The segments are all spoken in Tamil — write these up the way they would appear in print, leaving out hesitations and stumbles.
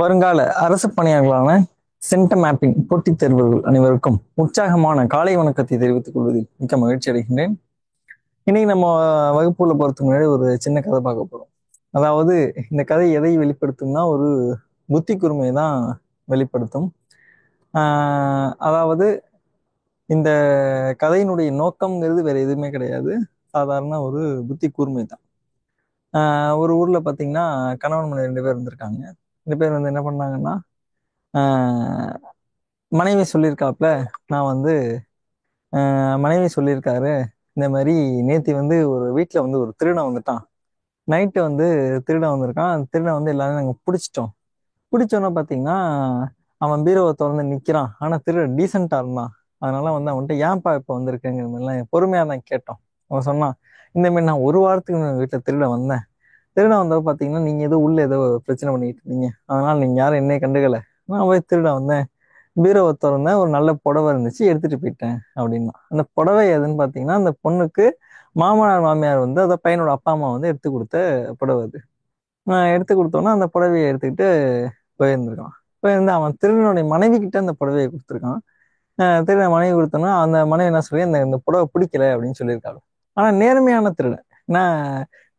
வருங்கால அரசு பணியாளர்களான சென்டம் மேப்பிங் போட்டித் தேர்வர்கள் அனைவருக்கும் உற்சாகமான காலை வணக்கத்தை தெரிவித்துக் கொள்வதில் மிக்க மகிழ்ச்சி அடைகின்றேன். இன்னைக்கு நம்ம வகுப்புல போறதுக்கு முன்னாடி ஒரு சின்ன கதை பார்க்க போறோம். அதாவது இந்த கதை எதை வெளிப்படுத்தும்னா ஒரு புத்தி கூர்மையை தான் வெளிப்படுத்தும். அதாவது இந்த கதையினுடைய நோக்கம்ங்கிறது வேற எதுவுமே கிடையாது, சாதாரண ஒரு புத்தி கூர்மை தான். ஒரு ஊர்ல பாத்தீங்கன்னா கணவன் மனைவி 2 பேர் இருந்திருக்காங்க. 2 பேர் வந்து என்ன பண்ணாங்கன்னா, மனைவி சொல்லியிருக்காப்புல, நான் வந்து மனைவி சொல்லியிருக்காரு, இந்த மாதிரி நேத்தி வந்து ஒரு வீட்டுல வந்து ஒரு திருடன் வந்துட்டான். நைட்டு வந்து திருடன் வந்திருக்கான். அந்த திருடன் வந்து எல்லாரும் நாங்கள் பிடிச்சிட்டோம். பிடிச்சோன்னா பார்த்தீங்கன்னா அவன் பீரோவை திறந்து நிற்கிறான். ஆனால் திருடன் டீசெண்டாக இருந்தான். அதனால வந்து அவன்கிட்ட ஏன்ப்பா இப்போ வந்திருக்குங்கிற மாதிரிலாம் பொறுமையாக தான் கேட்டோம். அவன் சொன்னான், இந்த மாதிரி நான் ஒரு வாரத்துக்கு வீட்டில் திருட வந்தேன். திருட வந்தப்ப பார்த்தீங்கன்னா நீங்கள் ஏதோ உள்ள ஏதோ பிரச்சனை பண்ணிட்டு இருந்தீங்க, அதனால நீங்கள் யாரும் என்னைய கண்டுக்கலை. நான் போய் திருட வந்தேன், பீரோவை திறந்தேன், ஒரு நல்ல புடவை இருந்துச்சு, எடுத்துட்டு போயிட்டேன் அப்படின்னா. அந்த புடவை எதுன்னு பார்த்தீங்கன்னா அந்த பொண்ணுக்கு மாமனார் மாமியார் வந்து அதை பையனோட அப்பா அம்மா வந்து எடுத்து கொடுத்த புடவை அது. எடுத்து கொடுத்தோன்னா அந்த புடவையை எடுத்துக்கிட்டு போயிருந்திருக்கான். போயிருந்து அவன் திருடனுடைய மனைவி கிட்ட அந்த புடவையை கொடுத்துருக்கான். திருட மனைவி கொடுத்தோன்னா அந்த மனைவி என்ன சொல்லி, இந்த புடவை பிடிக்கல அப்படின்னு சொல்லியிருக்காங்க. ஆனா நேர்மையான திருடன். ஏன்னா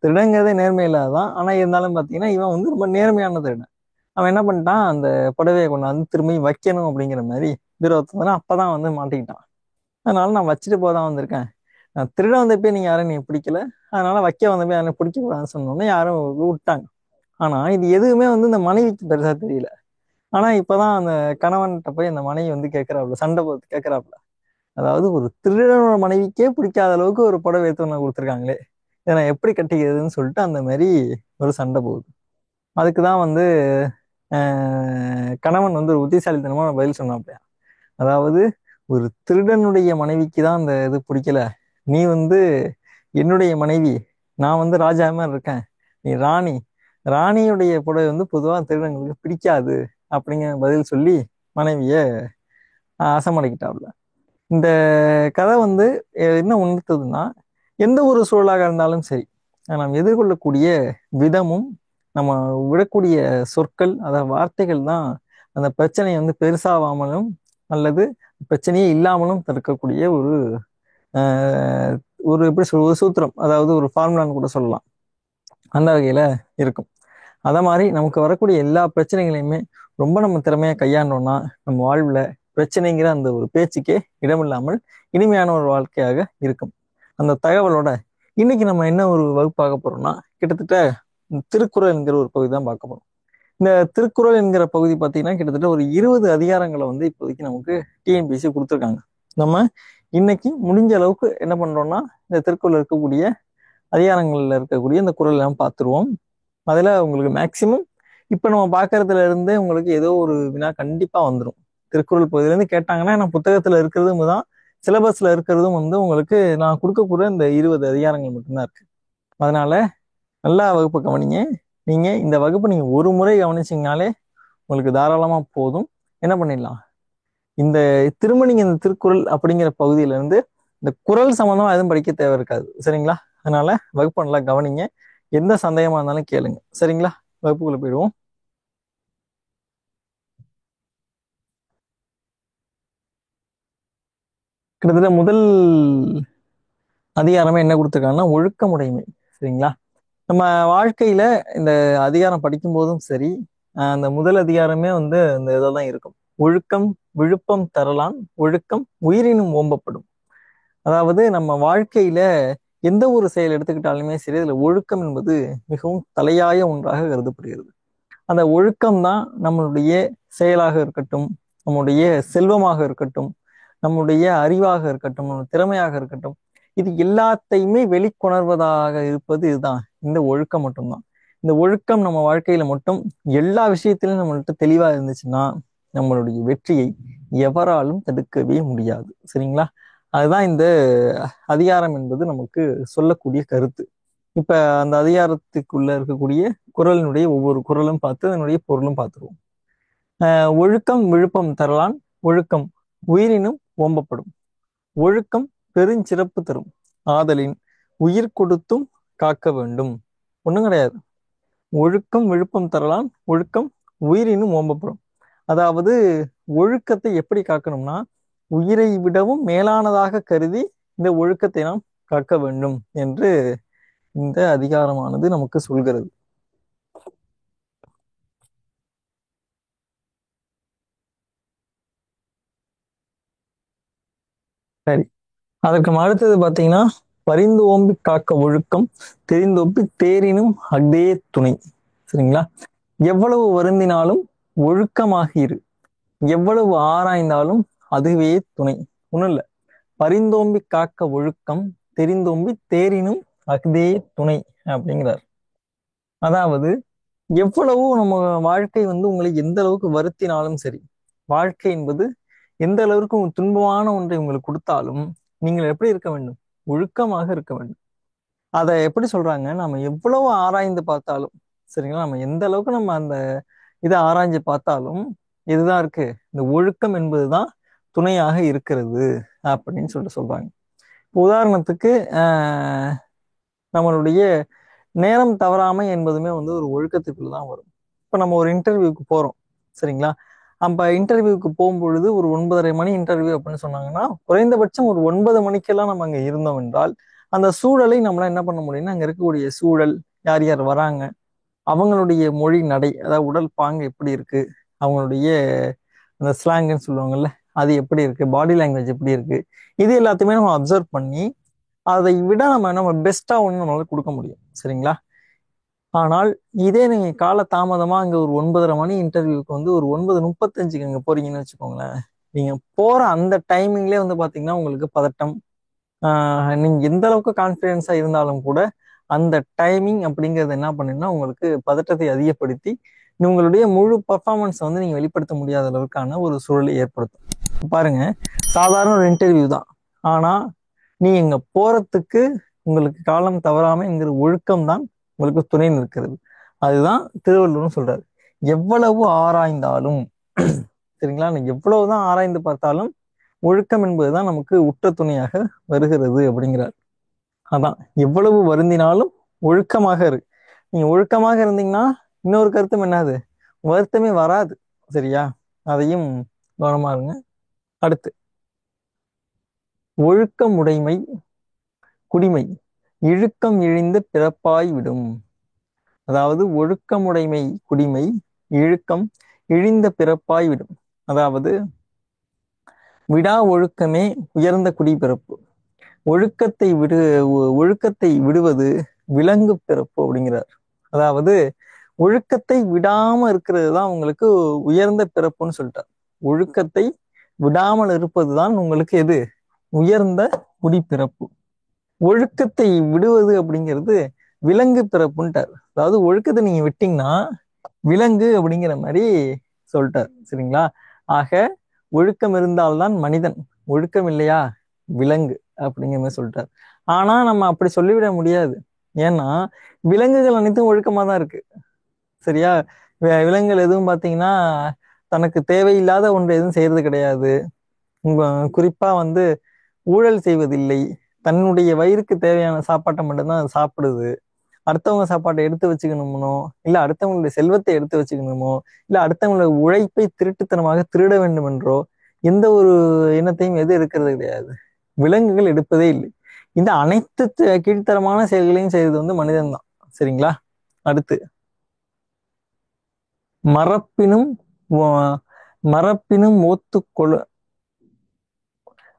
திருடங்கிறதே நேர்மை இல்லாதான். ஆனா இருந்தாலும் பாத்தீங்கன்னா இவன் வந்து ரொம்ப நேர்மையான திருடன். அவன் என்ன பண்ணிட்டான், அந்த புடவையை கொண்டாந்து திரும்பி வைக்கணும் அப்படிங்கிற மாதிரி பீரோவை அப்பதான் வந்து மாட்டிக்கிட்டான். அதனால நான் வச்சுட்டு போதான் வந்திருக்கேன், நான் திருட வந்தப்பே நீங்க யாரும் நீ பிடிக்கல, அதனால வைக்க வந்தப்பே யாரும் பிடிக்க கூடாதுன்னு சொன்னோன்னே யாரும் விட்டாங்க. ஆனா இது எதுவுமே வந்து இந்த மனைவிக்கு பெருசா தெரியல. ஆனா இப்பதான் அந்த கணவன்கிட்ட போய் அந்த மனைவி வந்து கேட்கிறாப்புல, சண்டை போட்டு கேட்கிறாப்புல, அதாவது ஒரு திருடனோட மனைவிக்கே பிடிக்காத அளவுக்கு ஒரு புடவை எடுத்து ஒன்று கொடுத்துருக்காங்களே, இதை நான் எப்படி கட்டிக்கிறதுன்னு சொல்லிட்டு அந்த மாதிரி ஒரு சண்டை போகுது. அதுக்குதான் வந்து கணவன் வந்து ஒரு புத்திசாலித்தனமான பதில் சொன்னாப்லையா. அதாவது ஒரு திருடனுடைய மனைவிக்கு தான் அந்த இது பிடிக்கல, நீ வந்து என்னுடைய மனைவி, நான் வந்து ராஜா மாதிரி இருக்கேன், நீ ராணி, ராணியுடைய புடவை வந்து பொதுவா திருடங்களுக்கு பிடிக்காது அப்படிங்கிற பதில் சொல்லி மனைவிய அசமடைக்கிட்டாப்புல. இந்த கதை வந்து என்ன உணர்த்துதுன்னா, எந்த ஒரு சூழலாக இருந்தாலும் சரி, நாம் எதிர்கொள்ளக்கூடிய விதமும் நம்ம விடக்கூடிய சொற்கள், அதாவது வார்த்தைகள் தான் அந்த பிரச்சனையை வந்து பெருசாவாமலும் அல்லது பிரச்சனையே இல்லாமலும் தடுக்கக்கூடிய ஒரு ஒரு எப்படி சொல்ற ஒரு சூத்திரம், அதாவது ஒரு ஃபார்முலான்னு கூட சொல்லலாம், அந்த வகையில இருக்கும். அத மாதிரி நமக்கு வரக்கூடிய எல்லா பிரச்சனைகளையுமே ரொம்ப நம்ம திறமையா கையாண்டோம்னா நம்ம வாழ்வுல பிரச்சனைங்கிற அந்த ஒரு பேச்சுக்கே இடமில்லாமல் இனிமையான ஒரு வாழ்க்கையாக இருக்கும். அந்த தகவலோட இன்னைக்கு நம்ம என்ன ஒரு வகுப்பு பார்க்க போறோம்னா, கிட்டத்தட்ட திருக்குறள் என்கிற ஒரு பகுதி தான் பார்க்க போறோம். இந்த திருக்குறள் என்கிற பகுதி பார்த்தீங்கன்னா கிட்டத்தட்ட ஒரு 20 அதிகாரங்களை வந்து இப்போதைக்கு நமக்கு டிஎன்பிஎஸ்சி கொடுத்துருக்காங்க. நம்ம இன்னைக்கு முடிஞ்ச அளவுக்கு என்ன பண்றோம்னா, இந்த திருக்குறள் இருக்கக்கூடிய அதிகாரங்கள்ல இருக்கக்கூடிய இந்த குறள் எல்லாம் பார்த்துருவோம். அதுல உங்களுக்கு மேக்சிமம் இப்ப நம்ம பாக்குறதுல இருந்து உங்களுக்கு ஏதோ ஒரு வினா கண்டிப்பா வந்துடும். திருக்குறள் பகுதியில இருந்து கேட்டாங்கன்னா நான் புத்தகத்துல இருக்கிறதும் தான், சிலபஸ்ல இருக்கிறதும் வந்து உங்களுக்கு நான் கொடுக்கக்கூடிய இந்த 20 அதிகாரங்கள் மட்டும்தான் இருக்கு. அதனால நல்லா வகுப்பு கவனிங்க. நீங்க இந்த வகுப்பு நீங்க ஒரு முறை கவனிச்சீங்கனாலே உங்களுக்கு தாராளமா போதும். என்ன பண்ணிடலாம், இந்த திரும்ப நீங்க இந்த திருக்குறள் அப்படிங்கிற பகுதியில இருந்து இந்த குறள் சம்பந்தமா எதுவும் படிக்க தேவை இருக்காது, சரிங்களா? அதனால வகுப்பு நல்லா கவனிங்க. எந்த சந்தேகமா இருந்தாலும் கேளுங்க, சரிங்களா? வகுப்புக்குள்ள போயிடுவோம். கிட்டத்தட்ட முதல் அதிகாரமே என்ன கொடுத்துருக்காங்கன்னா ஒழுக்கமுடைமை, சரிங்களா? நம்ம வாழ்க்கையில இந்த அதிகாரம் படிக்கும் போதும் சரி, அந்த முதல் அதிகாரமே வந்து அந்த இதெல்லாம் இருக்கும். ஒழுக்கம் விழுப்பம் தரலான், ஒழுக்கம் உயிரினும் ஓம்பப்படும். அதாவது நம்ம வாழ்க்கையில எந்த ஒரு செயல் எடுத்துக்கிட்டாலுமே சரி, அதுல ஒழுக்கம் என்பது மிகவும் தலையாய ஒன்றாக கருதப்படுகிறது. அந்த ஒழுக்கம் தான் நம்மளுடைய செயலாக இருக்கட்டும், நம்முடைய செல்வமாக இருக்கட்டும், நம்முடைய அறிவாக இருக்கட்டும், நம்ம திறமையாக இருக்கட்டும், இது எல்லாத்தையுமே வெளிக்கொணர்வதாக இருப்பது இதுதான், இந்த ஒழுக்கம் மட்டும்தான். இந்த ஒழுக்கம் நம்ம வாழ்க்கையில மட்டும் எல்லா விஷயத்திலும் நம்மள்கிட்ட தெளிவா இருந்துச்சுன்னா நம்மளுடைய வெற்றியை எவராலும் தடுக்கவே முடியாது, சரிங்களா? அதுதான் இந்த அதிகாரம் என்பது நமக்கு சொல்லக்கூடிய கருத்து. இப்ப அந்த அதிகாரத்துக்குள்ள இருக்கக்கூடிய குறளினுடைய ஒவ்வொரு குறளும் பார்த்து அதனுடைய பொருளும் பார்த்துருவோம். ஒழுக்கம் விழுப்பம் தரலான், ஒழுக்கம் உயிரினும் ஓம்பப்படும், ஒழுக்கம் பெருஞ்சிறப்பு தரும், ஆதலின் உயிர் கொடுத்தும் காக்க வேண்டும். ஒண்ணும் கிடையாது. ஒழுக்கம் விழுப்பம் தரலாம், ஒழுக்கம் உயிரினும் ஓம்பப்படும். அதாவது ஒழுக்கத்தை எப்படி காக்கணும்னா உயிரை விடவும் மேலானதாக கருதி இந்த ஒழுக்கத்தை நாம் காக்க வேண்டும் என்று இந்த அதிகாரமானது நமக்கு சொல்கிறது. சரி, அதற்கு அடுத்தது பாத்தீங்கன்னா பரிந்து ஓம்பி காக்க ஒழுக்கம் தெரிந்தோம்பி தேரினும் அஃதே துணை. சரிங்களா? எவ்வளவு வருந்தினாலும் ஒழுக்கமாக இரு, எவ்வளவு ஆராய்ந்தாலும் அதுவே துணை. ஒண்ணும் இல்ல, பரிந்தோம்பி காக்க ஒழுக்கம் தெரிந்தோம்பி தேரினும் அஃதே துணை அப்படிங்கிறார். அதாவது எவ்வளவு நம்ம வாழ்க்கை வந்து உங்களை எந்த அளவுக்கு வருத்தினாலும் சரி, வாழ்க்கை என்பது எந்த அளவுக்கு துன்பமான ஒன்றை உங்களுக்கு கொடுத்தாலும் நீங்கள் எப்படி இருக்க வேண்டும்? ஒழுக்கமாக இருக்க வேண்டும். அதை எப்படி சொல்றாங்க, நம்ம எவ்வளவு ஆராய்ந்து பார்த்தாலும் சரிங்களா, நம்ம எந்த அளவுக்கு நம்ம அந்த இதை ஆராய்ஞ்சு பார்த்தாலும் இதுதான் இருக்கு, இந்த ஒழுக்கம் என்பதுதான் துணையாக இருக்கிறது அப்படின்னு சொல்லிட்டு சொல்றாங்க. உதாரணத்துக்கு நம்மளுடைய நேரம் தவறாமை என்பதுமே வந்து ஒரு ஒழுக்கத்துக்குள்ள தான் வரும். இப்போ நம்ம ஒரு இன்டர்வியூக்கு போறோம் சரிங்களா, அப்ப இன்டர்வியூக்கு போகும்பொழுது ஒரு 9:30 மணி இன்டர்வியூ அப்படின்னு சொன்னாங்கன்னா குறைந்தபட்சம் ஒரு 9 மணிக்கெல்லாம் நம்ம அங்க இருந்தோம் என்றால் அந்த சூழலை நம்மளால என்ன பண்ண முடியும்னா அங்க இருக்கக்கூடிய சூழல், யார் யார் வராங்க, அவங்களுடைய மொழி நடை, அதாவது உடல் பாங்கு எப்படி இருக்கு, அவங்களுடைய அந்த ஸ்லாங்குன்னு சொல்லுவாங்கல்ல அது எப்படி இருக்கு, பாடி லாங்குவேஜ் எப்படி இருக்கு, இது எல்லாத்தையுமே நம்ம அப்சர்வ் பண்ணி அதை விட நம்ம பெஸ்டா ஒன்று நம்மளால கொடுக்க முடியும். சரிங்களா? ஆனால் இதே நீங்க கால தாமதமா அங்க ஒரு 9:30 மணி இன்டர்வியூக்கு வந்து ஒரு 9:35க்கு அங்க போறீங்கன்னு வச்சுக்கோங்களேன், நீங்க போற அந்த டைமிங்லேயே வந்து பாத்தீங்கன்னா உங்களுக்கு பதட்டம், நீங்க எந்த அளவுக்கு கான்ஃபிடென்ஸா இருந்தாலும் கூட அந்த டைமிங் அப்படிங்கிறது என்ன பண்ணுன்னா உங்களுக்கு பதட்டத்தை அதிகப்படுத்தி உங்களுடைய முழு பர்ஃபார்மன்ஸை வந்து நீங்க வெளிப்படுத்த முடியாத அளவுக்கான ஒரு சூழலை ஏற்படுத்தும். பாருங்க, சாதாரண ஒரு இன்டர்வியூ தான், ஆனா நீ இங்க போறதுக்கு உங்களுக்கு காலம் தவறாம என்கிற ஒழுக்கம் தான் உங்களுக்கு துணை நிற்கிறது. அதுதான் திருவள்ளுவரும் சொல்றாரு, எவ்வளவு ஆராய்ந்தாலும் சரிங்களா, எவ்வளவுதான் ஆராய்ந்து பார்த்தாலும் ஒழுக்கம் என்பதுதான் நமக்கு உற்ற துணையாக வருகிறது அப்படிங்கிறார். அதான், எவ்வளவு வருந்தினாலும் ஒழுக்கமாக இரு. நீங்க ஒழுக்கமாக இருந்தீங்கன்னா இன்னொரு கருத்தும் என்னது, வருத்தமே வராது. சரியா? அதையும் கவனமா இருங்க. அடுத்து, ஒழுக்கம் உடைமை குடிமை இழுக்கம் இழிந்த பிறப்பாய் விடும். அதாவது ஒழுக்கமுடைமை குடிமை இழுக்கம் இழிந்த பிறப்பாய் விடும். அதாவது விடா ஒழுக்கமே உயர்ந்த குடிபிறப்பு, ஒழுக்கத்தை விடுவது விலங்கு பிறப்பு அப்படிங்கிறார். அதாவது ஒழுக்கத்தை விடாம இருக்கிறது தான் உங்களுக்கு உயர்ந்த பிறப்புன்னு சொல்லிட்டார். ஒழுக்கத்தை விடாமல் இருப்பதுதான் உங்களுக்கு எது? உயர்ந்த குடிப்பிறப்பு. ஒழுக்கத்தை விடுவது அப்படிங்கிறது விலங்கு பிறப்புன்ட்டார். அதாவது ஒழுக்கத்தை நீங்க விட்டீங்கன்னா விலங்கு அப்படிங்கிற மாதிரி சொல்லிட்டார். சரிங்களா? ஆக ஒழுக்கம் இருந்தால்தான் மனிதன், ஒழுக்கம் இல்லையா விலங்கு அப்படிங்கிற மாதிரி சொல்லிட்டார். ஆனா நம்ம அப்படி சொல்லிவிட முடியாது. ஏன்னா விலங்குகள் அனைத்தும் ஒழுக்கமா தான் இருக்கு. சரியா? விலங்குகள் எதுவும் பாத்தீங்கன்னா தனக்கு தேவையில்லாத ஒன்று எதுவும் செய்யறது கிடையாது. குறிப்பா வந்து ஊழல் செய்வதில்லை, தன்னுடைய வயிறுக்கு தேவையான சாப்பாட்டை மட்டும்தான் அது சாப்பிடுது. அடுத்தவங்க சாப்பாட்டை எடுத்து வச்சுக்கணுமோ, இல்ல அடுத்தவங்களுடைய செல்வத்தை எடுத்து வச்சுக்கணுமோ, இல்ல அடுத்தவங்களுடைய உழைப்பை திருட்டுத்தனமாக திருட வேண்டும் என்றோ எந்த ஒரு எண்ணத்தையும் எது இருக்கிறது கிடையாது. விலங்குகள் எடுப்பதே இல்லை. இந்த அனைத்து கீழ்த்தரமான செயல்களையும் செய்வது வந்து மனிதன் தான். சரிங்களா? அடுத்து, மரப்பினும் மரப்பினும்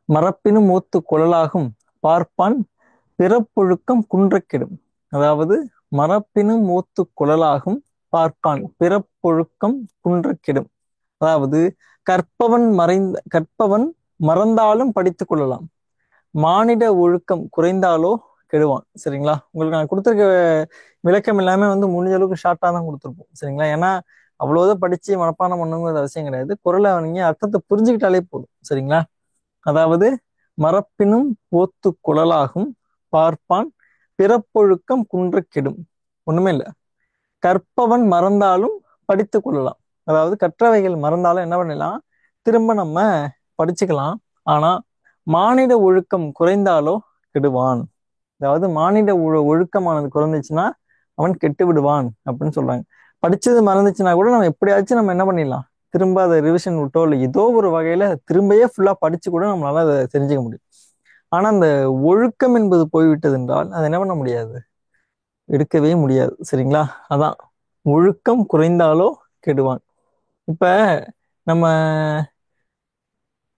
மரப்பினும் ஓத்து கொழலாகும் பார்ப்பான் பிறப்பொழுக்கம் குன்றக்கெடும். அதாவது மரப்பினும் ஓத்து குழலாகும் பார்ப்பான் பிறப்பொழுக்கம் குன்றக்கெடும். அதாவது கற்பவன் மறந்தாலும் படித்துக் கொள்ளலாம், மானிட ஒழுக்கம் குறைந்தாலோ கெடுவான். சரிங்களா? உங்களுக்கு நான் கொடுத்துருக்க விளக்கம் எல்லாமே வந்து முடிஞ்ச அளவுக்கு ஷார்ட்டா தான் கொடுத்துருப்போம். சரிங்களா? ஏன்னா அவ்வளவுதான் படிச்சு மனப்பாடம் பண்ணுங்கிற அவசியம் கிடையாது. குரலை நீங்க அர்த்தத்தை புரிஞ்சுக்கிட்டாலே போதும். சரிங்களா? அதாவது மரப்பினும் ஓத்து குழலாகும் பார்ப்பான் பிறப்பொழுக்கம் குன்ற கெடும். ஒண்ணுமே இல்லை, கற்பவன் மறந்தாலும் படித்து கொள்ளலாம். அதாவது கற்றவைகள் மறந்தாலும் என்ன பண்ணலாம், திரும்ப நம்ம படிச்சுக்கலாம். ஆனா மானிட ஒழுக்கம் குறைந்தாலோ கெடுவான். அதாவது மானிட ஒழுக்கமானது குறைஞ்சிச்சுன்னா அவன் கெட்டு விடுவான் அப்படின்னு சொல்றாங்க. படிச்சது மறந்துச்சுன்னா கூட நம்ம எப்படியாச்சும் நம்ம என்ன பண்ணிடலாம், திரும்ப அதை ரிவிஷன் விட்டோ இல்லை ஏதோ ஒரு வகையில திரும்பியே ஃபுல்லா படிச்சு கூட நம்மளால அதை தெரிஞ்சுக்க முடியும். ஆனா அந்த ஒழுக்கம் என்பது போய்விட்டது என்றால் அதை என்ன பண்ண முடியாது, எடுக்கவே முடியாது. சரிங்களா? அதான், ஒழுக்கம் குறைந்தாலோ கெடுவான். இப்ப நம்ம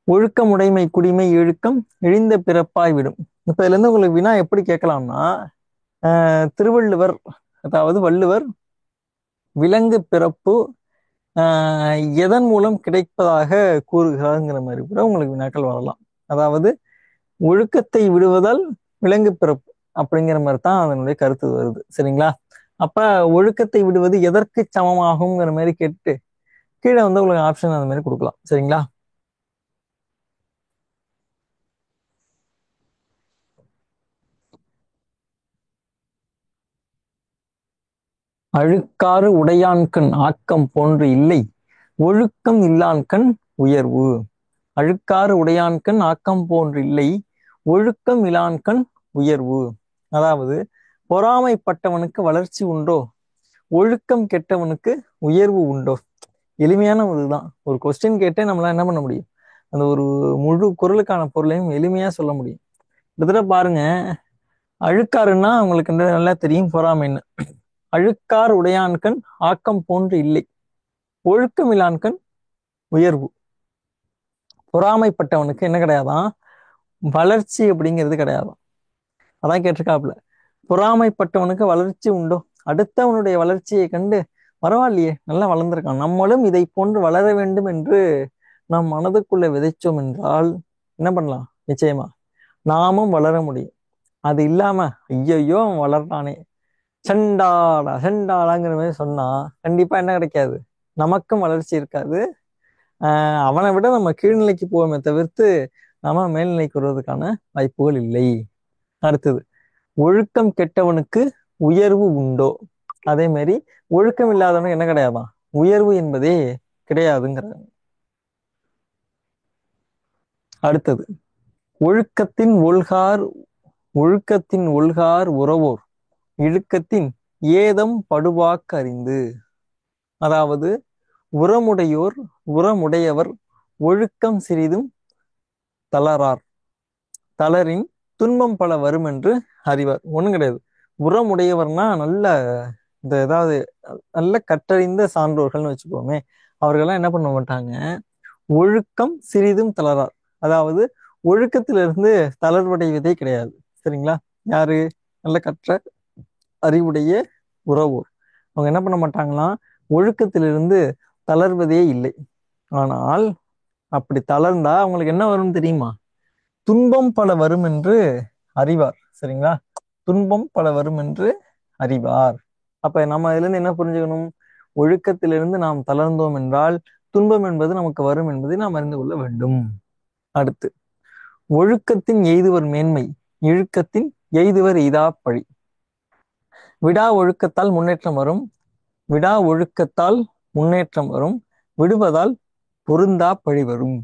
ஒழுக்கம் உடைமை குடிமை இழுக்கம் இழிந்த பிறப்பாய் விடும். இப்ப இதுல இருந்து உங்களுக்கு வினா எப்படி கேட்கலாம்னா, திருவள்ளுவர், அதாவது வள்ளுவர் விலங்கு பிறப்பு எதன் மூலம் கிடைப்பதாக கூறுகிறாருங்கிற மாதிரி கூட உங்களுக்கு வினாக்கள் வரலாம். அதாவது ஒழுக்கத்தை விடுவதால் விலங்கு பிறப்பு அப்படிங்கிற மாதிரி தான் அதனுடைய கருத்து வருது. சரிங்களா? அப்ப ஒழுக்கத்தை விடுவது எதற்கு சமமாகுங்கிற மாதிரி கேட்டு கீழே வந்து உங்களுக்கு ஆப்ஷன் அந்த மாதிரி கொடுக்கலாம். சரிங்களா? அழுக்காறு உடையான்கண் ஆக்கம் போன்று இல்லை, ஒழுக்கம் இல்லான்கண் உயர்வு. அழுக்காறு உடையான்கண் ஆக்கம் போன்று இல்லை, ஒழுக்கம் இலான்கண் உயர்வு. அதாவது பொறாமைப்பட்டவனுக்கு வளர்ச்சி உண்டோ, ஒழுக்கம் கெட்டவனுக்கு உயர்வு உண்டோ. எளிமையான ஒரு இதுதான். ஒரு கொஸ்டின் கேட்டே நம்மளால என்ன பண்ண முடியும், அந்த ஒரு முழு குறளுக்கான பொருளையும் எளிமையா சொல்ல முடியும். கிட்டத்தட்ட பாருங்க, அழுக்காருன்னா உங்களுக்கு நல்லா தெரியும் பொறாமைன்னு. அழுக்கார் உடையான்கண் ஆக்கம் போன்று இல்லை, ஒழுக்கம் இல்லான்கண் உயர்வு. பொறாமைப்பட்டவனுக்கு என்ன கிடையாதான், வளர்ச்சி அப்படிங்கிறது கிடையாதான். அதான் கேட்டிருக்காப்புல, பொறாமைப்பட்டவனுக்கு வளர்ச்சி உண்டோ, அடுத்தவனுடைய வளர்ச்சியை கண்டு பரவாயில்லையே நல்லா வளர்ந்திருக்கான், நம்மளும் இதை போன்று வளர வேண்டும் என்று நம் மனதுக்குள்ள விதைச்சோம் என்றால் என்ன பண்ணலாம், நிச்சயமா நாமும் வளர முடியும். அது இல்லாம ஐயையோ அவன் வளர்றானே, செண்டாடா செண்டாடாங்கிற மாதிரி சொன்னா கண்டிப்பா என்ன கிடைக்காது, நமக்கும் வளர்ச்சி இருக்காது. அவனை விட நம்ம கீழ்நிலைக்கு போவோமே தவிர்த்து நாம மேல்நிலைக்கு வருவதற்கான வாய்ப்புகள் இல்லை. அடுத்தது, ஒழுக்கம் கெட்டவனுக்கு உயர்வு உண்டோ. அதே மாதிரி ஒழுக்கம் இல்லாதவனுக்கு என்ன கிடையாதான், உயர்வு என்பதே கிடையாதுங்கிறாங்க. அடுத்தது, ஒழுக்கத்தின் ஒல்கார் ஒழுக்கத்தின் ஒல்கார் உறவோர் இழுக்கத்தின் ஏதம் படுவாக்கு அறிந்து. அதாவது உரமுடையோர் உரமுடையவர் ஒழுக்கம் சிறிதும் தளரார், தளரின் துன்பம் பல வரும் என்று அறிவார். ஒண்ணும் கிடையாது, உரமுடையவர்னா நல்ல இந்த ஏதாவது நல்ல கற்றறிந்த சான்றோர்கள்னு வச்சுக்கோமே, அவர்கள்லாம் என்ன பண்ண மாட்டாங்க, ஒழுக்கம் சிறிதும் தளரார். அதாவது ஒழுக்கத்திலிருந்து தளர்வடைவதே கிடையாது. சரிங்களா? யாரு, நல்ல கற்ற அறிவுடைய உறவோர், அவங்க என்ன பண்ண மாட்டாங்களாம், ஒழுக்கத்திலிருந்து தளர்வதே இல்லை. ஆனால் அப்படி தளர்ந்தா அவங்களுக்கு என்ன வரும் தெரியுமா, துன்பம் பல வரும் என்று அறிவார். சரிங்களா? துன்பம் பல வரும் என்று அறிவார். அப்ப நம்ம இதுல இருந்து என்ன புரிஞ்சுக்கணும், ஒழுக்கத்திலிருந்து நாம் தளர்ந்தோம் என்றால் துன்பம் என்பது நமக்கு வரும் என்பதை நாம் அறிந்து கொள்ள வேண்டும். அடுத்து, ஒழுக்கத்தின் எய்துவர் மேன்மை இழுக்கத்தின் எய்துவர் எய்தா பழி. விடா ஒழுக்கத்தால் முன்னேற்றம் வரும், விடா ஒழுக்கத்தால் முன்னேற்றம் வரும், விடுவதால் பொருந்தா பழி வரும்.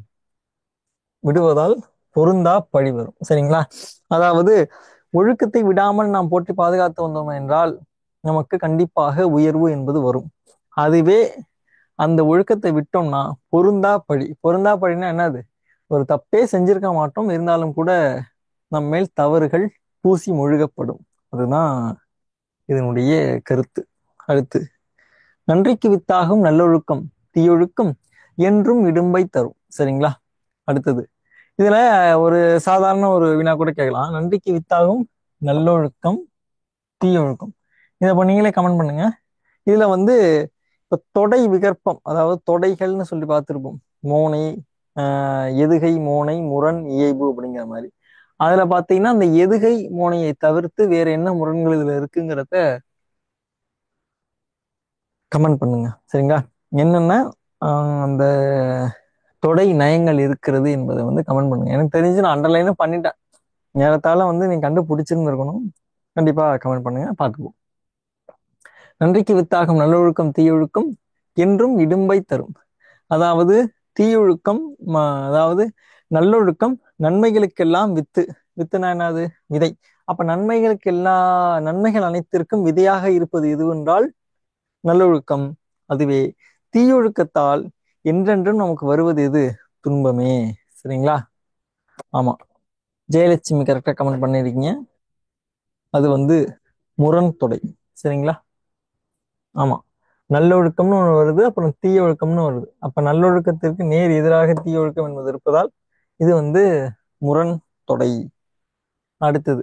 விடுவதால் பொருந்தா பழி வரும். சரிங்களா? அதாவது ஒழுக்கத்தை விடாமல் நாம் போற்றி பாதுகாத்து வந்தோம் என்றால் நமக்கு கண்டிப்பாக உயர்வு என்பது வரும். அதுவே அந்த ஒழுக்கத்தை விட்டோம்னா பொருந்தா பழி. பொருந்தா பழினா என்னது, ஒரு தப்பே செஞ்சிருக்க மாட்டோம், இருந்தாலும் கூட நம் மேல் தவறுகள் பூசி முழுகப்படும். அதுதான் இதனுடைய கருத்து. அடுத்து, நன்றிக்கு வித்தாகும் நல்லொழுக்கம் தீயொழுக்கம் என்றும் இடும்பை தரும். சரிங்களா? அடுத்தது, இதுல ஒரு சாதாரண ஒரு வினா கூட கேட்கலாம், நன்றிக்கு வித்தாகும் நல்லொழுக்கம் தீயொழுக்கம். இதை இப்போ நீங்களே கமெண்ட் பண்ணுங்க. இதுல வந்து இப்ப தொடை விகற்பம், அதாவது தொடைகள்னு சொல்லி பார்த்துருப்போம், மோனை, எதுகை, மோனை, முரண், இயைபு அப்படிங்கிற மாதிரி. அதுல பாத்தீங்கன்னா அந்த எதுகை மோனையை தவிர்த்து வேற என்ன முரண்கள் இதுல இருக்குங்கிறத கமெண்ட் பண்ணுங்க. சரிங்களா? என்னென்ன அந்த தொடை நயங்கள் இருக்கிறது என்பதை வந்து கமெண்ட் பண்ணுங்க. எனக்கு தெரிஞ்சு நான் அண்டர்லைனும் பண்ணிட்டேன், நேரத்தால வந்து நீங்க கண்டுபிடிச்சிருந்துருக்கணும். கண்டிப்பா கமெண்ட் பண்ணுங்க, பார்த்துக்குவோம். நன்றிக்கு வித்தாகும் நல்லொழுக்கம் தீயொழுக்கம் என்றும் இடும்பை தரும். அதாவது தீயொழுக்கம், அதாவது நல்லொழுக்கம் நன்மைகளுக்கெல்லாம் வித்து. வித்துனா என்னது, விதை. அப்ப நன்மைகள் அனைத்திற்கும் விதையாக இருப்பது எதுவென்றால் நல்லொழுக்கம். அதுவே தீயொழுக்கத்தால் என்றென்றும் நமக்கு வருவது எது? துன்பமே. சரிங்களா? ஆமா, ஜெயலட்சுமி கரெக்டா கமெண்ட் பண்ணிருக்கீங்க. அது வந்து முரண் தொடை. சரிங்களா? ஆமா, நல்லொழுக்கம்னு ஒண்ணு வருது, அப்புறம் தீய ஒழுக்கம்னு வருது. அப்ப நல்லொழுக்கத்திற்கு நேர் எதிராக தீய ஒழுக்கம் என்பது இருப்பதால் இது வந்து முரண் தொடை. அடுத்தது,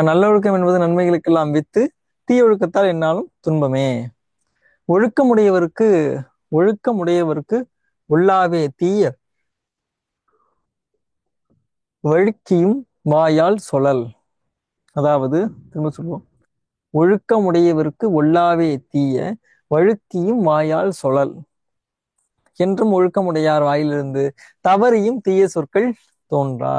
நல்லொழுக்கம் என்பது நன்மைகளுக்கெல்லாம் வித்து, தீய ஒழுக்கத்தால் என்னாலும் துன்பமே. ஒழுக்கமுடையவருக்கு ஒழுக்கமுடையவருக்கு உள்ளாவே தீய வழுக்கியும் வாயால் சொலல். அதாவது, திரும்ப சொல்லுவோம், ஒழுக்கமுடையவருக்கு ஒல்லாவே தீய வழுக்கியும் வாயால் சொலல். என்றும் ஒழுக்கமுடையார் வாயிலிருந்து தவறியும் தீய சொற்கள் தோன்றா.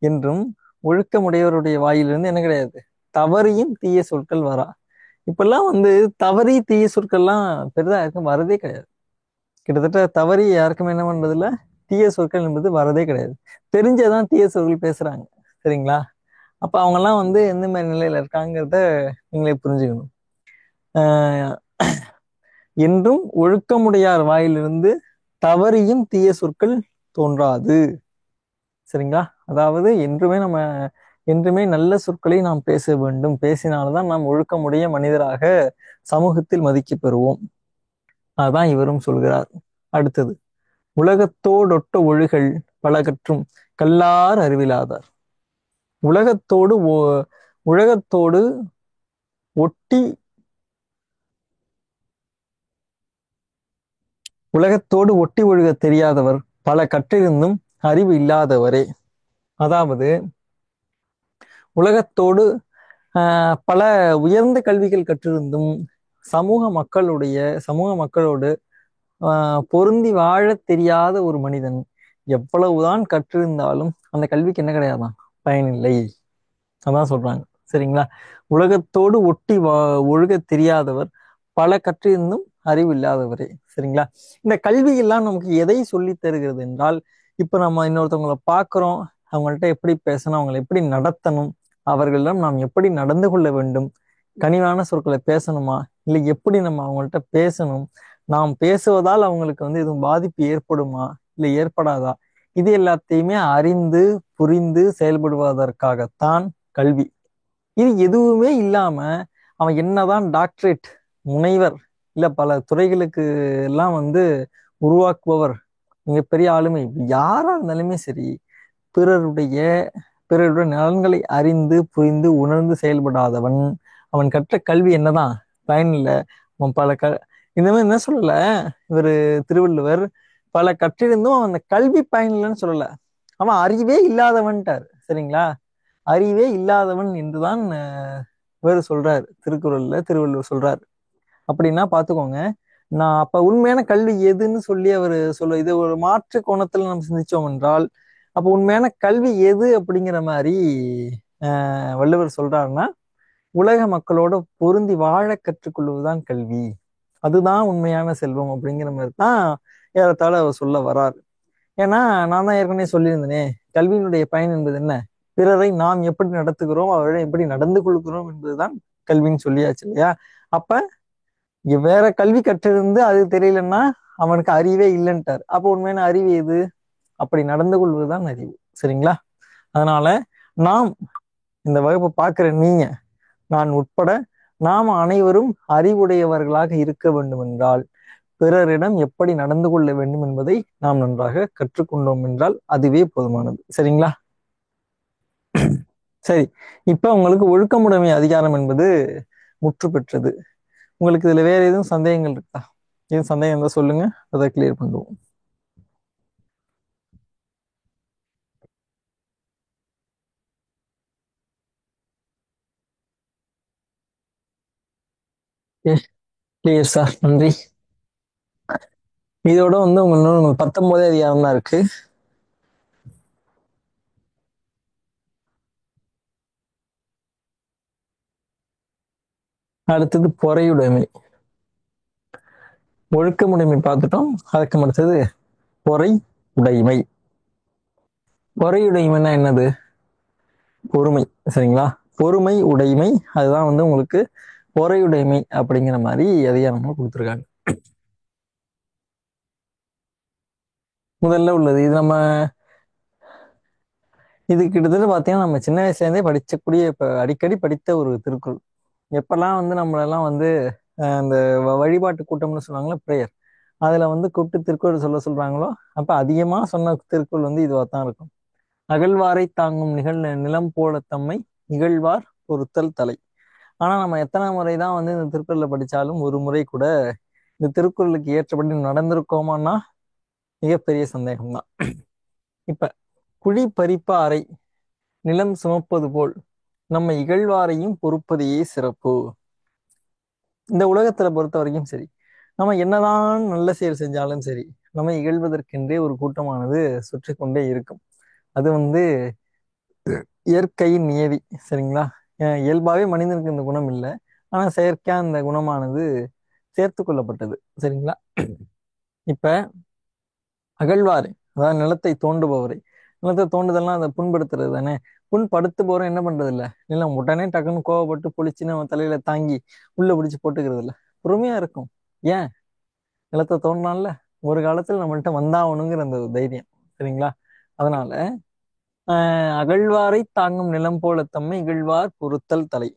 என்றும் ஒழுக்கமுடையவருடைய வாயிலிருந்து என்ன கிடையாது? தவறியும் தீய சொற்கள் வரா. இப்பெல்லாம் வந்து தவறி தீய சொற்கள்லாம் பெரிதா யாருக்கும் வரதே கிடையாது. கிட்டத்தட்ட தவறி யாருக்கும் என்ன பண்றது இல்ல, தீய சொற்கள் என்பது வரதே கிடையாது. தெரிஞ்சதான் தீய சொற்கள் பேசுறாங்க. சரிங்களா? அப்ப அவங்க எல்லாம் வந்து எந்த மாதிரி நிலையில இருக்காங்கிறத நீங்களே புரிஞ்சுக்கணும். ஆஹ் என்றும் ஒழுக்கமுடையார் வாயிலிருந்து தவறியும் தீய சொற்கள் தோன்றாது. சரிங்களா? அதாவது என்றுமே நல்ல சொற்களை நாம் பேச வேண்டும். பேசினால்தான் நாம் ஒழுக்கமுடைய மனிதராக சமூகத்தில் மதிக்கப் பெறுவோம். அதான் இவரும் சொல்கிறார். அடுத்தது, உலகத்தோடொட்ட ஒழுகல் பலகற்றும் கல்லார் அறிவிலாதார். உலகத்தோடு உலகத்தோடு ஒட்டி உலகத்தோடு ஒட்டி ஒழுக தெரியாதவர் பல கற்றிருந்தும் அறிவு இல்லாதவரே. அதாவது, உலகத்தோடு பல உயர்ந்த கல்விகள் கற்றிருந்தும் சமூக மக்களோடு பொருந்தி வாழ தெரியாத ஒரு மனிதன் எவ்வளவுதான் கற்றிருந்தாலும் அந்த கல்விக்கு என்ன கிடையாதான்? பயனில்லை. அதான் சொல்றாங்க. சரிங்களா? உலகத்தோடு ஒட்டி ஒழுக தெரியாதவர் பல கற்றிருந்தும் அறிவு இல்லாதவரே. சரிங்களா? இந்த கல்வி எல்லாம் நமக்கு எதை சொல்லி தருகிறது என்றால், இப்ப நம்ம இன்னொருத்தவங்களை பார்க்கிறோம், அவங்கள்ட்ட எப்படி பேசணும், அவங்களை எப்படி நடத்தணும், அவர்களிடம் நாம் எப்படி நடந்து கொள்ள வேண்டும், கனிவான சொற்களை பேசணுமா, இல்லை எப்படி நம்ம அவங்கள்ட்ட பேசணும், நாம் பேசுவதால் அவங்களுக்கு வந்து எதுவும் பாதிப்பு ஏற்படுமா, இல்லை ஏற்படாதா, இது எல்லாத்தையுமே அறிந்து புரிந்து செயல்படுவதற்காகத்தான் கல்வி. இது எதுவுமே இல்லாம அவன் என்னதான் டாக்டரேட், முனைவர், இல்ல பல துறைகளுக்கு எல்லாம் வந்து உருவாக்குபவர், மிகப்பெரிய ஆளுமை யாரா இருந்தாலுமே சரி, பிறருடைய பிறருடைய நலன்களை அறிந்து புரிந்து உணர்ந்து செயல்படாதவன், அவன் கற்ற கல்வி என்னதான் பயனில்லை. அவன் இந்த மாதிரி என்ன சொல்லல இவர் திருவள்ளுவர், பல கற்றிருந்தும் அவன் அந்த கல்வி பயனில்லைன்னு சொல்லல, அவன் அறிவே இல்லாதவன்ட்டார். சரிங்களா? அறிவே இல்லாதவன் என்றுதான் வேறு சொல்றாரு திருவள்ளுவர் சொல்றாரு. அப்படின்னா பாத்துக்கோங்க. நான் அப்ப உண்மையான கல்வி எதுன்னு சொல்லி அவர் இது ஒரு மாற்று கோணத்துல நம்ம சிந்திச்சோம் என்றால், அப்ப உண்மையான கல்வி எது அப்படிங்கிற மாதிரி வள்ளுவர் சொல்றாருன்னா, உலக மக்களோட பொருந்தி வாழ கற்றுக்கொள்வதுதான் கல்வி, அதுதான் உண்மையான செல்வம் அப்படிங்கிற மாதிரி தான் ஏறத்தாழ அவர் சொல்ல வராரு. ஏன்னா நான் தான் ஏற்கனவே சொல்லியிருந்தேனே, கல்வியினுடைய பயன் என்பது என்ன? பிறரை நாம் எப்படி நடத்துகிறோம், அவரிடம் எப்படி நடந்து கொள்கிறோம் என்பதுதான் கல்வின்னு சொல்லியாச்சு இல்லையா? அப்ப வேற கல்வி கற்றிருந்து அது தெரியலன்னா அவனுக்கு அறிவே இல்லைன்ட்டார். அப்போ உண்மையான அறிவு எது? அப்படி நடந்து கொள்வதுதான் அறிவு. சரிங்களா? அதனால நாம் இந்த வகுப்பை பார்க்கிற நீங்க, நான் உட்பட நாம் அனைவரும் அறிவுடையவர்களாக இருக்க வேண்டும் என்றால், பிறரிடம் எப்படி நடந்து கொள்ள வேண்டும் என்பதை நாம் நன்றாக கற்றுக்கொண்டோம் என்றால் அதுவே போதுமானது. சரிங்களா? சரி, இப்ப உங்களுக்கு ஒழுக்கமுடைமை அதிகாரம் என்பது முற்று பெற்றது. உங்களுக்கு இதுல வேற எதுவும் சந்தேகங்கள் இருக்கா? எதுவும் சந்தேகம் இருந்தா சொல்லுங்க, அதை கிளியர் பண்ணுவோம். கிளியர் சார், நன்றி. இதோட வந்து உங்களுக்கு 19 அதிகாரம் தான் இருக்கு. அடுத்தது பொறையுடைமை. ஒழுக்கமுடைமை பார்த்துட்டோம், அதுக்கு அடுத்தது பொறை உடைமை. பொறையுடைமைன்னா என்னது? பொறுமை. சரிங்களா? பொறுமை உடைமை, அதுதான் வந்து உங்களுக்கு பொறையுடைமை அப்படிங்கிற மாதிரி அதிகாரமா கொடுத்துருக்காங்க. முதல்ல உள்ளது இது நம்ம இது கிட்டத்தட்ட பார்த்தீங்கன்னா நம்ம சின்ன வயசுலேருந்தே படிச்சக்கூடிய இப்போ அடிக்கடி படித்த ஒரு திருக்குறள். எப்பெல்லாம் வந்து நம்மளெல்லாம் வந்து இந்த வழிபாட்டு கூட்டம்னு சொல்லுவாங்களா, ப்ரேயர், அதுல வந்து கூப்பிட்டு திருக்குறள் சொல்ல சொல்றாங்களோ அப்ப அதிகமா சொன்ன திருக்குறள் வந்து இதுவா தான் இருக்கும். அகழ்வாரை தாங்கும் நிலம் போல தம்மை இகழ்வார் பொறுத்தல் தலை. ஆனா நம்ம எத்தனை முறைதான் வந்து இந்த திருக்குறளை படிச்சாலும் ஒரு முறை கூட இந்த திருக்குறளுக்கு ஏற்றபடி நடந்திருக்கோமான்னா மிகப்பெரிய சந்தேகம்தான். இப்ப குழி பறிப்பாரை நிலம் சுமப்பது போல் நம்ம இகழ்வாரையும் பொறுப்பதையே சிறப்பு. இந்த உலகத்துல பொறுத்த வரைக்கும் சரி, நம்ம என்னதான் நல்ல செயல் செஞ்சாலும் சரி, நம்ம இகழ்வதற்கென்றே ஒரு கூட்டமானது சுற்றி கொண்டே இருக்கும். அது வந்து இயற்கையின் நியதி. சரிங்களா? இயல்பாவே மனிதனுக்கு இந்த குணம் இல்லை, ஆனா செயற்கையா இந்த குணமானது சேர்த்து கொள்ளப்பட்டது. சரிங்களா? இப்ப அகழ்வாரு, அதாவது நிலத்தை தோண்டுபவரை, நிலத்தை தோண்டுதல்னா அதை புண்படுத்துறது தானே. புண்படுத்துபவரை என்ன பண்றது இல்ல, நிலம் உடனே டக்குன்னு கோவப்பட்டு பொழிச்சுன்னு அவன் தலையில தாங்கி உள்ள பிடிச்சு போட்டுக்கிறது இல்ல, பொறுமையா இருக்கும். ஏன்? நிலத்தை தோண்டினான்ல, ஒரு காலத்துல நம்மள்ட்ட வந்தாகணுங்கிற அந்த ஒரு தைரியம். சரிங்களா? அதனால அகழ்வாரை தாங்கும் நிலம் போல தம்மை இகழ்வார் பொறுத்தல் தலை.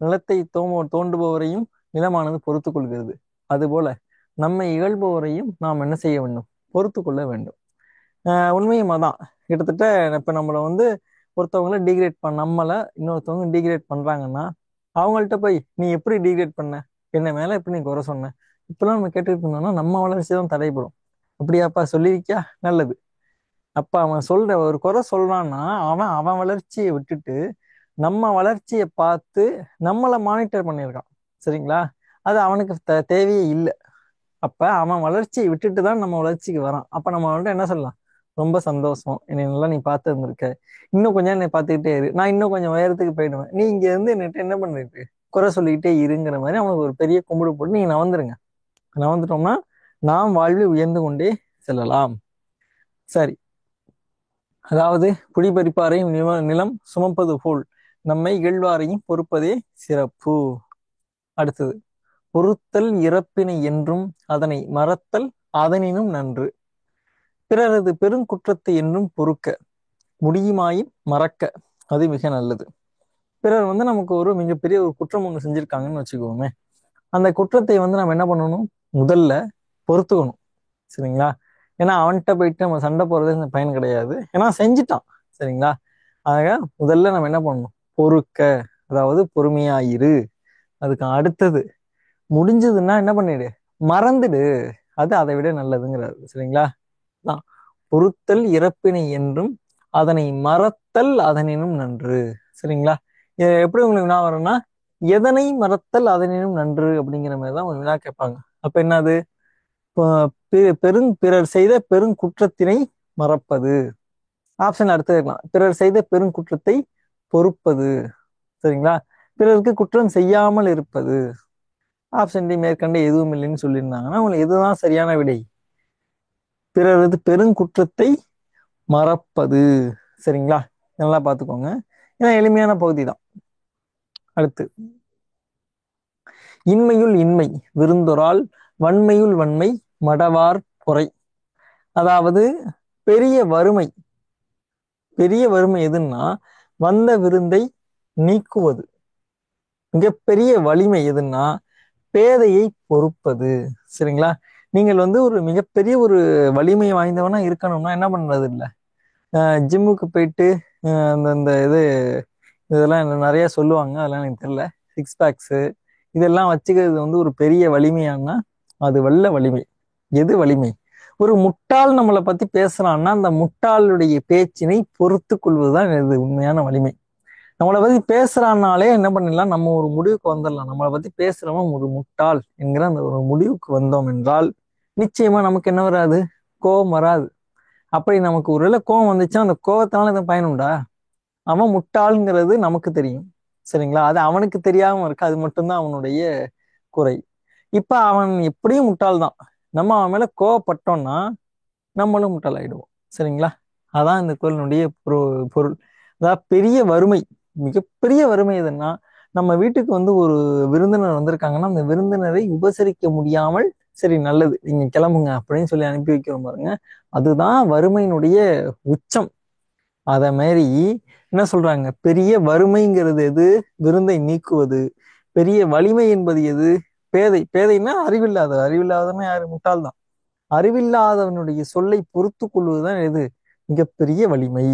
நிலத்தை தோண்டுபவரையும் நிலமானது பொறுத்து கொள்கிறது. அதுபோல நம்மை இகழ்பவரையும் நாம் என்ன செய்ய வேண்டும்? பொறுத்து கொள்ள வேண்டும். உண்மையும் அதான். கிட்டத்தட்ட இப்ப நம்மளை வந்து ஒருத்தவங்கள டிகிரேட் நம்மள இன்னொருத்தவங்க டிகிரேட் பண்றாங்கன்னா அவங்கள்ட்ட போய் நீ எப்படி டிகிரேட் பண்ண, என்ன மேல எப்படி நீ குறை சொன்ன, இப்பெல்லாம் நம்ம கேட்டுட்டு இருந்தோம்னா நம்ம வளர்ச்சி தான் தடைபடும். அப்படியாப்பா சொல்லியிருக்கியா, நல்லது. அப்ப அவன் சொல்ற ஒரு குறை சொல்றான்னா அவன் அவன் வளர்ச்சியை விட்டுட்டு நம்ம வளர்ச்சியை பார்த்து நம்மளை மானிட்டர் பண்ணியிருக்கான். சரிங்களா? அது அவனுக்கு தேவையே இல்லை. அப்ப அவன் வளர்ச்சியை விட்டுட்டு தான் நம்ம வளர்ச்சிக்கு வரான். அப்ப நம்ம வந்துட்டு என்ன சொல்லலாம்? ரொம்ப சந்தோஷம், என்னை நல்லா நீ பார்த்து இருந்திருக்க, இன்னும் கொஞ்சம் என்னை பார்த்துக்கிட்டே இரு, நான் இன்னும் கொஞ்சம் உயரத்துக்கு போயிடுவேன், நீ இங்க இருந்து என்கிட்ட என்ன பண்ணிட்டு குறை சொல்லிக்கிட்டே இருங்கிற மாதிரி அவனுக்கு ஒரு பெரிய கும்பிடு போட்டு நீங்க நவந்துருங்க. நவந்துட்டோம்னா நாம் வாழ்வில் உயர்ந்து கொண்டே செல்லலாம். சரி. அதாவது குடிபறிப்பாரையும் நிலம் சுமப்பது போல் நம்மை இகழ்வாரையும் பொறுப்பதே சிறப்பு. அடுத்தது, பொறுத்தல் இறப்பினை என்றும் அதனை மறத்தல் அதனினும் நன்று. பிறரது பெருங்குற்றத்தை என்றும் பொறுக்க முடியுமாயின் மறக்க அது மிக நல்லது. பிறர் வந்து நமக்கு ஒரு மிகப்பெரிய ஒரு குற்றம் ஒன்று செஞ்சிருக்காங்கன்னு வச்சுக்கோமே, அந்த குற்றத்தை வந்து நம்ம என்ன பண்ணணும்? முதல்ல பொறுத்துக்கணும். சரிங்களா? ஏன்னா அவன்கிட்ட போயிட்டு நம்ம சண்டை போறது இந்த பயன் கிடையாது, ஏன்னா செஞ்சுட்டான். சரிங்களா? ஆக முதல்ல நம்ம என்ன பண்ணணும்? பொறுக்க, அதாவது பொறுமையாயிரு. அதுக்கு அடுத்தது முடிஞ்சதுன்னா என்ன பண்ணிடு? மறந்துடு. அது அதை விட நல்லதுங்கிறாரு. சரிங்களா? தான் பொறுத்தல் இறப்பினை என்றும் அதனை மறத்தல் அதனினும் நன்று. சரிங்களா? எப்படி உங்களுக்கு வினா வரும்னா, எதனை மறத்தல் அதனினும் நன்று அப்படிங்கிற மாதிரி தான் ஒரு வினா கேட்பாங்க. அப்ப என்னது? பிறர் செய்த பெருங்குற்றத்தினை மறப்பது. ஆப்ஷன் அடுத்து இருக்கலாம். பிறர் செய்த பெருங்குற்றத்தை பொறுப்பது. சரிங்களா? பிறருக்கு குற்றம் செய்யாமல் இருப்பது. ஆப்ஷன் டி மேற்கண்ட எதுவும் இல்லைன்னு சொல்லியிருந்தாங்கன்னா உங்களுக்கு எதுதான் சரியான விடை? பிறரது பெருங்குற்றத்தை மறப்பது. சரிங்களா? நல்லா பார்த்துக்கோங்க, ஏன்னா எளிமையான பகுதி தான். அடுத்து, இன்மையுள் இன்மை விருந்தொரால் வன்மையுள் வன்மை மடவார் பொறை. அதாவது பெரிய வறுமை, பெரிய வறுமை எதுன்னா வந்த விருந்தை நீக்குவது. மிகப்பெரிய வலிமை எதுன்னா பேதையை பொறுப்பது. சரிங்களா? நீங்கள் வந்து ஒரு மிகப்பெரிய ஒரு வலிமை வாய்ந்தவனா இருக்கணும்னா என்ன பண்றது இல்லை, ஜிம்முக்கு போயிட்டு அந்த இந்த இதெல்லாம் நிறைய சொல்லுவாங்க, அதெல்லாம் எனக்கு தெரியல. சிக்ஸ் பேக்ஸு இதெல்லாம் வச்சுக்கிறது வந்து ஒரு பெரிய வலிமையானா அது வல்ல வலிமை. எது வலிமை? ஒரு முட்டாள் நம்மளை பத்தி பேசுறான்னா அந்த முட்டாளுடைய பேச்சினை பொறுத்து கொள்வதுதான் இது உண்மையான வலிமை. நம்மளை பத்தி பேசுறான்னாலே என்ன பண்ணிடலாம், நம்ம ஒரு முடிவுக்கு வந்துடலாம். நம்மளை பத்தி பேசுறவன் ஒரு முட்டாள் என்கிற அந்த ஒரு முடிவுக்கு வந்தோம் என்றால் நிச்சயமா நமக்கு என்ன வராது? கோபம் வராது. அப்படி நமக்கு ஒருவேளை கோபம் வந்துச்சுன்னா அந்த கோபத்தினால எதுவும் பயனுண்டா? அவன் முட்டாள்ங்கிறது நமக்கு தெரியும். சரிங்களா? அது அவனுக்கு தெரியாம இருக்கு, அது மட்டும்தான் அவனுடைய குறை. இப்ப அவன் எப்படியும் முட்டாள் தான், நம்ம அவன் மேல கோவப்பட்டோம்னா நம்மளும் முட்டாள் ஆயிடுவோம். சரிங்களா? அதான் இந்த குறளினுடைய பொருள். அதாவது பெரிய வறுமை, மிகப்பெரிய வறுமை எதுன்னா, நம்ம வீட்டுக்கு வந்து ஒரு விருந்தினர் வந்திருக்காங்கன்னா அந்த விருந்தினரை உபசரிக்க முடியாமல், சரி நல்லது நீங்க கிளம்புங்க அப்படின்னு சொல்லி அனுப்பி வைக்கிறோம் பாருங்க, அதுதான் வறுமையினுடைய உச்சம். அத மாதிரி என்ன சொல்றாங்க, பெரிய வறுமைங்கிறது எது? விருந்தை நீக்குவது. பெரிய வலிமை என்பது எது? பேதை. பேதைன்னா அறிவில்லாத. அறிவில்லாதவன் யாரு? முட்டாள்தான். அறிவில்லாதவனுடைய சொல்லை பொறுத்து கொள்வதுதான் எது? மிகப்பெரிய வலிமை.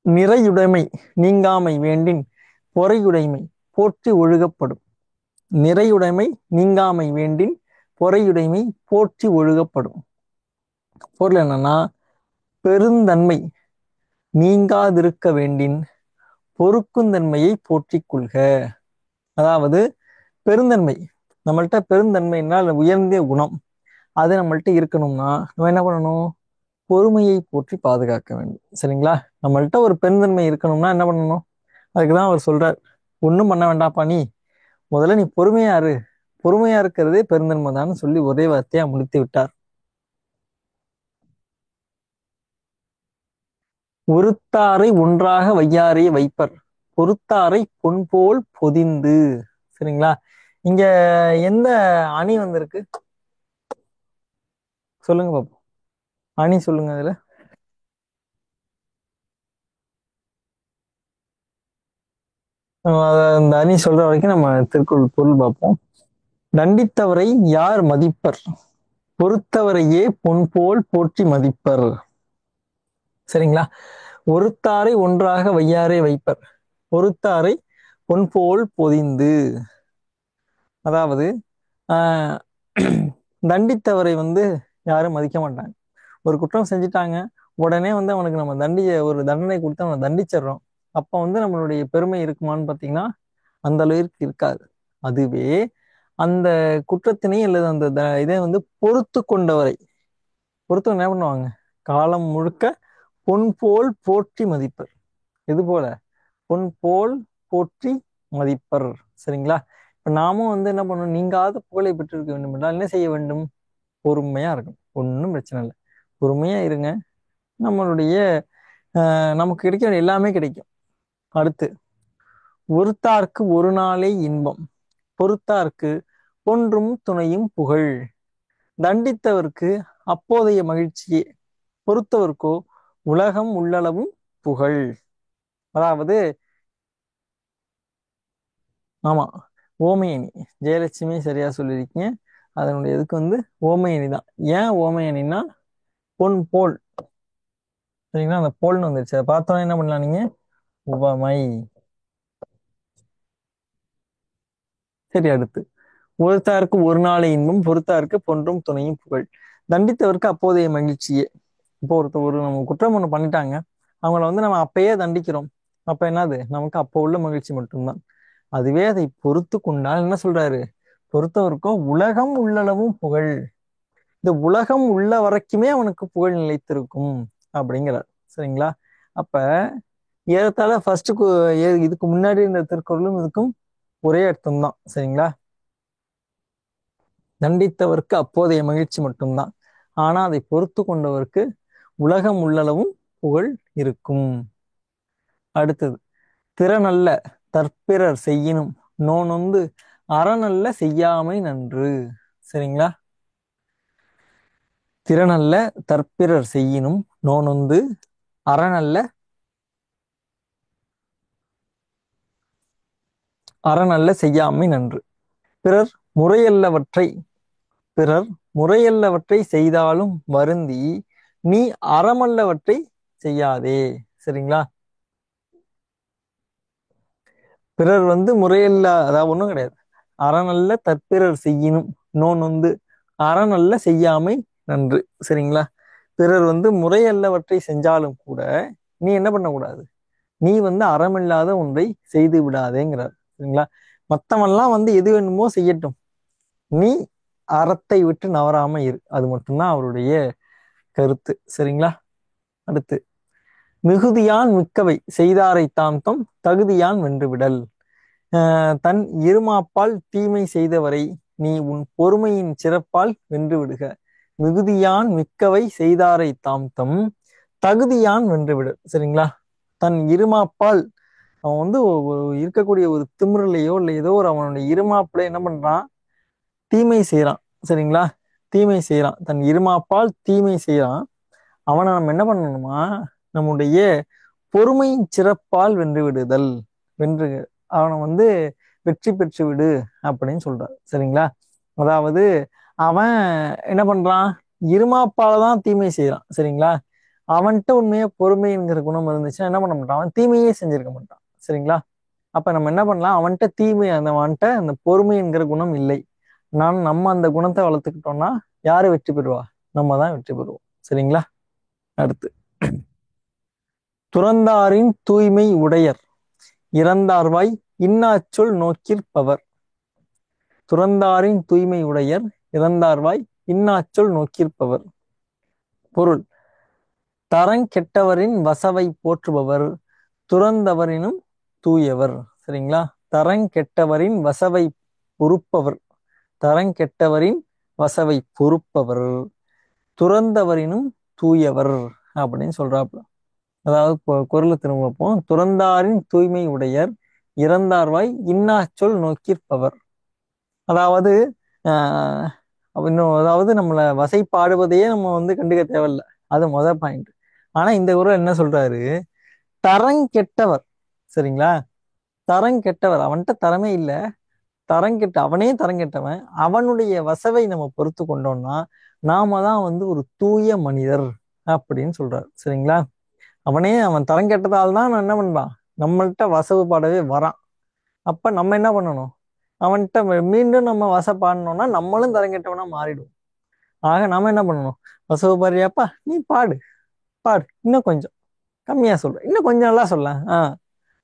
நிறையுடைமை நீங்காமை வேண்டின் பொறையுடைமை போற்றி ஒழுகப்படும். நிறையுடைமை நீங்காமை வேண்டின் பொறையுடைமை போற்றி ஒழுகப்படும். பொருள் என்னன்னா, பெருந்தன்மை நீங்காதிருக்க வேண்டின் பொறுக்குந்தன்மையை போற்றிக் கொள்க. அதாவது பெருந்தன்மை, நம்மள்ட்ட பெருந்தன்மைனால் உயர்ந்த குணம், அது நம்மள்ட்ட இருக்கணும்னா நம்ம என்ன பண்ணணும்? பொறுமையை போற்றி பாதுகாக்க வேண்டும். சரிங்களா? நம்மள்ட்ட ஒரு பெருந்தன்மை இருக்கணும்னா என்ன பண்ணணும்? அதுக்குதான் அவர் சொல்றார், ஒன்றும் பண்ண வேண்டாப்பா, நீ முதல்ல நீ பொறுமையா இரு. பொறுமையா இருக்கிறதே பெருந்தன்மை தான் சொல்லி ஒரே வார்த்தையா முடித்து விட்டார். ஒருத்தாரை ஒன்றாக வையாரே வைப்பர், பொறுத்தாரை பொன் போல் பொதிந்து. சரிங்களா? இங்க எந்த அணி வந்திருக்கு சொல்லுங்க பாப்போம். அணி சொல்லுங்க அதுல. அந்த அணி சொல்ற வரைக்கும் நம்ம திருக்குறள் பொருள் பார்ப்போம். தண்டித்தவரை யார் மதிப்பர், பொறுத்தவரையே பொன் போல் போற்றி மதிப்பர். சரிங்களா? ஒருத்தாரை ஒன்றாக வையாரே வைப்பர், பொறுத்தாரை பொன் போல் பொதிந்து. அதாவது ஆஹ் தண்டித்தவரை வந்து யாரும் மதிக்க மாட்டாங்க. ஒரு குற்றம் செஞ்சுட்டாங்க, உடனே வந்து அவனுக்கு நம்ம ஒரு தண்டனை கொடுத்து அவனை தண்டிச்சிடுறோம். அப்ப வந்து நம்மளுடைய பெருமை இருக்குமான்னு பாத்தீங்கன்னா அந்த அளவிற்கு இருக்காது. அதுவே அந்த குற்றத்தினை அல்லது அந்த இதை வந்து பொறுத்து கொண்டவரை, பொறுத்து என்ன பண்ணுவாங்க, காலம் முழுக்க பொன் போல் போற்றி மதிப்பர். இது போல பொன் போல் போற்றி மதிப்பர். சரிங்களா? இப்ப நாமும் வந்து என்ன பண்ணணும், நீங்காத புகழை பெற்றிருக்க வேண்டும் என்றால் என்ன செய்ய வேண்டும்? பொறுமையா இருக்கும். ஒன்றும் பிரச்சனை இல்லை, பொறுமையா இருங்க. நம்மளுடைய நமக்கு கிடைக்க வேண்டிய எல்லாமே கிடைக்கும். அடுத்து, ஒருத்தார்க்கு ஒரு நாளே இன்பம், பொறுத்தார்க்கு ஒன்றும் துணையும் புகழ். தண்டித்தவர்க்கு அப்போதைய மகிழ்ச்சியே, பொறுத்தவர்க்கோ உலகம் உள்ளளவும் புகழ். அதாவது ஆமா, ஓமையணி. ஜெயலட்சுமி சரியா சொல்லியிருக்கீங்க. அதனுடைய இதுக்கு வந்து ஓமையணி தான். ஏன் ஓமையணின்னா பொன் போல். சரிங்களா? அந்த போல்னு வந்துருச்சு, அதை பார்த்தோன்னே என்ன பண்ணலாம் நீங்க? உவமை. சரி, அடுத்து, ஒருத்தாருக்கு ஒரு நாளை இன்பம், பொறுத்தாருக்கு பொன்றும் துணையும் புகழ். தண்டித்தவருக்கு அப்போதைய மகிழ்ச்சியே. இப்போ ஒரு நம்ம குற்றம் ஒண்ணு பண்ணிட்டாங்க, அவங்கள வந்து நம்ம அப்பயே தண்டிக்கிறோம். அப்ப என்னது? நமக்கு அப்போ உள்ள மகிழ்ச்சி மட்டும்தான். அதுவே அதை பொறுத்து கொண்டால் என்ன சொல்றாரு? பொறுத்தவருக்கும் உலகம் உள்ளளவும் புகழ். இந்த உலகம் உள்ள வரைக்குமே அவனுக்கு புகழ் நிலைத்திருக்கும் அப்படிங்கிறார். சரிங்களா? அப்ப ஏறத்தாழ இதுக்கு முன்னாடி இருந்த திருக்குறளும் இதுக்கும் ஒரே அர்த்தம் தான். சரிங்களா? தண்டித்தவருக்கு அப்போதைய மகிழ்ச்சி மட்டும்தான், ஆனா அதை பொறுத்து கொண்டவருக்கு உலகம் உள்ளளவும் புகழ் இருக்கும். அடுத்தது, திறனல்ல தற்பிறர் செய்யினும் நோனொந்து அறனல்ல செய்யாமை நன்று. சரிங்களா? திறனல்ல தற்பிறர் செய்யினும் நோனொந்து அறனல்ல அறனல்ல செய்யாமை நன்று. பிறர் முறையல்லவற்றை பிறர் முறையல்லவற்றை செய்தாலும் வருந்தி நீ அறமல்லவற்றை செய்யாதே. சரிங்களா? பிறர் வந்து முறையல்ல, அதாவது ஒண்ணும் கிடையாது. அறனல்ல தற்பிறர் செய்யினும் நோன் வந்து அறனல்ல செய்யாமை நன்று. சரிங்களா? பிறர் வந்து முறையல்லவற்றை செஞ்சாலும் கூட நீ என்ன பண்ணக்கூடாது? நீ வந்து அறமில்லாத ஒன்றை செய்து விடாதேங்கிறார். சரிங்களா? மத்தவன்லாம் வந்து எது வேணுமோ செய்யட்டும், நீ அறத்தை விட்டு நவராம இரு. அது மட்டும்தான் அவருடைய கருத்து. சரிங்களா? அடுத்து, மிகுதியான் மிக்கவை செய்தாரை தாம் தகுதியான் வென்றுவிடல். தன் இருமாப்பால் தீமை செய்தவரை நீ உன் பொறுமையின் சிறப்பால் வென்று விடுக. மிகுதியான் மிக்கவை செய்தாரை தாம் தகுதியான் வென்றுவிடு. சரிங்களா? தன் இருமாப்பால் அவன் வந்து இருக்கக்கூடிய ஒரு திமிரலையோ இல்லை ஏதோ ஒரு அவனுடைய இருமாப்புல என்ன பண்றான், தீமை செய்யறான். சரிங்களா? தீமை செய்யறான், தன் இருமாப்பால் தீமை செய்யறான். அவனை நம்ம என்ன பண்ணணுமா, நம்முடைய பொறுமையின் சிறப்பால் வென்று விடுதல். வென்று அவனை வந்து வெற்றி பெற்று விடு அப்படின்னு சொல்றார். சரிங்களா? அதாவது அவன் என்ன பண்றான், இருமாப்பால தான் தீமை செய்யறான். சரிங்களா? அவன்கிட்ட உண்மையா பொறுமைங்கிற குணம் இருந்துச்சுன்னா என்ன பண்ண மாட்டான், அவன் தீமையே செஞ்சிருக்க மாட்டான். சரிங்களா? அப்ப நம்ம என்ன பண்ணலாம், அவன்கிட்ட தீமை, அவன்கிட்ட அந்த பொறுமை என்கிற குணம் இல்லை. நம்ம அந்த குணத்தை வளர்த்துக்கிட்டோம்னா யாரு வெற்றி பெறுவா, நம்ம தான் வெற்றி பெறுவோம். சரிங்களா? அடுத்து, துறந்தாரின் தூய்மை உடையர், இறந்தார்வாய் இன்னாச்சொல் நோக்கிற்பவர். துறந்தாரின் தூய்மை உடையர், இறந்தார்வாய் இன்னாச்சொல் நோக்கிற்பவர். பொருள்: தரங்கெட்டவரின் வசவை போற்றுபவர், துறந்தவரினும் தூயவர். சரிங்களா? தரங்கெட்டவரின் வசவை பொறுப்பவர், தரங்கெட்டவரின் வசவை பொறுப்பவர், துறந்தவரினும் தூயவர் அப்படின்னு சொல்றாப்புல. அதாவது குறளை திரும்ப வைப்போம். துறந்தாரின் தூய்மை உடையர், இறந்தார்வாய் இன்னாச்சொல் நோக்கிற்பவர். அதாவது ஆஹ் இன்னும் அதாவது நம்மளை வசைப்பாடுவதையே நம்ம வந்து கண்டுக்க தேவையில்ல. அது பாயிண்ட். ஆனா இந்த குறள் என்ன சொல்றாரு, தரங்கெட்டவர். சரிங்களா? தரங்கெட்டவர், அவன்கிட்ட தரமே இல்லை, தரங்கெட்ட அவனே தரங்கெட்டவன், அவனுடைய வசவை நம்ம பொறுத்து கொண்டோம்னா நாம தான் வந்து ஒரு தூய மனிதர் அப்படின்னு சொல்றாரு. சரிங்களா? அவன் தரங்கெட்டதால் தான் நான் என்ன பண்றான், நம்மள்கிட்ட வசவு பாடவே வரான். அப்ப நம்ம என்ன பண்ணணும், அவன்கிட்ட மீண்டும் நம்ம வசப்பாடணும்னா நம்மளும் தரங்கெட்டவனா மாறிடுவோம். ஆக நாம என்ன பண்ணணும், வசவு பாடுறியாப்பா, நீ பாடு, பாடு, இன்னும் கொஞ்சம் கம்மியா சொல்ற, இன்னும் கொஞ்சம் நல்லா சொல்ல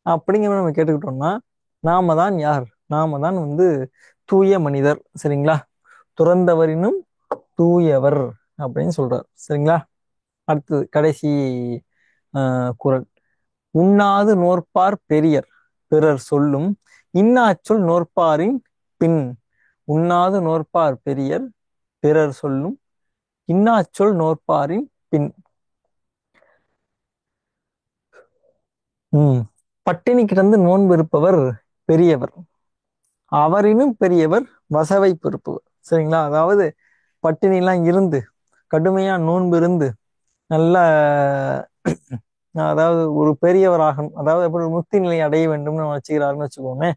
அப்படிங்கிற நம்ம கேட்டுக்கிட்டோம்னா நாம தான் யார், நாம தான் வந்து தூய மனிதர். சரிங்களா? துறந்தவரினும் தூயவர் அப்படின்னு சொல்றார். சரிங்களா? அடுத்தது கடைசி குறள்: உண்ணாது நோற்பார் பெரியர், பிறர் சொல்லும் இன்னாச்சொல் நோற்பாரின் பின். உண்ணாது நோற்பார் பெரியர், பிறர் சொல்லும் இன்னாச்சொல் நோற்பாரின் பின். பட்டினி கிடந்து நோன்பு இருப்பவர் பெரியவர், அவரினும் பெரியவர் வசவை பொறுப்பவர். சரிங்களா? அதாவது பட்டினி எல்லாம் இருந்து கடுமையா நோன்பு இருந்து நல்ல அதாவது ஒரு பெரியவர் ஆகணும், அதாவது எப்படி முக்தி நிலை அடைய வேண்டும்னு வச்சுக்கிறாருன்னு வச்சுக்கோமே,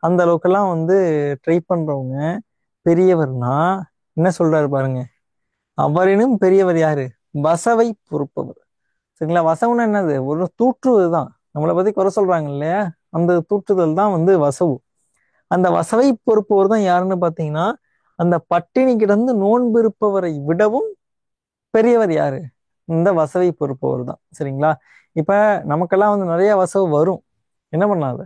அந்த அளவுக்கெல்லாம் வந்து ட்ரை பண்றவங்க பெரியவர்னா என்ன சொல்றாரு பாருங்க, அவரினும் பெரியவர் யாரு, வசவை பொறுப்பவர். சரிங்களா? வசவுன்னா என்னது, ஒரு தூற்றுவதுதான். நம்மளை பத்தி குறை சொல்றாங்க இல்லையா, அந்த தூற்றுதல் தான் வந்து வசவு. அந்த வசவை பொறுப்பவர் தான் யாருன்னு பாத்தீங்கன்னா, அந்த பட்டினி கிடந்து நோன்பு இருப்பவரை விடவும் பெரியவர் யாரு, இந்த வசவை பொறுப்பவர் தான். சரிங்களா? இப்ப நமக்கெல்லாம் வந்து நிறைய வசவு வரும், என்ன பண்ணாத,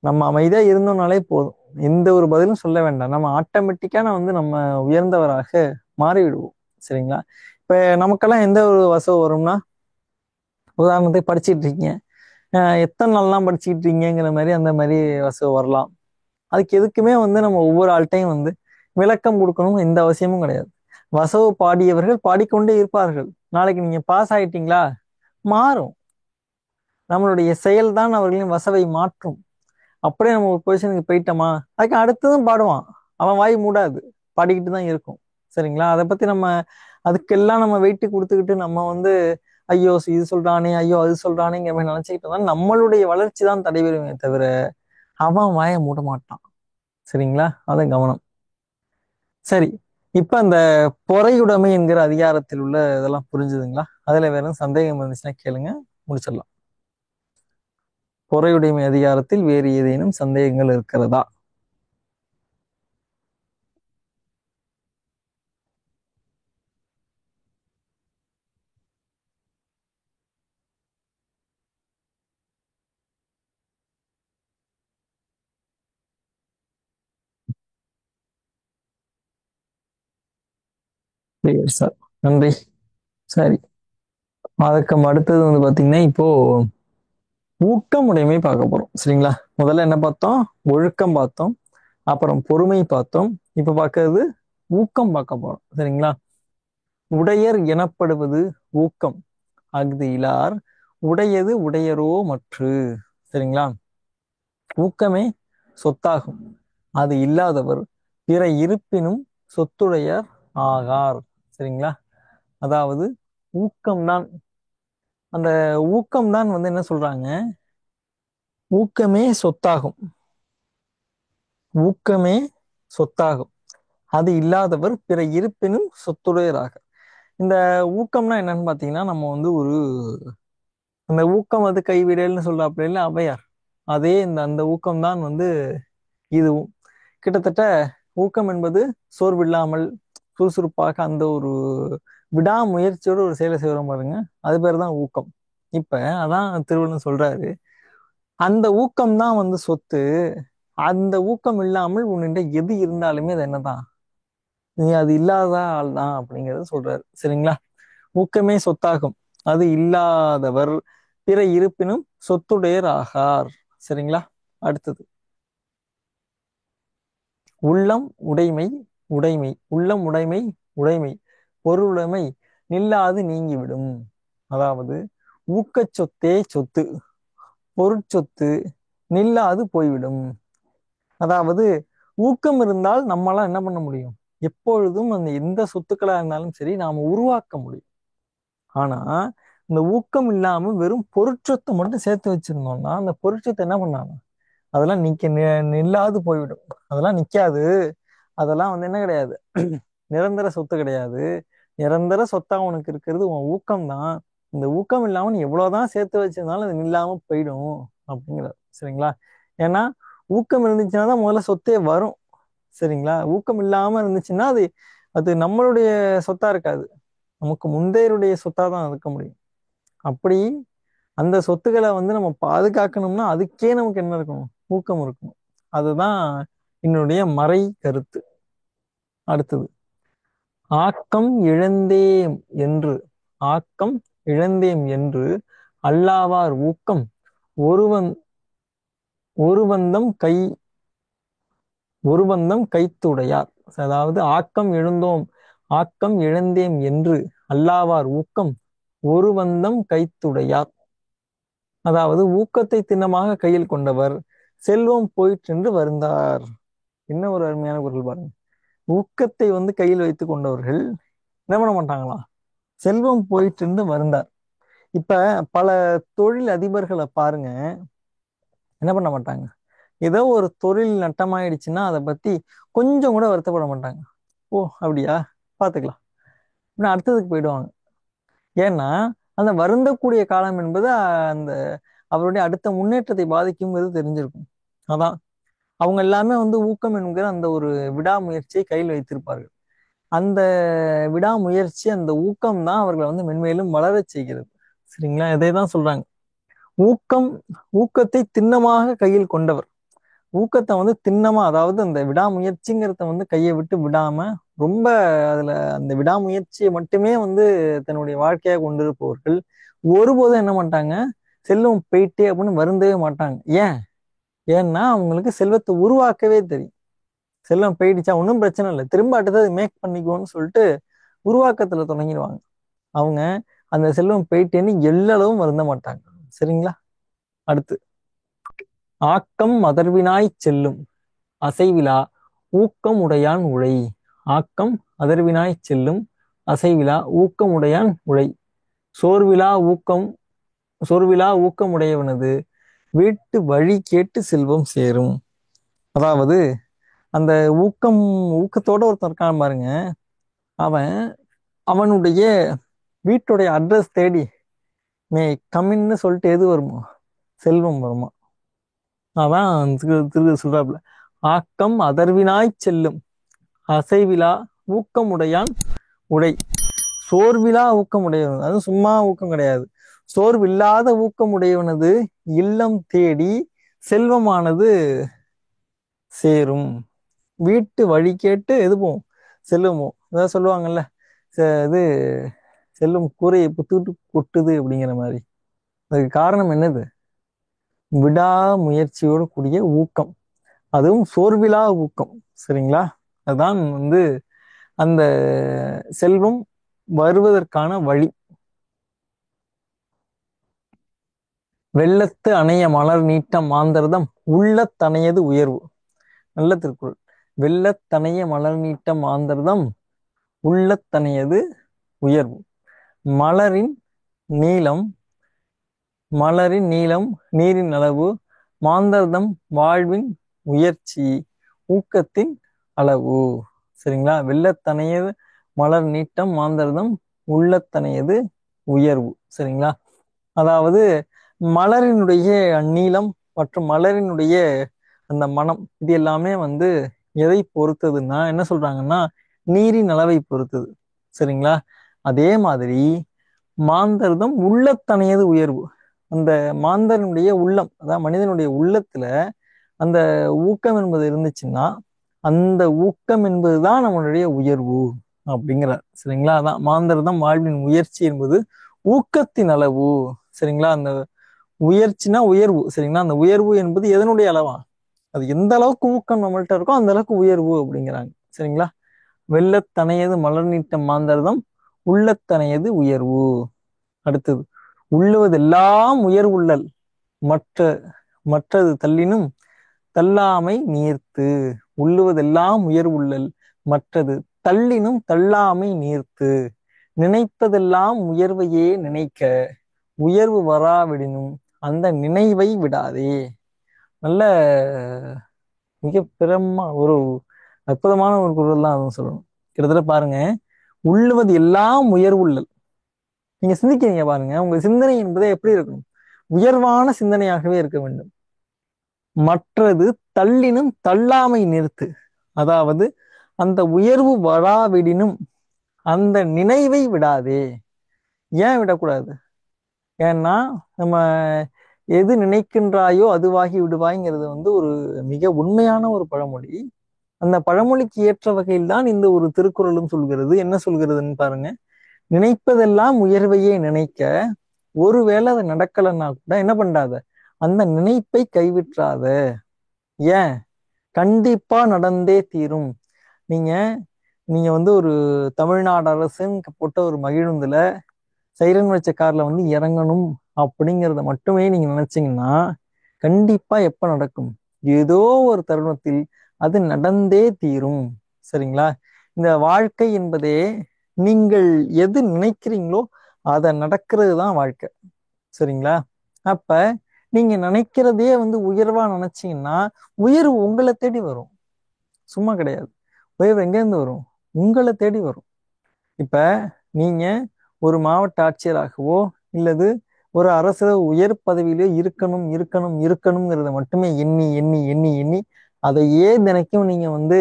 நம்ம அமைதியா இருந்தோம்னாலே போதும், எந்த ஒரு பதிலும் சொல்ல வேண்டாம், நம்ம ஆட்டோமேட்டிக்கா வந்து நம்ம உயர்ந்தவராக மாறி விடுவோம். சரிங்களா? இப்ப நமக்கெல்லாம் எந்த ஒரு வசவு வரும்னா, உதாரணத்துக்கு படிச்சுட்டு இருக்கீங்க, எத்தனை நாள்லாம் படிச்சுக்கிட்டு இருக்கீங்கிற மாதிரி அந்த மாதிரி வசவு வரலாம். அதுக்கு எதுக்குமே வந்து நம்ம ஒவ்வொரு ஆள்கிட்டையும் வந்து விளக்கம் கொடுக்கணும் எந்த அவசியமும் கிடையாது. வசவு பாடியவர்கள் பாடிக்கொண்டே இருப்பார்கள். நாளைக்கு நீங்க பாஸ் ஆயிட்டீங்களா, மாறும். நம்மளுடைய செயல் தான் அவர்களின் வசவை மாற்றும். அப்படியே நம்ம ஒரு பொசிஷனுக்கு போயிட்டோமா, அதுக்கு அடுத்ததும் பாடுவான், அவன் வாய் மூடாது, பாடிக்கிட்டு தான் இருக்கும். சரிங்களா? அதை பத்தி நம்ம அதுக்கெல்லாம் நம்ம வெயிட்டு கொடுத்துக்கிட்டு நம்ம வந்து ஐயோ இது சொல்றானே, ஐயோ அது சொல்றானேங்கிற மாதிரி நினைச்சுக்கிட்டோம்னா நம்மளுடைய வளர்ச்சி தான் தடைபெறுமே தவிர அவன் வாயை மூட மாட்டான். சரிங்களா? அதான் கவனம். சரி, இப்ப அந்த பொறையுடைமை என்கிற அதிகாரத்தில் உள்ள இதெல்லாம் புரிஞ்சுதுங்களா? அதுல வேற சந்தேகம் இருந்துச்சுன்னா கேளுங்க, முடிச்சிடலாம். பொறையுடைமை அதிகாரத்தில் வேறு ஏதேனும் சந்தேகங்கள் இருக்கிறதா? சரி சார், நன்றி. சரி, அதுக்கு அடுத்தது வந்து பாத்தீங்கன்னா இப்போ ஊக்கமுடைமை பார்க்க போறோம். சரிங்களா? முதல்ல என்ன பார்த்தோம், ஒழுக்கம் பார்த்தோம், அப்புறம் பொறுமை பார்த்தோம், இப்ப பார்க்கறது ஊக்கம் பார்க்க போறோம். சரிங்களா? உடையர் எனப்படுவது ஊக்கம், அஃது இலார் உடையது உடையரோ மற்று. சரிங்களா? ஊக்கமே சொத்தாகும். அது இல்லாதவர் பிற இருப்பினும் சொத்துடையார் ஆகார். சரிங்களா? அதாவது ஊக்கம்தான், அந்த ஊக்கம்தான் வந்து என்ன சொல்றாங்க, ஊக்கமே சொத்தாகும். ஊக்கமே சொத்தாகும். அது இல்லாதவர் பிற இருப்பினும் சொத்துடையராக. இந்த ஊக்கம்னா என்னன்னு பாத்தீங்கன்னா, நம்ம வந்து ஒரு அந்த ஊக்கம் அது கைவிடல்னு சொல்றாப்புல இல்ல ஔவையார், அதே அந்த ஊக்கம்தான் வந்து இதுவும். கிட்டத்தட்ட ஊக்கம் என்பது சோர்வில்லாமல் சுறுசுறுப்பாக அந்த ஒரு விடாமுயற்சியோட ஒரு செயலை செய்றோம் பாருங்க, அது பேர் தான் ஊக்கம். இப்ப அதான் திருவள்ளுவர் சொல்றாரு, அந்த ஊக்கம் தான் வந்து சொத்து. அந்த ஊக்கம் இல்லாமல் உன்னிட்ட எது இருந்தாலுமே அது என்னதான், நீ அது இல்லாத ஆள் தான் அப்படிங்கறத சொல்றாரு. சரிங்களா? ஊக்கமே சொத்தாகும். அது இல்லாதவர் பிற இருப்பினும் சொத்துடையர் ஆகார். சரிங்களா? அடுத்தது உள்ளம் உடைமை. உடைமை உள்ளம் உடைமை. உடைமை பொருளுடைமை நில்லாது நீங்கிவிடும். அதாவது ஊக்கச் சொத்தே சொத்து, பொருட்சொத்து நில்லாது போய்விடும். அதாவது ஊக்கம் இருந்தால் நம்மளால என்ன பண்ண முடியும், எப்பொழுதும் அந்த எந்த சொத்துக்களா இருந்தாலும் சரி நாம உருவாக்க முடியும். ஆனா இந்த ஊக்கம் இல்லாம வெறும் பொருட்சொத்தை மட்டும் சேர்த்து வச்சிருந்தோம்னா அந்த பொருட்சொத்தை என்ன பண்ணாங்க, அதெல்லாம் நில்லாது போய்விடும். அதெல்லாம் நிக்காது. அதெல்லாம் வந்து என்ன கிடையாது, நிரந்தர சொத்து கிடையாது. நிரந்தர சொத்தா உனக்கு இருக்கிறது உன் ஊக்கம் தான். இந்த ஊக்கம் இல்லாம நீ எவ்வளவுதான் சேர்த்து வச்சிருந்தாலும் அது இல்லாம போயிடும் அப்படிங்கிறார். சரிங்களா? ஏன்னா ஊக்கம் இருந்துச்சுன்னா தான் முதல்ல சொத்தே வரும். சரிங்களா? ஊக்கம் இல்லாம இருந்துச்சுன்னா அது அது நம்மளுடைய சொத்தா இருக்காது, நமக்கு முந்தையருடைய சொத்தா தான் இருக்க முடியும். அப்படி அந்த சொத்துக்களை வந்து நம்ம பாதுகாக்கணும்னா அதுக்கே நமக்கு என்ன இருக்கணும், ஊக்கம் இருக்கணும். அதுதான் என்னுடைய மறை கருத்து. அடுத்தது ஆக்கம் இழந்தேம் என்று. ஆக்கம் இழந்தேம் என்று அல்லாவார் ஊக்கம் ஒருவன் ஒருவந்தம் கை ஒருவந்தம் கைத்துடையார். அதாவது ஆக்கம் இழந்தோம், ஆக்கம் இழந்தேம் என்று அல்லாவார் ஊக்கம் ஒருவந்தம் கைத்துடையார். அதாவது ஊக்கத்தை திண்ணமாக கையில் கொண்டவர் செல்வம் போயிற்றென்று வருந்தார். என்ன ஒரு அருமையான பொருள் பாருங்க. ஊக்கத்தை வந்து கையில் வைத்துக் கொண்டவர்கள் என்ன பண்ண மாட்டாங்களா, செல்வம் போயிற்றென்று வருந்தார். இப்ப பல தொழில் அதிபர்களை பாருங்க, என்ன பண்ண மாட்டாங்க, ஏதோ ஒரு தொழில் நட்டமாயிடுச்சுன்னா அதை பத்தி கொஞ்சம் கூட வருத்தப்பட மாட்டாங்க. ஓ அப்படியா, பாத்துக்கலாம் அப்படின்னு அடுத்ததுக்கு போயிடுவாங்க. ஏன்னா அந்த வருந்தக்கூடிய காலம் என்பது அந்த அவருடைய அடுத்த முன்னேற்றத்தை பாதிக்குங்கிறது தெரிஞ்சிருக்கும். அதான் அவங்க எல்லாமே வந்து ஊக்கம் என்கிற அந்த ஒரு விடாமுயற்சியை கையில் வைத்திருப்பார்கள். அந்த விடாமுயற்சி, அந்த ஊக்கம் தான் அவர்களை வந்து மென்மேலும் வளரச் செய்கிறது. சரிங்களா? இதை தான் சொல்றாங்க, ஊக்கம் ஊக்கத்தை திண்ணமாக கையில் கொண்டவர். ஊக்கத்தை வந்து திண்ணமா, அதாவது அந்த விடாமுயற்சிங்கிறத வந்து கையை விட்டு விடாம ரொம்ப அதுல அந்த விடாமுயற்சியை மட்டுமே வந்து தன்னுடைய வாழ்க்கையாக கொண்டிருப்பவர்கள் ஒருபோதும் என்ன மாட்டாங்க, செல்வம் போயிட்டே அப்படின்னு வருந்தவே மாட்டாங்க. ஏன்? ஏன்னா அவங்களுக்கு செல்வத்தை உருவாக்கவே தெரியும். செல்வம் போயிடுச்சா ஒன்றும் பிரச்சனை இல்லை, திரும்ப அடுத்தது மேக் பண்ணிக்குவோன்னு சொல்லிட்டு உருவாக்கத்துல தொடங்கிடுவாங்க. அவங்க அந்த செல்வம் போயிட்டேன்னு எல்லளவும் வருந்த மாட்டாங்க. சரிங்களா? அடுத்து ஆக்கம் அதர்வினாய் செல்லும் அசைவிலா ஊக்கம் உடையான் உழை. ஆக்கம் அதர்வினாய் செல்லும் அசைவிலா ஊக்கம் உடையான் உழை. சோர்விலா ஊக்கம் சோர்விலா ஊக்கம் உடையவனது வீட்டு வழி கேட்டு செல்வம் சேரும். அதாவது அந்த ஊக்கத்தோட ஒருத்தன் இருக்கான் பாருங்க, அவன் அவனுடைய வீட்டுடைய அட்ரஸ் தேடி மே கம்மின்னு சொல்லிட்டு எது வருமா, செல்வம் வருமா. அதான் திரு சொல்றாப்புல, ஆக்கம் அதர்வினாய் செல்லும் அசைவிலா ஊக்கமுடையான் உடை. சோர்விலா ஊக்கமுடையவன், அது சும்மா ஊக்கம் கிடையாது, சோர்வில்லாத ஊக்கமுடையவனது இல்லம் தேடி செல்வமானது சேரும். வீட்டு வழி கேட்டு எது போம், செல்வமோ. அதாவது சொல்லுவாங்கல்ல, இது செல்லும் கூரையை புத்துட்டு கொட்டுது அப்படிங்கிற மாதிரி. அதுக்கு காரணம் என்னது, விடாமுயற்சியோடு கூடிய ஊக்கம், அதுவும் சோர்விலா ஊக்கம். சரிங்களா? அதுதான் வந்து அந்த செல்வம் வருவதற்கான வழி. வெள்ளத்து அணைய மலர் நீட்டம் மாந்தர்தம் உள்ளத்தனையது உயர்வு. நல்ல திருக்குறள். வெள்ளத்தனைய மலர் நீட்டம் மாந்தர்தம் உள்ளத்தனையது உயர்வு. மலரின் நீளம் மலரின் நீளம் நீரின் அளவு மாந்தர்தம் வாழ்வின் உயர்ச்சி ஊக்கத்தின் அளவு. சரிங்களா? வெள்ளத்தனையது மலர் நீட்டம் மாந்தர்தம் உள்ளத்தனையது உயர்வு. சரிங்களா? அதாவது மலரினுடைய நீளம் மற்றும் மலரினுடைய அந்த மனம் இது எல்லாமே வந்து எதை பொறுத்ததுன்னா என்ன சொல்றாங்கன்னா நீரின் அளவை பொறுத்தது. சரிங்களா? அதே மாதிரி மாந்தர்தம் உள்ளத்தனையது உயர்வு. அந்த மாந்தனுடைய உள்ளம், அதாவது மனிதனுடைய உள்ளத்துல அந்த ஊக்கம் என்பது இருந்துச்சுன்னா அந்த ஊக்கம் என்பதுதான் நம்மளுடைய உயர்வு அப்படிங்கிறார். சரிங்களா? அதான் மாந்தர்தம் வாழ்வின் உயர்ச்சி என்பது ஊக்கத்தின் அளவு. சரிங்களா? அந்த உயர்ச்சினா உயர்வு. சரிங்களா? அந்த உயர்வு என்பது எதனுடைய அளவா? அது எந்த அளவுக்கு ஊக்கம் நம்மள்ட்ட இருக்கோ அந்த அளவுக்கு உயர்வு அப்படிங்கிறாங்க. சரிங்களா? வெள்ளத்தனையது மலர் நீட்டம் மாந்தர்தம் உள்ளத்தனையது உயர்வு. அடுத்தது உள்ளுவதெல்லாம் உயர்வுள்ளல் மற்ற மற்றது தள்ளினும் தள்ளாமை நீர்த்து. உள்ளுவதெல்லாம் உயர்வுள்ளல் மற்றது தள்ளினும் தள்ளாமை நீர்த்து. நினைப்பதெல்லாம் உயர்வையே நினைக்க உயர்வு வராவிடினும் அந்த நினைவை விடாதே. நல்ல மிக பிரமா ஒரு அற்புதமான ஒரு குரல் தான் அதுவும் சொல்லணும். கிட்டத்தட்ட பாருங்க, உள்ளுவது எல்லாம் உயர்வுள்ளல். நீங்க சிந்திக்கிறீங்க பாருங்க, உங்க சிந்தனை என்பதை எப்படி இருக்கணும்? உயர்வான சிந்தனையாகவே இருக்க வேண்டும். மற்றது தள்ளினும் தள்ளாமை நிறுத்து. அதாவது அந்த உயர்வு வராவிடினும் அந்த நினைவை விடாதே. ஏன் விடக்கூடாது? ஏன்னா நம்ம எது நினைக்கின்றாயோ அதுவாகி விடுவாய்ங்கிறது வந்து ஒரு மிக உண்மையான ஒரு பழமொழி. அந்த பழமொழிக்கு ஏற்ற வகையில் தான் இந்த ஒரு திருக்குறளும் சொல்கிறது. என்ன சொல்கிறதுன்னு பாருங்க. நினைப்பதெல்லாம் உயர்வையே நினைக்க ஒருவேளை அது நடக்கலைன்னா கூட என்ன பண்ணாத, அந்த நினைப்பை கைவிட்றாத. ஏன்? கண்டிப்பா நடந்தே தீரும். நீங்க நீங்க வந்து ஒரு தமிழ்நாடு அரசுன்னு போட்ட ஒரு மகிழுந்துல சைரன் வச்ச கார்ல வந்து இறங்கணும் அப்படிங்கிறத மட்டுமே நீங்க நினைச்சீங்கன்னா கண்டிப்பா எப்ப நடக்கும்? ஏதோ ஒரு தருணத்தில் அது நடந்தே தீரும். சரிங்களா? இந்த வாழ்க்கை என்பதே நீங்கள் எது நினைக்கிறீங்களோ அதை நடக்கிறது தான் வாழ்க்கை. சரிங்களா? அப்ப நீங்க நினைக்கிறதையே வந்து உயர்வா நினைச்சீங்கன்னா உயர்வு உங்களை தேடி வரும். சும்மா கிடையாது. உயர்வு எங்க இருந்து வரும்? உங்களை தேடி வரும். இப்ப நீங்க ஒரு மாவட்ட ஆட்சியராகவோ இல்லது ஒரு அரசு உயர் பதவியிலே இருக்கணும் இருக்கணும் இருக்கணுங்கிறத மட்டுமே எண்ணி எண்ணி எண்ணி எண்ணி அதையே தினைக்கும் நீங்க வந்து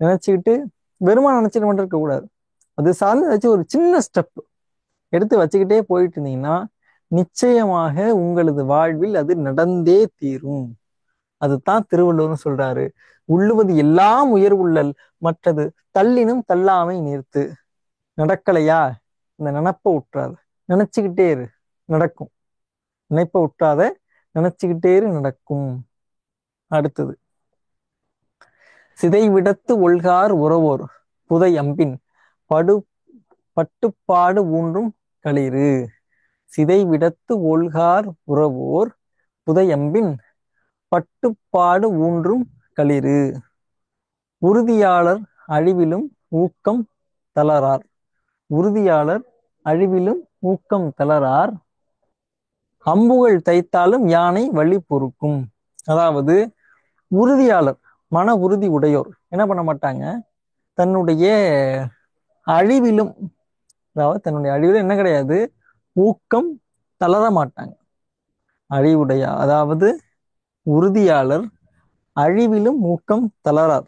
நினைச்சுக்கிட்டு வெறுமா நினைச்சிட்டு மட்டும் இருக்க கூடாது. அது சார்ந்து ஏதாச்சும் ஒரு சின்ன ஸ்டெப் எடுத்து வச்சுக்கிட்டே போயிட்டு இருந்தீங்கன்னா நிச்சயமாக உங்களது வாழ்வில் அது நடந்தே தீரும். அதுதான் திருவள்ளுவர்னு சொல்றாரு. உள்ளுவது எல்லாம் உயர்வுள்ளல் மற்றது தள்ளினும் தள்ளாமை நீர்த்து. நடக்கலையா? இந்த நினப்ப விட்டுறாத, நினைச்சுக்கிட்டே இரு, நடக்கும். நினைப்ப விட்டுறாத, நினைச்சுக்கிட்டே இரு, நடக்கும். அடுத்தது சிதைவிடத்து ஒல்கார் உறவோர் புதை அம்பின் படு பட்டுப்பாடு ஊன்றும் களிறு. சிதைவிடத்து ஒல்கார் உறவோர் புதையம்பின் பட்டுப்பாடு ஊன்றும் களிறு. உறுதியாளர் அழிவிலும் ஊக்கம் தளரார். உறுதியாளர் அழிவிலும் ஊக்கம் தளரார். அம்புகள் தைத்தாலும் யானை வழி பொறுக்கும். அதாவது உறுதியாளர், மன உறுதி உடையோர் என்ன பண்ண மாட்டாங்க? தன்னுடைய அழிவிலும், அதாவது தன்னுடைய அழிவிலும் என்ன கிடையாது? ஊக்கம் தளர மாட்டாங்க. அழிவுடைய அதாவது உறுதியாளர் அழிவிலும் ஊக்கம் தளரார்.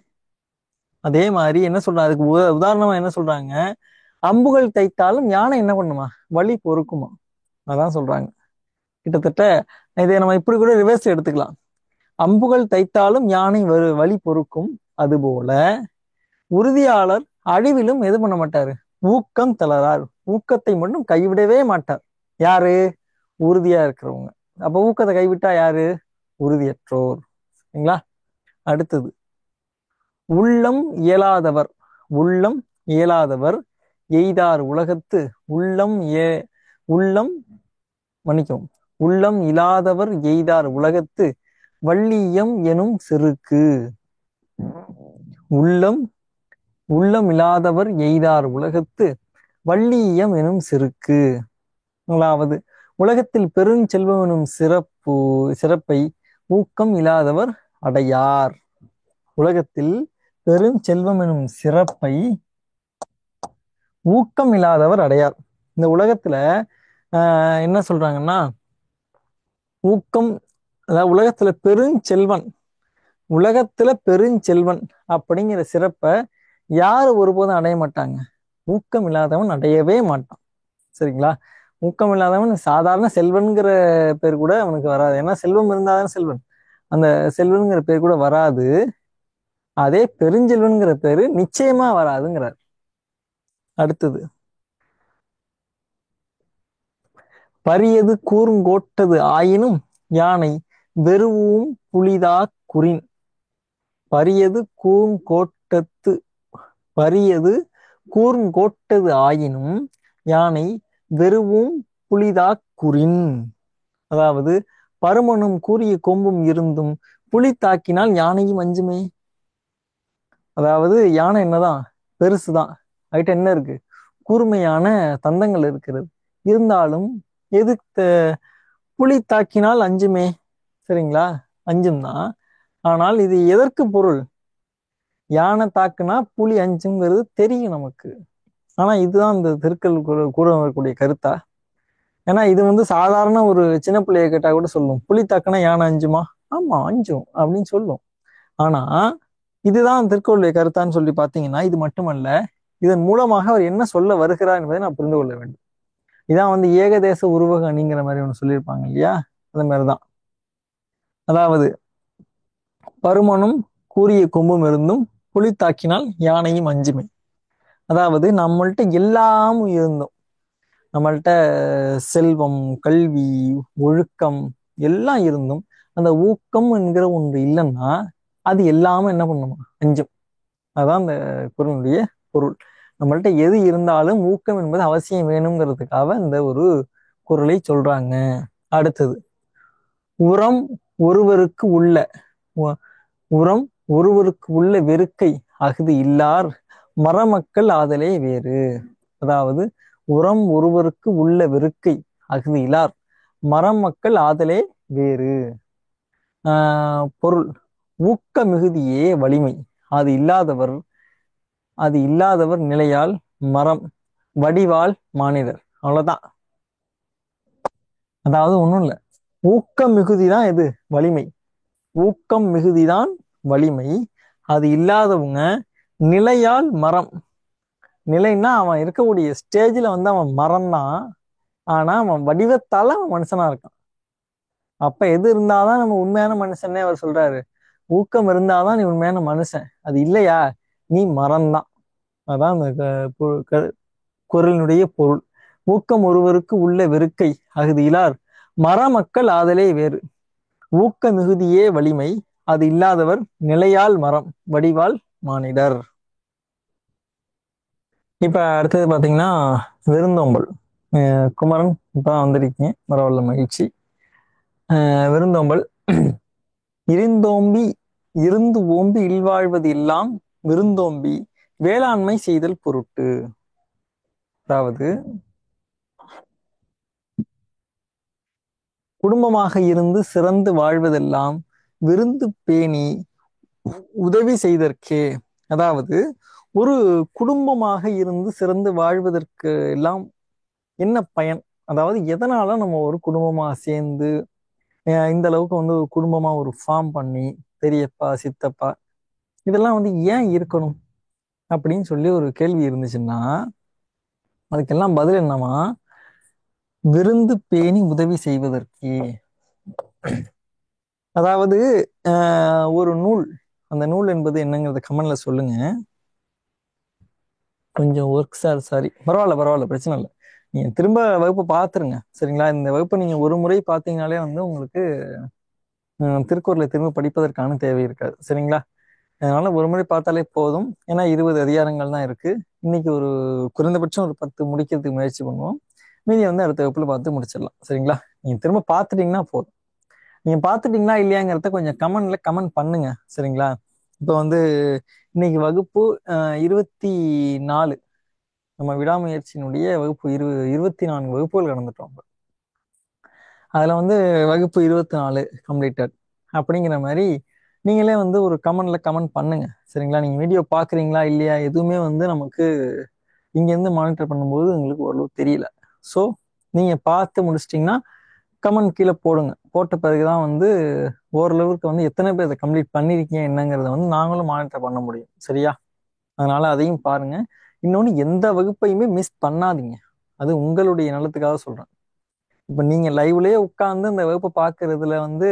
அதே மாதிரி என்ன சொல்றாங்க? அதுக்கு உதாரணமா என்ன சொல்றாங்க? அம்புகள் தைத்தாலும் யானை என்ன பண்ணுமா? வழி பொறுக்குமா. அதான் சொல்றாங்க. கிட்டத்தட்ட இதை நம்ம இப்படி கூட ரிவர்ஸ் எடுத்துக்கலாம். அம்புகள் தைத்தாலும் யானை வழி பொறுக்கும். அதுபோல உறுதியாளர் அழிவிலும் எது பண்ண மாட்டாரு? ஊக்கம் தளரார். ஊக்கத்தை மட்டும் கைவிடவே மாட்டார். யாரு? உறுதியா இருக்கிறவங்க. அப்ப ஊக்கத்தை கைவிட்டா யாரு? உறுதியற்றோர். சரிங்களா? அடுத்தது உள்ளம் இயலாதவர். உள்ளம் இயலாதவர் எய்தார் உலகத்து உள்ளம் மன்னிக்கவும் உள்ளம் இலாதவர் எய்தார் உலகத்து வள்ளியம் எனும் செருக்கு. உள்ளம் உள்ளம் இலாதவர் எய்தார் உலகத்து வள்ளியம் எனும் செருக்கு. முதலாவது, உலகத்தில் பெருஞ்செல்வம் எனும் சிறப்பை ஊக்கம் இல்லாதவர் அடையார். உலகத்தில் பெருஞ்செல்வம் எனும் சிறப்பை ஊக்கம் இல்லாதவர் அடையார். இந்த உலகத்துல என்ன சொல்றாங்கன்னா, ஊக்கம், அதாவது உலகத்துல பெருஞ்செல்வன் அப்படிங்கிற சிறப்பை யாரு ஒருபோதும் அடைய மாட்டாங்க? ஊக்கம் இல்லாதவன் அடையவே மாட்டான். சரிங்களா? ஊக்கம் இல்லாதவன் சாதாரண செல்வன்கிற பேர் கூட அவனுக்கு வராது. ஏன்னா செல்வம் இருந்தாதான் செல்வன். அந்த செல்வன்கிற பேர் கூட வராது. அதே பெருஞ்செல்வன்கிற பேரு நிச்சயமா வராதுங்கிறார். அடுத்தது, பரியது கூர்ங்கோட்டது ஆயினும் யானை வெறுவும் புலிதா குறின். பரியது கூர்ங்கோட்டத்து பரியது கூர்ங்கோட்டது ஆயினும் யானை வெறுவும் புலிதா குறின். அதாவது, பருமனும் கூரிய கொம்பும் இருந்தும் புலி தாக்கினால் யானையும் அஞ்சுமே. அதாவது யானை என்னதான் பெருசுதான், அதுகிட்ட என்ன இருக்கு? கூர்மையான தந்தங்கள் இருக்கிறது. இருந்தாலும் எதிர்த்த புலி தாக்கினால் அஞ்சுமே. சரிங்களா? அஞ்சும் தான். ஆனால் இது எதற்கு பொருள்? யானை தாக்குனா புலி அஞ்சுங்கிறது தெரியும் நமக்கு. ஆனா இதுதான் இந்த திருக்குறள் கூட வரக்கூடிய கருத்தா? ஏன்னா இது சாதாரண ஒரு சின்ன பிள்ளைய கேட்டா கூட சொல்லும், புலி தாக்குனா யானை அஞ்சுமா? ஆமா அஞ்சும் அப்படின்னு சொல்லும். ஆனா இதுதான் திருக்குறளுடைய கருத்தான்னு சொல்லி பாத்தீங்கன்னா இது மட்டுமல்ல, இதன் மூலமாக அவர் என்ன சொல்ல வருகிறார் என்பதை நான் புரிந்து கொள்ள வேண்டும். இதான் ஏகதேச உருவக அணிங்கிற மாதிரி ஒண்ணு சொல்லியிருப்பாங்க இல்லையா? அந்த மாதிரிதான். அதாவது, பருமனும் கூரிய கொம்பும் இருந்தும் புலி தாக்கினால் யானையும் அஞ்சுமே. அதாவது நம்மள்ட்ட எல்லாம் இருந்தும், நம்மள்ட்ட செல்வம், கல்வி, ஒழுக்கம் எல்லாம் இருந்தும் அந்த ஊக்கம் என்கிற ஒன்று இல்லைன்னா அது எல்லாமே என்ன பண்ணுமா? அஞ்சும். அதான் அந்த குறளுடைய பொருள். நம்மள்ட்ட எது இருந்தாலும் ஊக்கம் என்பது அவசியம் வேணுங்கிறதுக்காக இந்த ஒரு குறளை சொல்றாங்க. அடுத்தது, உரம் ஒருவருக்கு உள்ள உரம் ஒருவருக்கு உள்ள வெறுக்கை அஃது இல்லார் மரமக்கள் ஆதலே வேறு. அதாவது, உரம் ஒருவருக்கு உள்ள வெறுக்கை அஃது இல்லார் மரமக்கள் ஆதலே வேறு. பொருள், ஊக்க மிகுதியே வலிமை. அது இல்லாதவர் நிலையால் மரம், வடிவால் மானிடர். அவ்வளவுதான். அதாவது ஒண்ணும் இல்லை, ஊக்கம் மிகுதிதான் எது? வலிமை. ஊக்கம் மிகுதிதான் வலிமை. அது இல்லாதவங்க நிலையால் மரம். நிலைன்னா அவன் இருக்கக்கூடிய ஸ்டேஜ்ல அவன் மரம் தான். ஆனா அவன் வடிவத்தால அவன் மனுஷனா இருக்கான். அப்ப எது இருந்தாதான் நம்ம உண்மையான மனுஷன்னே அவர் சொல்றாரு. ஊக்கம் இருந்தாதான் நீ உண்மையான மனுஷன், அது இல்லையா நீ மரம்தான். அதான் அந்த குறளினுடைய பொருள். ஊக்கம் ஒருவருக்கு உள்ள வெறுக்கை அஃது இலார் மரமக்கள் ஆதலே வேறு. ஊக்க மிகுதியே வலிமை. அது இல்லாதவர் நிலையால் மரம், வடிவால் மானிடர். இப்ப அடுத்தது பாத்தீங்கன்னா விருந்தோம்பல். குமரன் இப்ப வந்திருக்கீங்க, பரவாயில்ல, மகிழ்ச்சி. விருந்தோம்பல். இருந்தோம்பி இருந்து ஓம்பி இல்வாழ்வது எல்லாம் விருந்தோம்பி வேளாண்மை செய்தல் பொருட்டு. அதாவது, குடும்பமாக இருந்து சிறந்து வாழ்வதெல்லாம் விருந்து பேணி உதவி செய்தற்கே. அதாவது, ஒரு குடும்பமாக இருந்து சிறந்து வாழ்வதற்கு எல்லாம் என்ன பயன்? அதாவது எதனால நம்ம ஒரு குடும்பமா சேர்ந்து இந்த அளவுக்கு ஒரு குடும்பமா ஒரு ஃபார்ம் பண்ணி பெரியப்பா, சித்தப்பா இதெல்லாம் ஏன் இருக்கணும் அப்படின்னு சொல்லி ஒரு கேள்வி இருந்துச்சுன்னா அதுக்கெல்லாம் பதில் என்னமா? விருந்து பேணி உதவி செய்வதற்கே. அதாவது ஒரு நூல், அந்த நூல் என்பது என்னங்கிறத கமெண்ட்ல சொல்லுங்க. கொஞ்சம் ஒர்க் சாரி, பரவாயில்ல, பிரச்சனை இல்லை. நீங்க திரும்ப வகுப்பு பார்த்துருங்க. சரிங்களா? இந்த வகுப்பை நீங்க ஒரு முறை பார்த்தீங்கனாலே உங்களுக்கு திருக்குறளை திரும்ப படிப்பதற்கான தேவை இருக்காது. சரிங்களா? அதனால ஒரு முறை பார்த்தாலே போதும். ஏன்னா 20 அதிகாரங்கள் தான் இருக்கு. இன்னைக்கு ஒரு குறைந்தபட்சம் ஒரு 10 முடிக்கிறதுக்கு முயற்சி பண்ணுவோம். மீதியை வந்து அடுத்த வகுப்புல பார்த்து முடிச்சிடலாம். சரிங்களா? நீங்க திரும்ப பார்த்துட்டீங்கன்னா போதும். நீங்க பார்த்துட்டீங்களா இல்லையாங்கிறத கொஞ்சம் கமெண்ட்ல கமெண்ட் பண்ணுங்க. சரிங்களா? இப்போ வந்து இன்னைக்கு வகுப்பு 24. நம்ம விடாமுயற்சியினுடைய வகுப்பு 24 வகுப்புகள் கடந்துட்டோம். அதுல வந்து வகுப்பு 24 கம்ப்ளீட்டட் அப்படிங்கிற மாதிரி நீங்களே வந்து ஒரு கமெண்ட்ல கமெண்ட் பண்ணுங்க. சரிங்களா? நீங்க வீடியோ பாக்குறீங்களா இல்லையா எதுவுமே வந்து நமக்கு இங்க இருந்து மானிட்டர் பண்ணும்போது உங்களுக்கு ஓரளவு தெரியல. ஸோ நீங்க பார்த்து முடிச்சிட்டிங்கன்னா கமெண்ட் கீழே போடுங்க. போட்ட பிறகுதான் வந்து ஓரளவுக்கு வந்து எத்தனை பேர் இதை கம்ப்ளீட் பண்ணிருக்கீங்க என்னங்கிறத வந்து நாங்களும் மானிட்டர் பண்ண முடியும். சரியா? அதனால அதையும் பாருங்க. இன்னொன்னு, எந்த வகுப்பையுமே மிஸ் பண்ணாதீங்க. அது உங்களுடைய நலத்துக்காக சொல்றேன். இப்ப நீங்க லைவ்லயே உட்கார்ந்து அந்த வகுப்பை பாக்குறதுல வந்து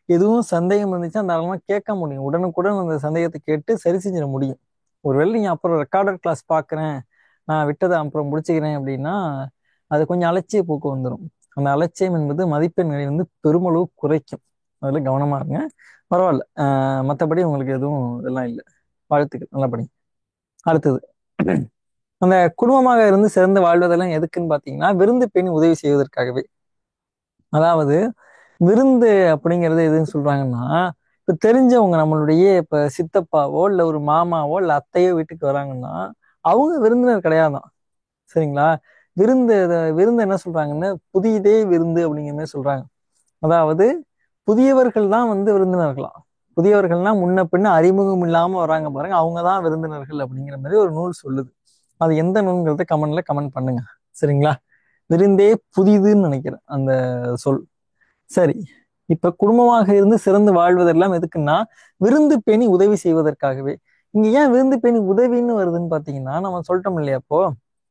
எதுவும் சந்தேகம் இருந்துச்சுன்னா தாராளமா கேட்க முடியும். உடனுக்குடன் அந்த சந்தேகத்தை கேட்டு சரி செஞ்சிட முடியும். ஒருவேளை நீங்க அப்புறம் ரெக்கார்டட் கிளாஸ் பாக்குறேன், நான் விட்டதை அப்புறம் முடிச்சுக்கிறேன் அப்படின்னா அது கொஞ்சம் அலட்சிய போக்கு வந்துடும். அந்த அலட்சியம் என்பது மதிப்பெண்களை வந்து பெருமளவு குறைக்கும். அதுல கவனமா இருங்க. பரவாயில்ல. மற்றபடி உங்களுக்கு எதுவும் இதெல்லாம் இல்லை. வாழ்த்துக்கள், நல்லா படிங்க. அடுத்தது, அந்த குடும்பமாக இருந்து சிறந்து வாழ்வதெல்லாம் எதுக்குன்னு பாத்தீங்கன்னா விருந்து பெண் உதவி செய்வதற்காகவே. அதாவது விருந்து அப்படிங்கிறது எதுன்னு சொல்றாங்கன்னா, இப்ப தெரிஞ்சவங்க நம்மளுடைய இப்ப சித்தப்பாவோ இல்ல ஒரு மாமாவோ இல்ல அத்தையோ வீட்டுக்கு வராங்கன்னா அவங்க விருந்தினர் கிடையாதான். சரிங்களா? விருந்து என்ன சொல்றாங்கன்னா புதியதே விருந்து அப்படிங்கிற மாதிரி சொல்றாங்க. அதாவது புதியவர்கள் தான் வந்து விருந்தினர்களாம். புதியவர்கள்னா முன்ன பின்ன அறிமுகம் இல்லாம வராங்க பாருங்க, அவங்கதான் விருந்தினர்கள் அப்படிங்கிற மாதிரி ஒரு நூல் சொல்லுது. அது எந்த நூல்ங்கிறத கமெண்ட்ல கமெண்ட் பண்ணுங்க. சரிங்களா? விருந்தே புதிதுன்னு நினைக்கிறேன் அந்த சொல். சரி, இப்ப குடும்பமாக இருந்து சிறந்து வாழ்வதெல்லாம் எதுக்குன்னா விருந்து பேணி உதவி செய்வதற்காகவே. இங்க ஏன் விருந்து பேணி உதவின்னு வருதுன்னு பாத்தீங்கன்னா, நம்ம சொல்லிட்டோம் இல்லையா இப்போ,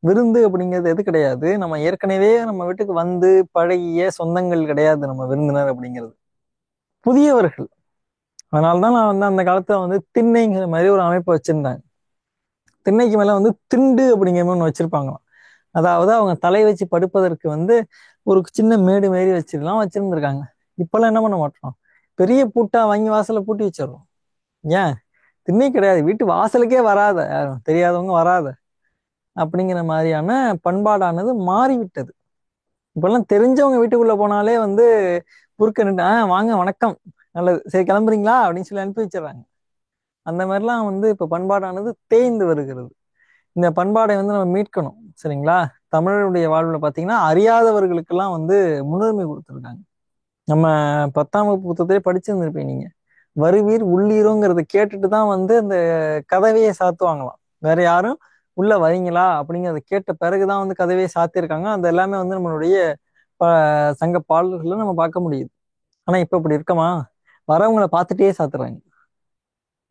விருந்து அப்படிங்கிறது எது கிடையாது, நம்ம ஏற்கனவே நம்ம வீட்டுக்கு வந்து பழகிய சொந்தங்கள் கிடையாது நம்ம விருந்தினர் அப்படிங்கிறது, புதியவர்கள். அதனாலதான் நான் வந்து அந்த காலத்துல வந்து திண்ணைங்கிற மாதிரி ஒரு அமைப்பு வச்சிருந்தாங்க. திண்ணைக்கு மேல வந்து திண்டு அப்படிங்கிற மாதிரி ஒண்ணு வச்சிருப்பாங்களாம். அதாவது அவங்க தலை வச்சு படுப்பதற்கு வந்து ஒரு சின்ன மேடு மாரி வச்சிருந்திருக்காங்க. இப்பெல்லாம் என்ன பண்ண மாட்டோம், பெரிய பூட்டா வாங்கி வாசல்ல பூட்டி வச்சிடறோம். ஏன்? திண்ணை கிடையாது, வீட்டு வாசலுக்கே வராத, யாரும் தெரியாதவங்க வராத அப்படிங்கிற மாதிரியான பண்பாடானது மாறிவிட்டது. இப்பெல்லாம் தெரிஞ்சவங்க வீட்டுக்குள்ள போனாலே வந்து குறுக்க நின்று வாங்க வணக்கம், நல்லது, சரி கிளம்புறீங்களா அப்படின்னு சொல்லி அனுப்பி வச்சிடறாங்க. அந்த மாதிரிலாம் வந்து இப்ப பண்பாடானது தேய்ந்து வருகிறது. இந்த பண்பாடை வந்து நம்ம மீட்கணும். சரிங்களா? தமிழருடைய வாழ்வுல பாத்தீங்கன்னா அறியாதவர்களுக்கெல்லாம் வந்து முன்னுரிமை கொடுத்துருக்காங்க. நம்ம 10ஆம் வகுப்பு புத்தகத்திலே படிச்சிருந்திருப்பீங்க நீங்க. வருவீர் உள்ளீரோங்கிறத கேட்டுட்டு தான் வந்து அந்த கதவையே சாத்துவாங்களாம். வேற யாரும் உள்ள வரீங்களா அப்படிங்கிறத கேட்ட பிறகுதான் வந்து கதவையே சாத்தியிருக்காங்க. அது எல்லாமே வந்து நம்மளுடைய சங்க பாடல்கள்ல நம்ம பார்க்க முடியுது. ஆனா இப்ப இப்படி இருக்கமா? வரவங்களை பார்த்துட்டே சாத்துறாங்க,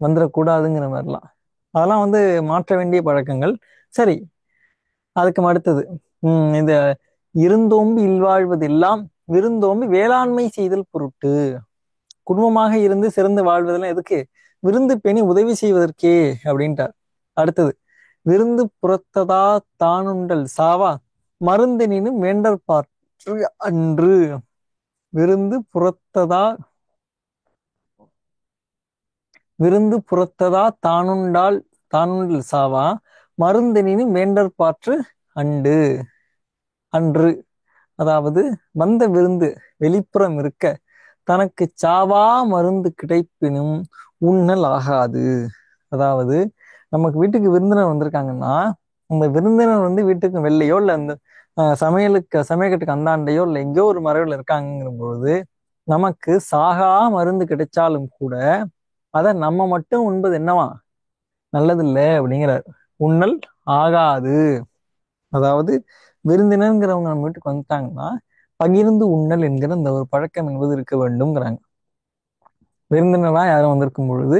வந்துடக்கூடாதுங்கிற மாதிரிலாம். அதெல்லாம் வந்து மாற்ற வேண்டிய பழக்கங்கள். சரி, அதுக்கு அடுத்தது, இந்த இருந்தோம்பி இல்வாழ்வதெல்லாம் விருந்தோம்பி வேளாண்மை செய்தல் பொருட்டு. குடும்பமாக இருந்து சிறந்து வாழ்வதெல்லாம் எதுக்கு? விருந்து பேணி உதவி செய்வதற்கே அப்படின்ட்டார். அடுத்தது, விருந்து புறத்ததா தானுண்டல் சாவா மருந்தினும் வேண்டற்பாற்று அன்று. விருந்து புறத்ததா விருந்து புறத்ததா தானுண்டல் சாவா மருந்தினும் வேண்டற்பாற்று அண்டு அன்று. அதாவது வந்த விருந்து வெளிப்புறம் இருக்க தனக்கு சாவா மருந்து கிடைப்பினும் உண்ணல் ஆகாது. அதாவது நமக்கு வீட்டுக்கு விருந்தினர் வந்திருக்காங்கன்னா அந்த விருந்தினர் வந்து வீட்டுக்கு வெள்ளையோ இல்ல அந்த சமையலுக்கு அந்தாண்டையோ இல்ல எங்கேயோ ஒரு மறைவுல இருக்காங்கிற பொழுது நமக்கு சாகா மருந்து கிடைச்சாலும் கூட அதை நம்ம மட்டும் உண்பது என்னவா நல்லதில்லை அப்படிங்கிறார். உண்ணல் ஆகாது. அதாவது விருந்தினர்ங்கிறவங்க நம்ம வீட்டுக்கு வந்துட்டாங்கன்னா பகிர்ந்து உண்ணல் என்கிற அந்த ஒரு பழக்கம் என்பது இருக்க வேண்டும்ங்கிறாங்க. விருந்தினரா யாரும் வந்திருக்கும் பொழுது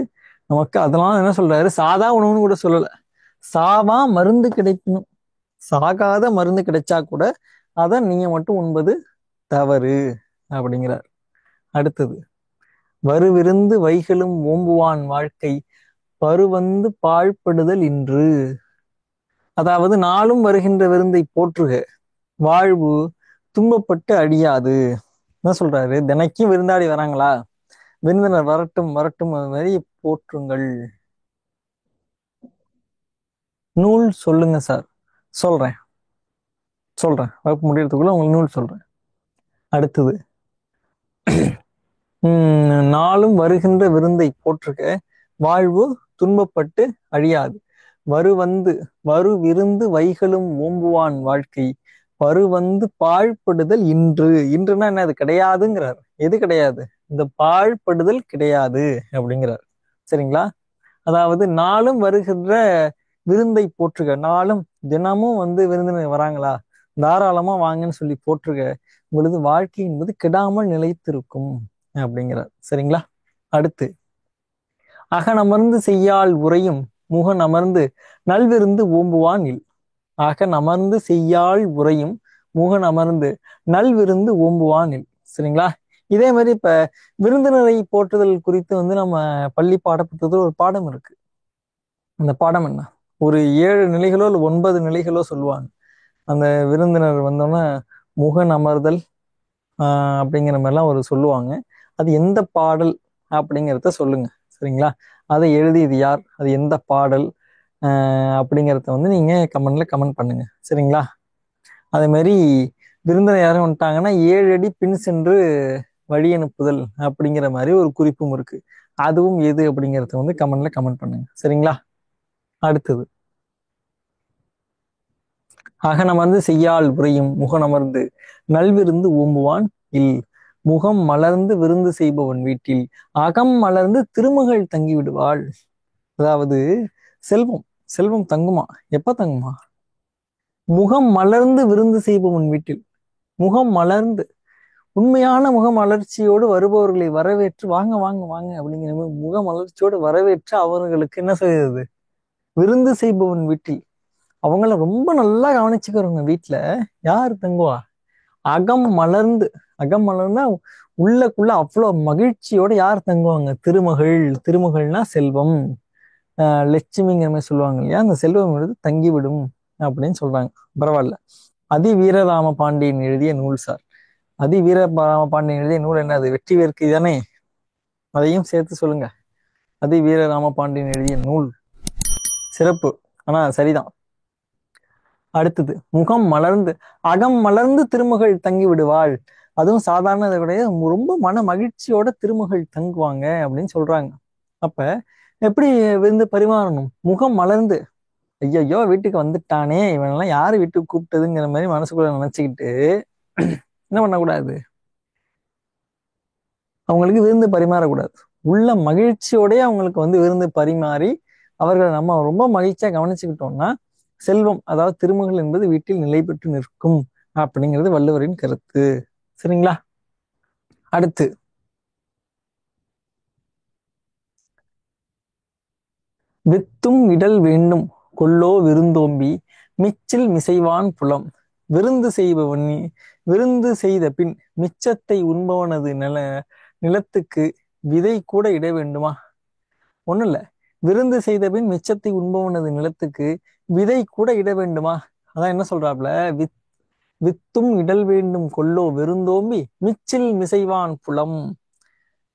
நமக்கு அதெல்லாம் என்ன சொல்றாரு, சாதா உணவுன்னு கூட சொல்லல, சாவா மருந்து கிடைக்கணும், சாகாத மருந்து கிடைச்சா கூட அதை நீங்க மட்டும் உண்பது தவறு அப்படிங்கிறார். அடுத்தது, வருவிருந்து வைகளும் ஓம்புவான் வாழ்க்கை பருவந்து பாழ்படுதல் இன்று. அதாவது நாளும் வருகின்ற விருந்தை போற்றுக, வாழ்வு துன்பப்பட்டு அழியாது. என்ன சொல்றாரு, தினைக்கும் விருந்தாடி வராங்களா, விருந்தினர் வரட்டும் வரட்டும், அது மாதிரி போற்றுங்கள். நூல் சொல்லுங்க சார். சொல்றேன். சொல்றேன், வகுப்பு முடியறதுக்குள்ள உங்களுக்கு நூல் சொல்றேன். அடுத்தது, நாளும் வருகின்ற விருந்தை போற்றுக, வாழ்வு துன்பப்பட்டு அழியாது. வருவந்து வரு விருந்து வைகளும் ஓம்புவான் வாழ்க்கை, பருவந்து பாழ்படுதல் இன்று. இன்றுனா என்ன, அது கிடையாதுங்கிறார். எது கிடையாது? இந்த பாழ்படுதல் கிடையாது அப்படிங்கிறார். சரிங்களா? அதாவது நாளும் வருகின்ற விருந்தை போற்றுக. நாளும் தினமும் வந்து விருந்தினர் வராங்களா, தாராளமா வாங்கன்னு சொல்லி போற்றுக. உங்களது வாழ்க்கை என்பது கெடாமல் நிலைத்திருக்கும் அப்படிங்கிறார். சரிங்களா? அடுத்து, அகனமர்ந்து செய்யால் உறையும் முகனமர்ந்து நல்விருந்து ஓம்புவான் இல். அகனமர்ந்து செய்யால் உறையும் முகனமர்ந்து நல்விருந்து ஓம்புவான் இல். சரிங்களா? இதே மாதிரி இப்ப விருந்தினரை போற்றுதல் குறித்து வந்து நம்ம பள்ளி பாடப்புத்தகத்துல ஒரு பாடம் இருக்கு. அந்த பாடம் என்ன, ஒரு 7 நிலைகளோ இல்லை 9 நிலைகளோ சொல்லுவாங்க. அந்த விருந்தினர் வந்தோன்னா முகன் அமர்தல் அப்படிங்கிற மாதிரிலாம் ஒரு சொல்லுவாங்க. அது எந்த பாடல் அப்படிங்கிறத சொல்லுங்க. சரிங்களா? அதை எழுதியது யார், அது எந்த பாடல் அப்படிங்கிறத வந்து நீங்க கமெண்ட்ல கமெண்ட் பண்ணுங்க. சரிங்களா? அதே மாதிரி விருந்தினர் யாரும் வந்துட்டாங்கன்னா 7 அடி பின் சென்று வழி அனுப்புதல் அப்படிங்கிற மாதிரி ஒரு குறிப்பும் இருக்கு. அதுவும் எது அப்படிங்கிறத வந்து கமெண்ட்ல கமெண்ட் பண்ணுங்க. சரிங்களா? அடுத்தது, அகனமர்ந்து செய்யால் உறையும் முகனமர்ந்து நல்விருந்து ஓம்புவான் இல். முகம் மலர்ந்து விருந்து செய்பவன் வீட்டில் அகம் மலர்ந்து திருமகள் தங்கி விடுவாள். அதாவது செல்வம் செல்வம் தங்குமா? எப்ப தங்குமா? முகம் மலர்ந்து விருந்து செய்பவன் வீட்டில். முகம் மலர்ந்து, உண்மையான முக மலர்ச்சியோடு வருபவர்களை வரவேற்று வாங்க வாங்க வாங்க அப்படிங்கிற மாதிரி முக மலர்ச்சியோடு வரவேற்று அவர்களுக்கு என்ன செய்யுது, விருந்து செய்பவன் வீட்டில். அவங்கள ரொம்ப நல்லா கவனிச்சுக்கிறவங்க வீட்டுல யார் தங்குவா? அகம் மலர்ந்து. அகம் மலர்ந்தா உள்ளக்குள்ள அவ்வளவு மகிழ்ச்சியோட யார் தங்குவாங்க? திருமகள். திருமகள்னா செல்வம், லட்சுமிங்கிற மாதிரி சொல்லுவாங்க இல்லையா, அந்த செல்வம் எழுது தங்கிவிடும் அப்படின்னு சொல்றாங்க. பரவாயில்ல. அதி வீரராம பாண்டியன் எழுதிய நூல் சார். அதி வீரராம பாண்டியன் எழுதிய நூல் என்னது? வெற்றி வேர்க்கை தானே? அதையும் சேர்த்து சொல்லுங்க. அதி வீரராம பாண்டியன் எழுதிய நூல் சிறப்பு. ஆனா சரிதான். அடுத்தது, முகம் மலர்ந்து அகம் மலர்ந்து திருமகள் தங்கி விடுவாள். அதுவும் சாதாரண கிடையாது, ரொம்ப மன மகிழ்ச்சியோட திருமகள் தங்குவாங்க அப்படின்னு சொல்றாங்க. அப்ப எப்படி விருந்து பரிமாறணும்? முகம் மலர்ந்து, ஐயோ வீட்டுக்கு வந்துட்டானே, இவனெல்லாம் யாரு வீட்டுக்கு கூப்பிட்டதுங்கிற மாதிரி மனசுக்குள்ள நினைச்சுக்கிட்டு என்ன பண்ணக்கூடாது, அவங்களுக்கு விருந்து பரிமாறக்கூடாது. உள்ள மகிழ்ச்சியோடய அவங்களுக்கு வந்து விருந்து பரிமாறி அவர்களை நம்ம ரொம்ப மகிழ்ச்சியா கவனிச்சுக்கிட்டோம்னா செல்வம், அதாவது திருமகள் என்பது வீட்டில் நிலை பெற்று நிற்கும் அப்படிங்கிறது வள்ளுவரின் கருத்து. சரிங்களா? அடுத்து, வித்தும் இடல் வேண்டும் கொல்லோ விருந்தோம்பி மிச்சில் மிசைவான் புலம். விருந்து செய்பவன் விருந்து செய்த பின் மிச்சத்தை உண்பவனது நிலத்துக்கு விதை கூட இட வேண்டுமா? ஒண்ணும் இல்ல, விருந்து செய்த பின் மிச்சத்தை உண்பவனது நிலத்துக்கு விதை கூட இட வேண்டுமா? அதான் என்ன சொல்றாப்ல, வித்தும் இடல் வேண்டும் கொல்லோ விருந்தோம்பி மிச்சில் மிசைவான் புலம்.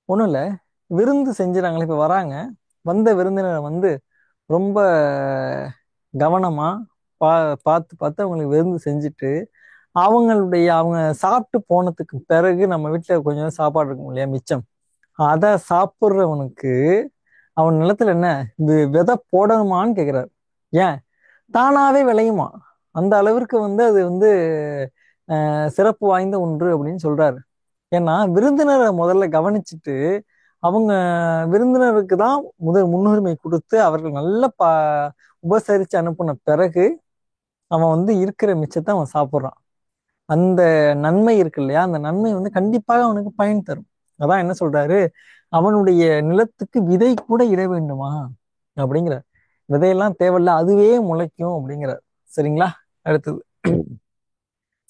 ஒண்ணும் இல்ல, விருந்து செஞ்சுறாங்களே, இப்ப வராங்க, வந்த விருந்தினரை வந்து ரொம்ப கவனமா பா பார்த்து பார்த்து அவங்களுக்கு விருந்து செஞ்சுட்டு அவங்க சாப்பிட்டு போனதுக்கு பிறகு நம்ம வீட்டுல கொஞ்சம் சாப்பாடு இருக்கும் இல்லையா மிச்சம், அதை சாப்பிட்றவனுக்கு அவன் நிலத்துல என்ன விதை போடணுமான்னு கேக்குறாரு. ஏன்? தானாவே விளையுமா. அந்த அளவிற்கு வந்து அது வந்து சிறப்பு வாய்ந்த ஒன்று அப்படின்னு சொல்றாரு. ஏன்னா விருந்தினரை முதல்ல கவனிச்சுட்டு அவங்க விருந்தினருக்கு தான் முன்னுரிமை கொடுத்து அவர்கள் நல்ல உபசரிச்சு அனுப்புன பிறகு அவன் வந்து இருக்கிற மிச்சத்தை அவன் சாப்பிட்றான். அந்த நன்மை இருக்கு இல்லையா, அந்த நன்மை வந்து கண்டிப்பாக அவனுக்கு பயன் தரும். அதான் என்ன சொல்றாரு, அவனுடைய நிலத்துக்கு விதை கூட இட வேண்டுமா அப்படிங்கிறார். விதையெல்லாம் தேவையில்ல, அதுவே முளைக்கும் அப்படிங்கிறார். சரிங்களா? அடுத்தது,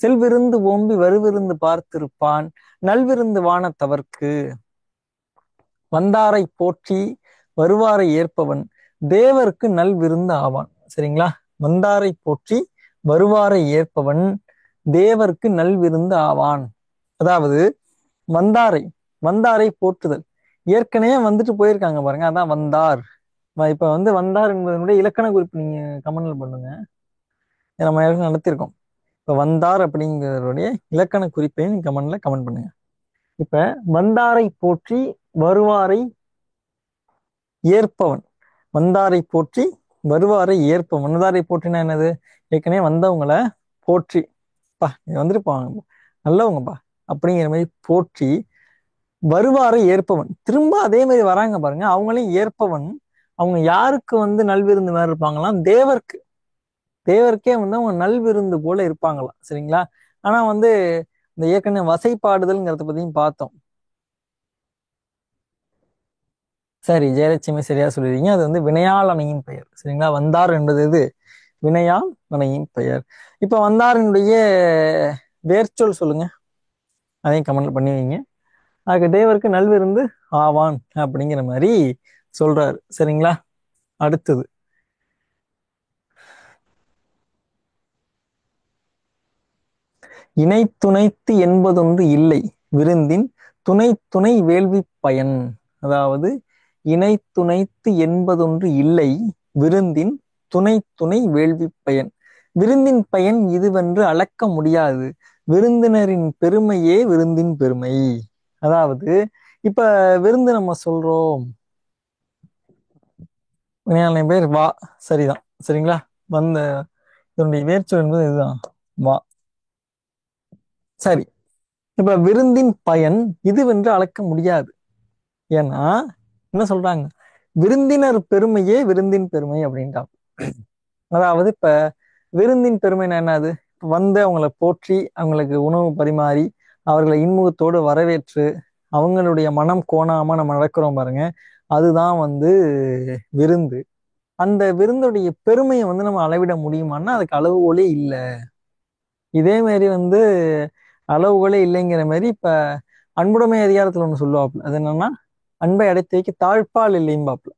செல்விருந்து ஓம்பி வருவிருந்து பார்த்திருப்பான் நல்விருந்து வானத்தவர்க்கு. வந்தாரை போற்றி வருவாரை ஏற்பவன் தேவருக்கு நல் விருந்து ஆவான். சரிங்களா? வந்தாரை போற்றி வருவாரை ஏற்பவன் தேவருக்கு நல் விருந்து ஆவான். அதாவது வந்தாரை வந்தாரை போற்றுதல். ஏற்கனவே வந்துட்டு போயிருக்காங்க பாருங்க, அதான் வந்தார். இப்ப வந்து வந்தார் என்பதனுடைய இலக்கண குறிப்பு நீங்க கமெண்ட்ல பண்ணுங்க, நம்ம ஏற்கனவே நடத்திருக்கோம். இப்ப வந்தார் அப்படிங்கிறதுடைய இலக்கண குறிப்பையும் கமெண்ட்ல கமெண்ட் பண்ணுங்க. இப்ப வந்தாரை போற்றி வருவாரை ஏற்பவன். வந்தாரை போற்றி வருவாரை ஏற்பவன். வந்தாரை போற்றினா என்னது? ஏற்கனவே வந்தவங்களை போற்றி, பா வந்துருப்பாங்க நல்லவங்கப்பா அப்படிங்கிற மாதிரி போற்றி வருவாரை ஏற்பவன். திரும்ப அதே மாதிரி வராங்க பாருங்க, அவங்களையும் ஏற்பவன். அவங்க யாருக்கு வந்து நல்விருந்து மாதிரி இருப்பாங்களாம்? தேவருக்கு. தேவருக்கே வந்து அவங்க நல்விருந்து போல இருப்பாங்களாம். சரிங்களா? ஆனா வந்து இந்த ஏற்கனவே வசைப்பாடுதல்ங்கிறத பத்தியும் பார்த்தோம். சரி, ஜெயலட்சுமி சரியா சொல்லிருக்கீங்க. அது வந்து வினையால் அணையின் பெயர். சரிங்களா? வந்தார் என்பது இது வினையால் அணையின் பெயர். இப்ப வந்தாரினுடைய வேர்ச்சொல் சொல்லுங்க, அதையும் கமெண்ட் பண்ணுவீங்க. அதுக்கு தேவருக்கு நல்விருந்து ஆவான் அப்படிங்கிற மாதிரி சொல்றாரு. சரிங்களா? அடுத்தது இணை துணைத்து என்பதொன்று இல்லை விருந்தின் துணை துணை வேள்வி பயன். அதாவது இணை துணைத்து என்பதொன்று இல்லை விருந்தின் துணை துணை வேள்வி பயன். விருந்தின் பயன் இதுவென்று அளக்க முடியாது, விருந்தினரின் பெருமையே விருந்தின் பெருமை. அதாவது இப்ப விருந்து நம்ம சொல்றோம், வினையாளனை பேர் வா, சரிதான். சரிங்களா? வந்த இதனுடைய வேர்ச்சொல் என்பது இதுதான், வா. சரி, இப்ப விருந்தின் பயன் இதுவென்று அளக்க முடியாது. ஏன்னா என்ன சொல்றாங்க? விருந்தினர் பெருமையே விருந்தின் பெருமை அப்படின்ட்டான். அதாவது இப்ப விருந்தின் பெருமைன்னா என்னது? வந்து அவங்கள போற்றி அவங்களுக்கு உணவு பரிமாறி அவர்களை இன்முகத்தோடு வரவேற்று அவங்களுடைய மனம் கோணாம நம்ம நடக்கிறோம் பாருங்க, அதுதான் வந்து விருந்து. அந்த விருந்துடைய பெருமையை வந்து நம்ம அளவிட முடியுமான்னா அதுக்கு அளவுகோலே இல்லை. இதே மாதிரி வந்து அளவுகளே இல்லைங்கிற மாதிரி இப்ப அன்புடைமை அதிகாரத்துல ஒண்ணு சொல்லுவாப்புல, அது என்னன்னா அன்பை அடைத்து வைக்க தாழ்பால் இல்லைம்பாப்புல.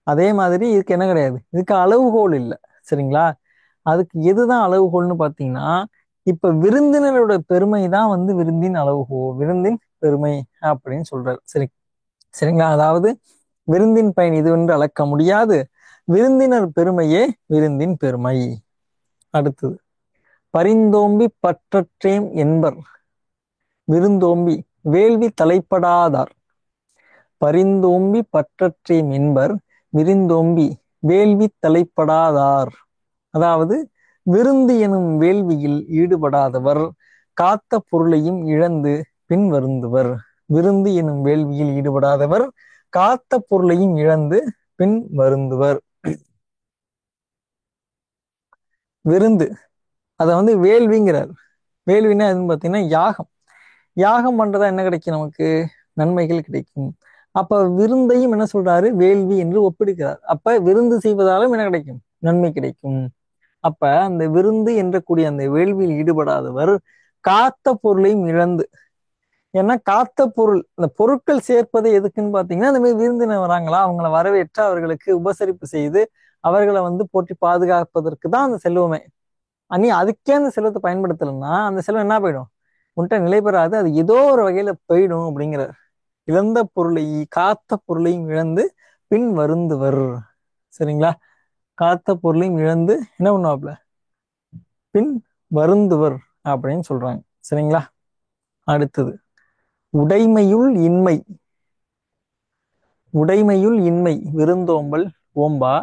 அதே மாதிரி இதுக்கு என்ன கிடையாது, இதுக்கு அளவுகோல் இல்லை. சரிங்களா? அதுக்கு எதுதான் அளவுகோல்னு பாத்தீங்கன்னா, இப்ப விருந்தினரோட பெருமை தான் வந்து விருந்தின் அளவுகோல், விருந்தின் பெருமை அப்படின்னு சொல்றாரு. சரி, சரிங்களா? அதாவது விருந்தின் பயன் இது என்று அளக்க முடியாது, விருந்தினர் பெருமையே விருந்தின் பெருமை. அடுத்தது பரிந்தோம்பி பற்றற்றேம் என்பர் விருந்தோம்பி வேள்வி தலைப்படாதார். பரிந்தோம்பி பற்றற்றேம் என்பர் விருந்தோம்பி வேள்வி தலைப்படாதார். அதாவது விருந்து எனும் வேள்வியில் ஈடுபடாதவர் காத்த பொருளையும் இழந்து பின் வருந்துவர். விருந்து எனும் வேள்வியில் ஈடுபடாதவர் காத்த பொருளையும் இழந்து பின் வருந்துவர். விருந்து அத வந்து வேள்விங்கிறார். வேள்வின்னா எதுன்னு பார்த்தீங்கன்னா யாகம். யாகம் பண்றதா என்ன கிடைக்கும்? நமக்கு நன்மைகள் கிடைக்கும். அப்ப விருந்தையும் என்ன சொல்றாரு? வேள்வி என்று ஒப்பிடுக்கிறார். அப்ப விருந்து செய்வதாலும் என்ன கிடைக்கும்? நன்மை கிடைக்கும். அப்ப அந்த விருந்து என்ற கூடிய அந்த வேள்வியில் ஈடுபடாதவர் காத்த பொருளையும் இழந்து, ஏன்னா காத்த பொருள், அந்த பொருட்கள் சேர்ப்பது எதுக்குன்னு பாத்தீங்கன்னா இந்த மாதிரி விருந்தினர் வராங்களா அவங்கள வரவேற்று அவர்களுக்கு உபசரிப்பு செய்து அவர்களை வந்து போற்றி பாதுகாப்பதற்கு தான் அந்த செல்வமே. நீ அதுக்கே அந்த செல்வத்தை பயன்படுத்தலைன்னா அந்த செல்வம் என்ன போயிடும்? உன்கிட்ட நிலை பெறாது, அது ஏதோ ஒரு வகையில போயிடும் அப்படிங்கிறார். இழந்த பொருளை காத்த பொருளையும் இழந்து பின் வருந்துவர். சரிங்களா? காத்த பொருளையும் இழந்து என்ன பண்ணுவாப்ல? பின் வருந்துவர் அப்படின்னு சொல்றாங்க. சரிங்களா? அடுத்தது உடைமையுள் இன்மை. உடைமையுள் இன்மை விருந்தோம்பல் ஓம்பா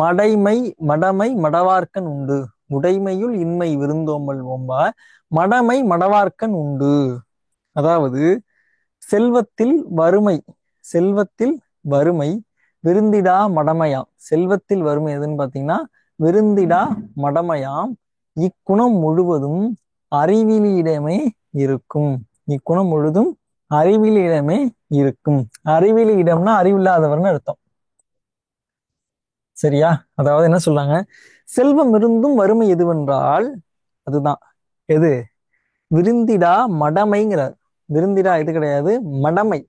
மடைமை மடமை மடவார்க்கன் உண்டு. உடைமையுள் இன்மை விருந்தோம்பல் ஓம்பா மடமை மடவார்க்கன் உண்டு. அதாவது செல்வத்தில் வறுமை, செல்வத்தில் வறுமை விருந்திடா மடமையாம். செல்வத்தில் வறுமை எதுன்னு பாத்தீங்கன்னா விருந்திடா மடமையாம். இக்குணம் முழுவதும் அறிவிலியிடமே இருக்கும். இக்குணம் முழுதும் அறிவிலியிடமே இருக்கும். அறிவிலியிடம்னா அறிவில்லாதவர்னு அர்த்தம். சரியா? அதாவது என்ன சொல்றாங்க? செல்வம் இருந்தும் வறுமை எதுவென்றால் அதுதான் எது? விருந்திடா மடமைங்கிறார். விருந்திடா இது கிடையாது, மடமை.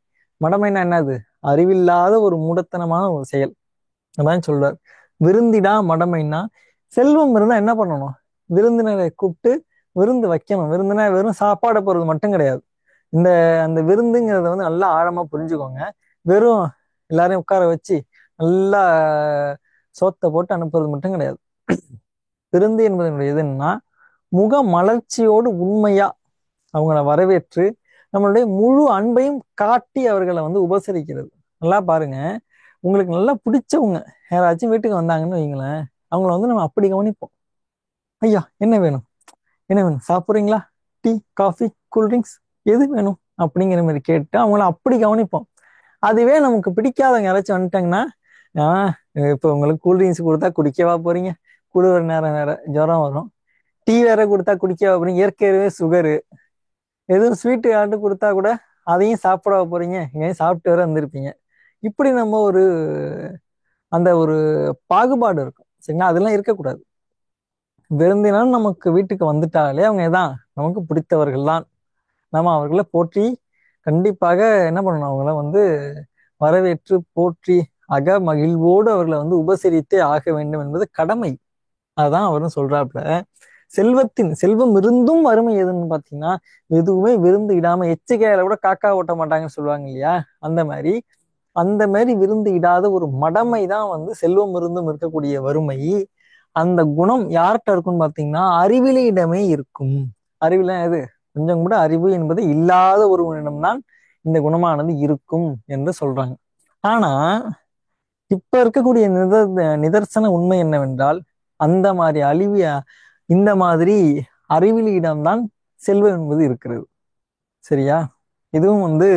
மடமைன்னா என்னது? அறிவில்லாத ஒரு மூடத்தனமான ஒரு செயல். அதான் சொல்றார். விருந்திடா மடமைன்னா செல்வம் இருந்தா என்ன பண்ணணும்? விருந்தினரை கூப்பிட்டு விருந்து வைக்கணும். விருந்தினா வெறும் சாப்பாடு போறது மட்டும் கிடையாது. இந்த அந்த விருந்துங்கிறத வந்து நல்லா ஆழமா புரிஞ்சுக்கோங்க. வெறும் எல்லாரையும் உட்கார வச்சு நல்லா சோத்தை போட்டு அனுப்புறது மட்டும் கிடையாது. விருந்து என்பதனுடைய எதுன்னா முக மலர்ச்சியோடு உண்மையா அவங்கள வரவேற்று நம்மளுடைய முழு அன்பையும் காட்டி அவர்களை வந்து உபசரிக்கிறது. நல்லா பாருங்க, உங்களுக்கு நல்லா பிடிச்சவங்க யாராச்சும் வீட்டுக்கு வந்தாங்கன்னு வைங்களேன், அவங்கள வந்து நம்ம அப்படி கவனிப்போம். ஐயா என்ன வேணும், என்ன வேணும், சாப்பிட்றீங்களா, டீ காஃபி கூல்ட்ரிங்க்ஸ் எது வேணும் அப்படிங்கிற மாதிரி கேட்டு அவங்கள அப்படி கவனிப்போம். அதுவே நமக்கு பிடிக்காதவங்க யாராச்சும் வந்துட்டாங்கன்னா, ஆஹ் இப்போ உங்களுக்கு கூல்ட்ரிங்க்ஸ் கொடுத்தா குடிக்கவா போறீங்க, குளிர் நேரம் வேற ஜுரம் வரும், டீ வேற கொடுத்தா குடிக்கவா போறீங்க, ஏற்கனவே சுகரு, எதுவும் ஸ்வீட்டு ஆட்டு கொடுத்தா கூட அதையும் சாப்பிட போறீங்க, ஏன் சாப்பிட்டு வர வந்திருப்பீங்க. இப்படி நம்ம ஒரு அந்த ஒரு பாகுபாடு இருக்கும் சரிங்களா, அதெல்லாம் இருக்கக்கூடாது. விருந்தினர் நமக்கு வீட்டுக்கு வந்துட்டாலே அவங்க தான் நமக்கு பிடித்தவர்கள் தான். நம்ம அவர்களை போற்றி கண்டிப்பாக என்ன பண்ணணும், அவங்கள வந்து வரவேற்று போற்றி அக மகிழ்வோடு அவர்களை வந்து உபசரித்தே ஆக வேண்டும் என்பது கடமை. அதான் அவரும் சொல்றாப்புல, செல்வம் இருந்தும் வறுமை எதுன்னு பாத்தீங்கன்னா, எதுவுமே விருந்து இடாம எச்சக்கையில கூட காக்கா ஓட்ட மாட்டாங்கன்னு சொல்லுவாங்க இல்லையா, அந்த மாதிரி அந்த மாதிரி விருந்து இடாத ஒரு மடமை தான் வந்து செல்வம் இருந்தும் இருக்கக்கூடிய வறுமை. அந்த குணம் யார்கிட்ட இருக்கும்னு பாத்தீங்கன்னா அறிவிலியிடமே இருக்கும். அறிவில எது, கொஞ்சம் கூட அறிவு என்பது இல்லாத ஒருவனிடம்தான் இந்த குணமானது இருக்கும் என்று சொல்றாங்க. ஆனா இப்ப இருக்கக்கூடிய நிதர்சன உண்மை என்னவென்றால், அந்த மாதிரி இந்த மாதிரி அறிவிலியிடம்தான் செல்வம் என்பது இருக்கிறது. சரியா, இதுவும் வந்து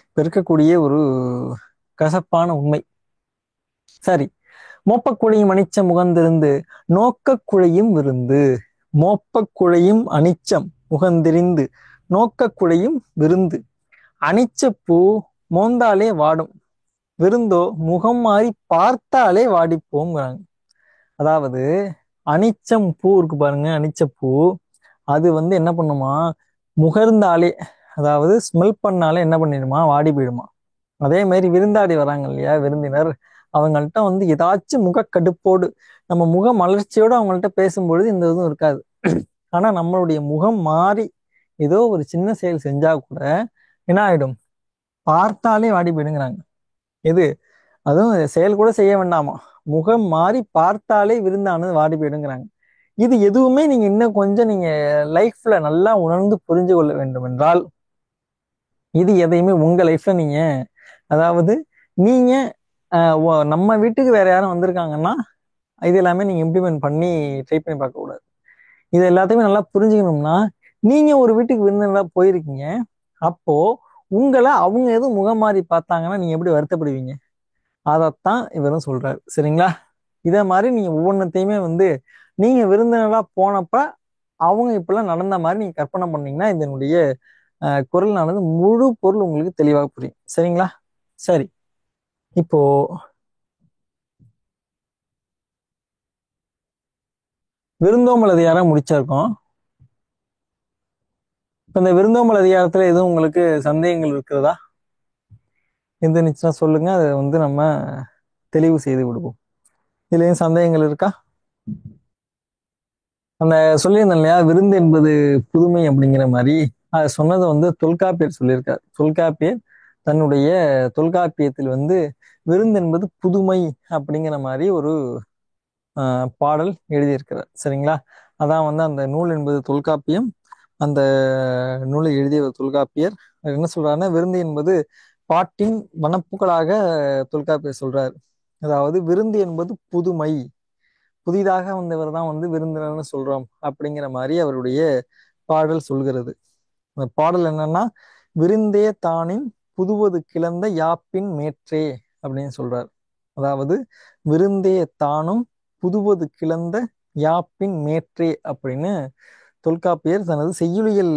இப்ப இருக்கக்கூடிய ஒரு கசப்பான உண்மை. சரி, மோப்பக்குழையும் அனிச்சம் முகந்திருந்து நோக்கக் குழையும் விருந்து. மோப்பக்குழையும் அனிச்சம் முகந்திரிந்து நோக்கக் குழையும் விருந்து. அனிச்ச பூ மோந்தாலே வாடும், விருந்தோ முகம் மாறி பார்த்தாலே வாடிப்போங்கிறாங்க. அதாவது அனிச்சம் பூ இருக்கு பாருங்க, அனிச்ச பூ அது வந்து என்ன பண்ணுமா, முகர்ந்தாலே அதாவது ஸ்மெல் பண்ணாலே என்ன பண்ணிடுமா, வாடி போயிடுமா. அதே மாதிரி விருந்தாடி வராங்க இல்லையா விருந்தினர், அவங்கள்ட்ட வந்து ஏதாச்சும் முகக்கடுப்போடு நம்ம முக மலர்ச்சியோடு அவங்கள்ட்ட பேசும்பொழுது இந்த இதுவும் இருக்காது. ஆனா நம்மளுடைய முகம் மாறி ஏதோ ஒரு சின்ன செயல் செஞ்சா கூட என்ன ஆயிடும், பார்த்தாலே வாடி போயிடுங்கிறாங்க. எது, அதுவும் செயல் கூட செய்ய வேண்டாமா, முகம் மாறி பார்த்தாலே விருந்தானது வாடி போயிடுங்கிறாங்க. இது எதுவுமே நீங்க இன்னும் கொஞ்சம் நீங்க லைஃப்ல நல்லா உணர்ந்து புரிஞ்சு கொள்ள வேண்டும் என்றால், இது எதையுமே உங்க லைஃப்ல நீங்க அதாவது நீங்க நம்ம வீட்டுக்கு வேற யாரும் வந்திருக்காங்கன்னா இது எல்லாமே நீங்க இம்ப்ளிமெண்ட் பண்ணி ட்ரை பண்ணி பார்க்க கூடாது. இது எல்லாத்தையுமே நல்லா புரிஞ்சுக்கணும்னா, நீங்க ஒரு வீட்டுக்கு விருந்தினரா போயிருக்கீங்க, அப்போ உங்களை அவங்க எதுவும் முகம் மாறி பார்த்தாங்கன்னா நீங்க எப்படி வருத்தப்படுவீங்க, அதைத்தான் இவரும் சொல்றாரு. சரிங்களா, இதை மாதிரி நீங்க ஒவ்வொன்றத்தையுமே வந்து நீங்க விருந்தினரா போனப்ப அவங்க இப்பெல்லாம் நடந்த மாதிரி நீங்க கற்பனை பண்ணீங்கன்னா இதனுடைய குரலானது முழு பொருள் உங்களுக்கு தெளிவாக புரியும். சரிங்களா, சரி. இப்போ விருந்தோம்பல் அதிகாரம் முடிச்சிருக்கோம். இப்ப இந்த விருந்தோம்பல் அதிகாரத்துல எதுவும் உங்களுக்கு சந்தேகங்கள் இருக்கிறதா, இருந்துச்சுன்னா சொல்லுங்க, அதை வந்து நம்ம தெளிவு செய்து விடுவோம். இதுல எதுவும் சந்தேகங்கள் இருக்கா? அந்த சொல்லியிருந்தேன் இல்லையா, விருந்து என்பது புதுமை அப்படிங்கிற மாதிரி, அதை சொன்னதை வந்து தொல்காப்பியர் சொல்லியிருக்கார். தொல்காப்பியர் தன்னுடைய தொல்காப்பியத்தில் வந்து விருந்து என்பது புதுமை அப்படிங்கிற மாதிரி ஒரு பாடல் எழுதியிருக்கிறார். சரிங்களா, அதான் வந்து அந்த நூல் என்பது தொல்காப்பியம். அந்த நூலை எழுதிய தொல்காப்பியர் என்ன சொல்றாருன்னா, விருந்து என்பது பாட்டின் வனப்புகளாக தொல்காப்பியர் சொல்றாரு. அதாவது விருந்து என்பது புதுமை, புதிதாக வந்தவர் தான் வந்து விருந்தினர்னு சொல்றோம் அப்படிங்கிற மாதிரி அவருடைய பாடல் சொல்கிறது. அந்த பாடல் என்னன்னா, விருந்தே தானின் புதுவது கிளந்த யாப்பின் மேற்றே அப்படின்னு சொல்றார். அதாவது விருந்தே தானும் புதுவது கிளந்த யாப்பின் மேற்றே அப்படின்னு தொல்காப்பியர் தனது செய்யுளியல்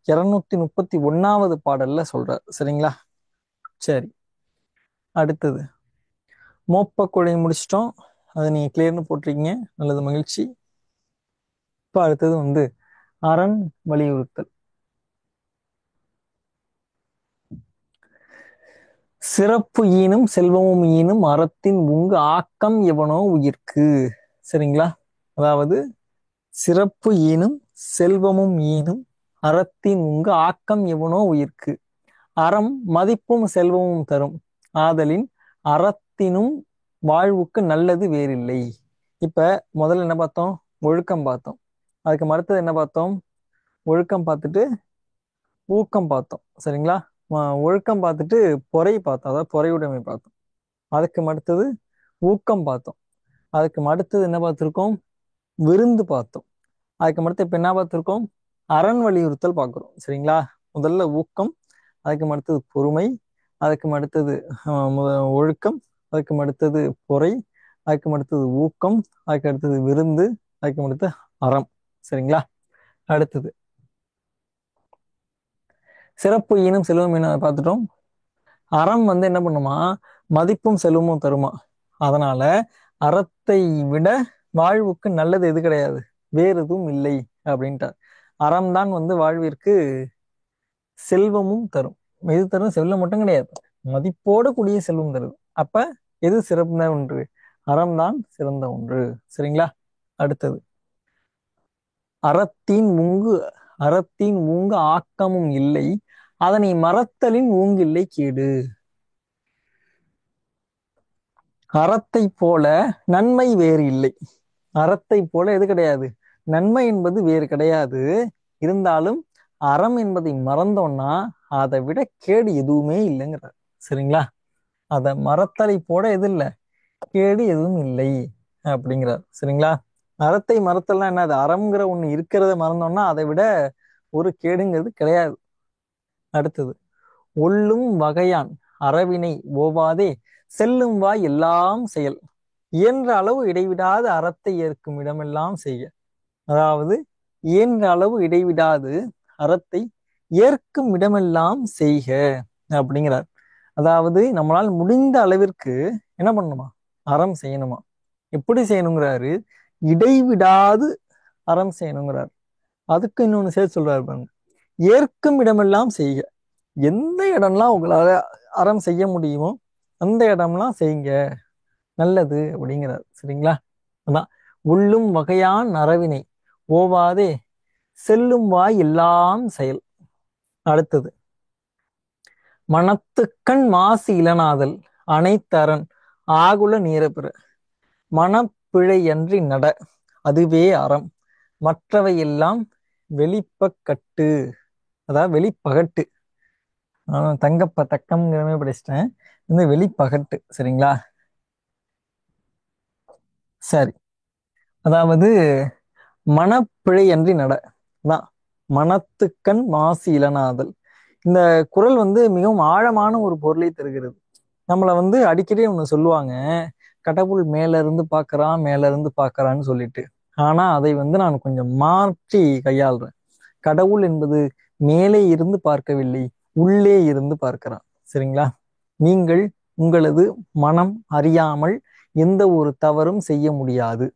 231வது பாடல்ல சொல்றார். சரிங்களா, சரி. அடுத்தது மோப்ப கொடை முடிச்சிட்டோம், அதை நீங்க கிளியர்னு போட்டிருக்கீங்க, நல்லது, மகிழ்ச்சி. இப்ப அடுத்தது வந்து அரண் வலியுறுத்தல். சிறப்பு ஈனும் செல்வமும் ஈனும் அறத்தின் உங்கு ஆக்கம் எவனோ உயிர்க்கு. சரிங்களா, அதாவது சிறப்பு ஈனும் செல்வமும் ஈனும் அறத்தின் உங்கு ஆக்கம் எவனோ உயிர்க்கு. அறம் மதிப்பும் செல்வமும் தரும், ஆதலின் அறத்தினும் வாழ்வுக்கு நல்லது வேறில்லை. இப்ப முதல்ல என்ன பார்த்தோம், ஒழுக்கம் பார்த்தோம். அதுக்கு அடுத்தது என்ன பார்த்தோம்? ஒழுக்கம் பார்த்துட்டு ஊக்கம் பார்த்தோம். சரிங்களா? ஒழுக்கம் பார்த்துட்டு பொறை பார்த்தோம், அதாவது பொறையுடைமை பார்த்தோம். அதுக்கு அடுத்தது ஊக்கம் பார்த்தோம். அதுக்கு அடுத்தது என்ன பார்த்திருக்கோம்? விருந்து பார்த்தோம். அதுக்கு அடுத்து இப்ப என்ன பார்த்திருக்கோம்? அரண் வலியுறுத்தல் பார்க்கிறோம். சரிங்களா? முதல்ல ஊக்கம், அதுக்கு அடுத்தது பொறுமை, அதுக்கு அடுத்தது ஒழுக்கம், அதுக்கு அடுத்தது பொறை, அதுக்கு அடுத்தது ஊக்கம், அதுக்கு அடுத்தது விருந்து, அதுக்கு அடுத்து அறம். சரிங்களா? அடுத்தது சிறப்பு ஈனும் செல்வம் ஈனும் பார்த்துட்டோம். அறம் வந்து என்ன பண்ணுமா? மதிப்பும் செல்வமும் தருமா. அதனால அறத்தை விட வாழ்வுக்கு நல்லது எது கிடையாது, வேறு எதுவும் இல்லை அப்படின்ட்டார். அறம்தான் வந்து வாழ்விற்கு செல்வமும் தரும். எது தரும்? செல்வம் மட்டும் கிடையாது, மதிப்போடு கூடிய செல்வம் தருது. அப்ப எது சிறந்த ஒன்று? அறம்தான் சிறந்த ஒன்று. சரிங்களா? அடுத்தது அறத்தின் மூங்கு அறத்தின் மூங்கு ஆக்கமும் இல்லை, அதனை மறத்தலின் ஊங்கில்லை கேடு. அறத்தை போல நன்மை வேறு இல்லை. அறத்தை போல எது கிடையாது? நன்மை என்பது வேறு கிடையாது. இருந்தாலும் அறம் என்பதை மறந்தோம்னா அதை விட கேடு எதுவுமே இல்லைங்கிறார். சரிங்களா? அதை மறத்தலை போல எது இல்லை, கேடு எதுவும் இல்லை அப்படிங்கிறார். சரிங்களா? அறத்தை மறத்தல்னா என்ன? அது அறம்ங்கிற ஒண்ணு இருக்கிறத மறந்தோம்னா அதை விட ஒரு கேடுங்கிறது கிடையாது. அடுத்தது ஒல்லும் வகையான் அறவினை ஓவாதே செல்லும் வாய் எல்லாம் செயல், இயன்ற அளவு இடைவிடாது அறத்தை ஏற்கும் இடமெல்லாம் செய்ய. அதாவது இயன்ற அளவு இடைவிடாது அறத்தை ஏற்கும் இடமெல்லாம் செய்க அப்படிங்கிறார். அதாவது நம்மளால் முடிந்த அளவிற்கு என்ன பண்ணணுமா? அறம் செய்யணுமா. எப்படி செய்யணுங்கிறாரு? இடைவிடாது அறம் செய்யணுங்கிறார். அதுக்கு இன்னொன்னு சேர்த்து சொல்றாரு பாருங்க, ஏற்கும் இடமெல்லாம் செய்க. எந்த இடம்லாம் உங்களால அறம் செய்ய முடியுமோ அந்த இடம்லாம் செய்யுங்க, நல்லது அப்படிங்கிறார். சரிங்களா? அதான் உள்ளும் வகையான் அறவினை ஓவாதே செல்லும் வாய் எல்லாம் செயல். அடுத்தது மனத்துக்கண் மாசு இலனாதல் அனைத்தரன் ஆகுல நீரபிற, மனப்பிழையன்றி நட அதுவே அறம், மற்றவை எல்லாம் வெளிப்பக்கட்டு. அதாவது வெளிப்பகட்டு. தங்கப்ப தக்கம்ங்கிறமே படிச்சிட்டேன், இந்த வெளிப்பகட்டு. சரிங்களா? சரி. அதாவது மனப்பிழையன்றி நட தான் மனத்துக்கண் மாசு இலனாதல். இந்த குறள் வந்து மிகவும் ஆழமான ஒரு பொருளை தருகிறது. நம்மளை வந்து அடிக்கடி ஒண்ணு சொல்லுவாங்க, கடவுள் மேல இருந்து பாக்குறான் மேல இருந்து பாக்குறான்னு சொல்லிட்டு. ஆனா அதை வந்து நான் கொஞ்சம் மாற்றி கையாளுறேன். கடவுள் என்பது மேலே இருந்து பார்க்கவில்லை, உள்ளே இருந்து பார்க்கிறான். சரிங்களா? நீங்கள் உங்களது மனம் அறியாமல் எந்த ஒரு தவறும் செய்ய முடியாது.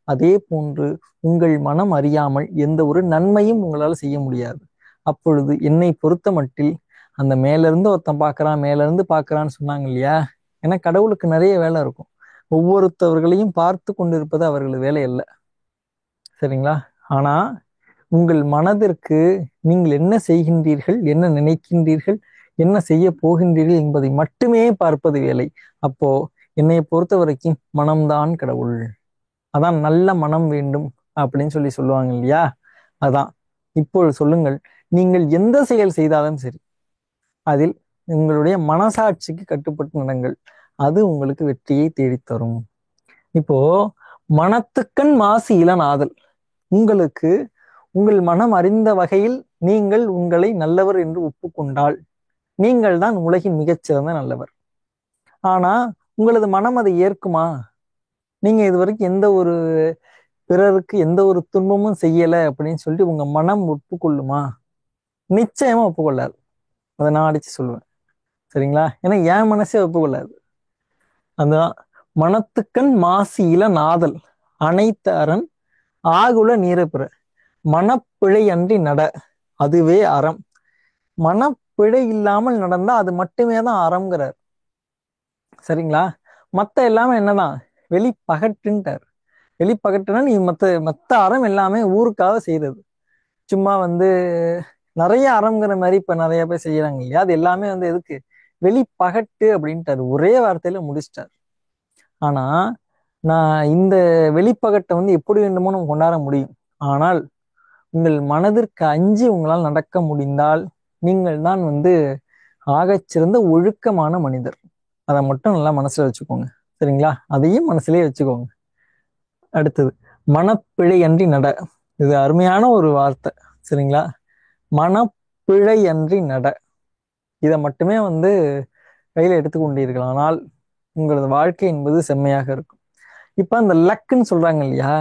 அதே போன்று உங்கள் மனம் அறியாமல் எந்த ஒரு நன்மையும் உங்களால் செய்ய முடியாது. அப்பொழுது என்னை பொறுத்த மட்டில் அந்த மேல இருந்து ஒருத்தன் பார்க்கறான் மேல இருந்து பார்க்கறான்னு சொன்னாங்க இல்லையா? ஏன்னா கடவுளுக்கு நிறைய வேலை இருக்கும். ஒவ்வொருத்தவர்களையும் பார்த்து கொண்டிருப்பது அவர்களது வேலை அல்ல. சரிங்களா? ஆனா உங்கள் மனதிற்கு நீங்கள் என்ன செய்கின்றீர்கள், என்ன நினைக்கின்றீர்கள், என்ன செய்ய போகின்றீர்கள் என்பதை மட்டுமே பார்ப்பது வேலை. அப்போ என்னை பொறுத்த வரைக்கும் மனம்தான் கடவுள். அதான் நல்ல மனம் வேண்டும் அப்படின்னு சொல்லுவாங்க இல்லையா? அதான். இப்பொழுது சொல்லுங்கள், நீங்கள் எந்த செயல் செய்தாலும் சரி அதில் உங்களுடைய மனசாட்சிக்கு கட்டுப்பட்டு நடங்கள், அது உங்களுக்கு வெற்றியை தேடித்தரும். இப்போ மனத்துக்கண் மாசு இளனாதல், உங்களுக்கு உங்கள் மனம் அறிந்த வகையில் நீங்கள் உங்களை நல்லவர் என்று ஒப்புக்கொண்டால் நீங்கள் தான் உலகின் மிகச்சிறந்த நல்லவர். ஆனா உங்களது மனம் அதை ஏற்குமா? நீங்க இதுவரைக்கும் எந்த ஒரு பிறருக்கு எந்த ஒரு துன்பமும் செய்யல அப்படின்னு சொல்லிட்டு உங்க மனம் ஒப்புக்கொள்ளுமா? நிச்சயமா ஒப்புக்கொள்ளாது. அதை நான் அடிச்சு சொல்லுவேன். சரிங்களா? ஏன்னா என் மனசே ஒப்புக்கொள்ளாது. அதுதான் மனத்துக்கண் மாசு இளநாதல் அனைத்த அரண் ஆகுல நீரப்பிற, மனப்பிழை அன்றி நட அதுவே அறம். மனப்பிழை இல்லாமல் நடந்தா அது மட்டுமே தான் அறம்ங்கிறார். சரிங்களா? மத்த எல்லாமே என்னதான் வெளிப்பகட்டுன்ட்டார். வெளிப்பகட்டுனா நீ மத்த மத்த அறம் எல்லாமே ஊருக்காக செய்யறது. சும்மா வந்து நிறைய அறம்ங்கிற மாதிரி இப்ப நிறைய பேர் செய்யறாங்க இல்லையா? அது எல்லாமே வந்து எதுக்கு? வெளிப்பகட்டு அப்படின்ட்டாரு, ஒரே வார்த்தையில முடிச்சிட்டார். ஆனா நான் இந்த வெளிப்பகட்டை வந்து எப்படி வேண்டுமோ நம்ம கொண்டாட முடியும். ஆனால் உங்கள் மனதிற்கு அஞ்சி உங்களால் நடக்க முடிந்தால் நீங்கள் தான் ஆகச்சிறந்த ஒழுக்கமான மனிதர். அதை மட்டும் நல்லா மனசுல வச்சுக்கோங்க. சரிங்களா? அதையும் மனசுலயே வச்சுக்கோங்க. அடுத்தது, மனப்பிழை அன்றி நட. இது அருமையான ஒரு வார்த்தை. சரிங்களா? மனப்பிழை அன்றி நட. இதை மட்டுமே கையில எடுத்துக்கொண்டீர்களானால் உங்களது வாழ்க்கை என்பது செம்மையாக இருக்கும். இப்ப அந்த லக்குன்னு சொல்றாங்க இல்லையா?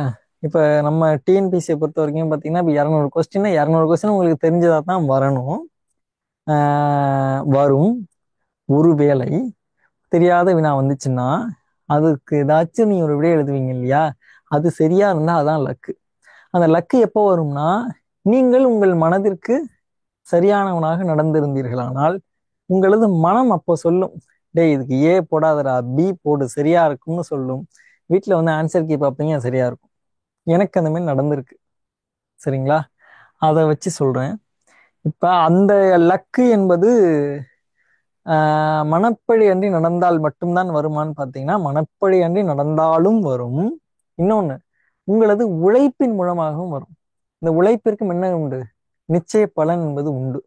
இப்ப நம்ம டிஎன்பிசியை பொறுத்த வரைக்கும் பாத்தீங்கன்னா, இப்ப 200 கொஸ்டின் உங்களுக்கு தெரிஞ்சதா தான் வரணும். வரும். ஒருவேளை தெரியாத வினா வந்துச்சுன்னா அதுக்கு ஏதாச்சும் நீங்க ஒரு விடை எழுதுவீங்க இல்லையா? அது சரியா இருந்தா அதான் லக்கு. அந்த லக்கு எப்போ வரும்னா, நீங்கள் உங்கள் மனதிற்கு சரியானவனாக நடந்திருந்தீர்களானால் உங்களது மனம் அப்போ சொல்லும், டேய் இதுக்கு ஏ போடாதடா, பி போடு, சரியா இருக்கும்னு சொல்லும். வீட்டுல ஆன்சர் கீ பார்ப்பீங்க, சரியா இருக்கும். எனக்கு அந்த மாதிரி நடந்திருக்கு. சரிங்களா? அதை வச்சு சொல்றேன். இப்ப அந்த லக்கு என்பது மனப்பழி அன்றி நடந்தால் மட்டும்தான் வருமானு பார்த்தீங்கன்னா, மனப்பழி அன்றி நடந்தாலும் வரும். இன்னொன்னு, உங்களது உழைப்பின் மூலமாகவும் வரும். இந்த உழைப்பிற்கும் என்ன உண்டு? நிச்சய பலன் என்பது உண்டு.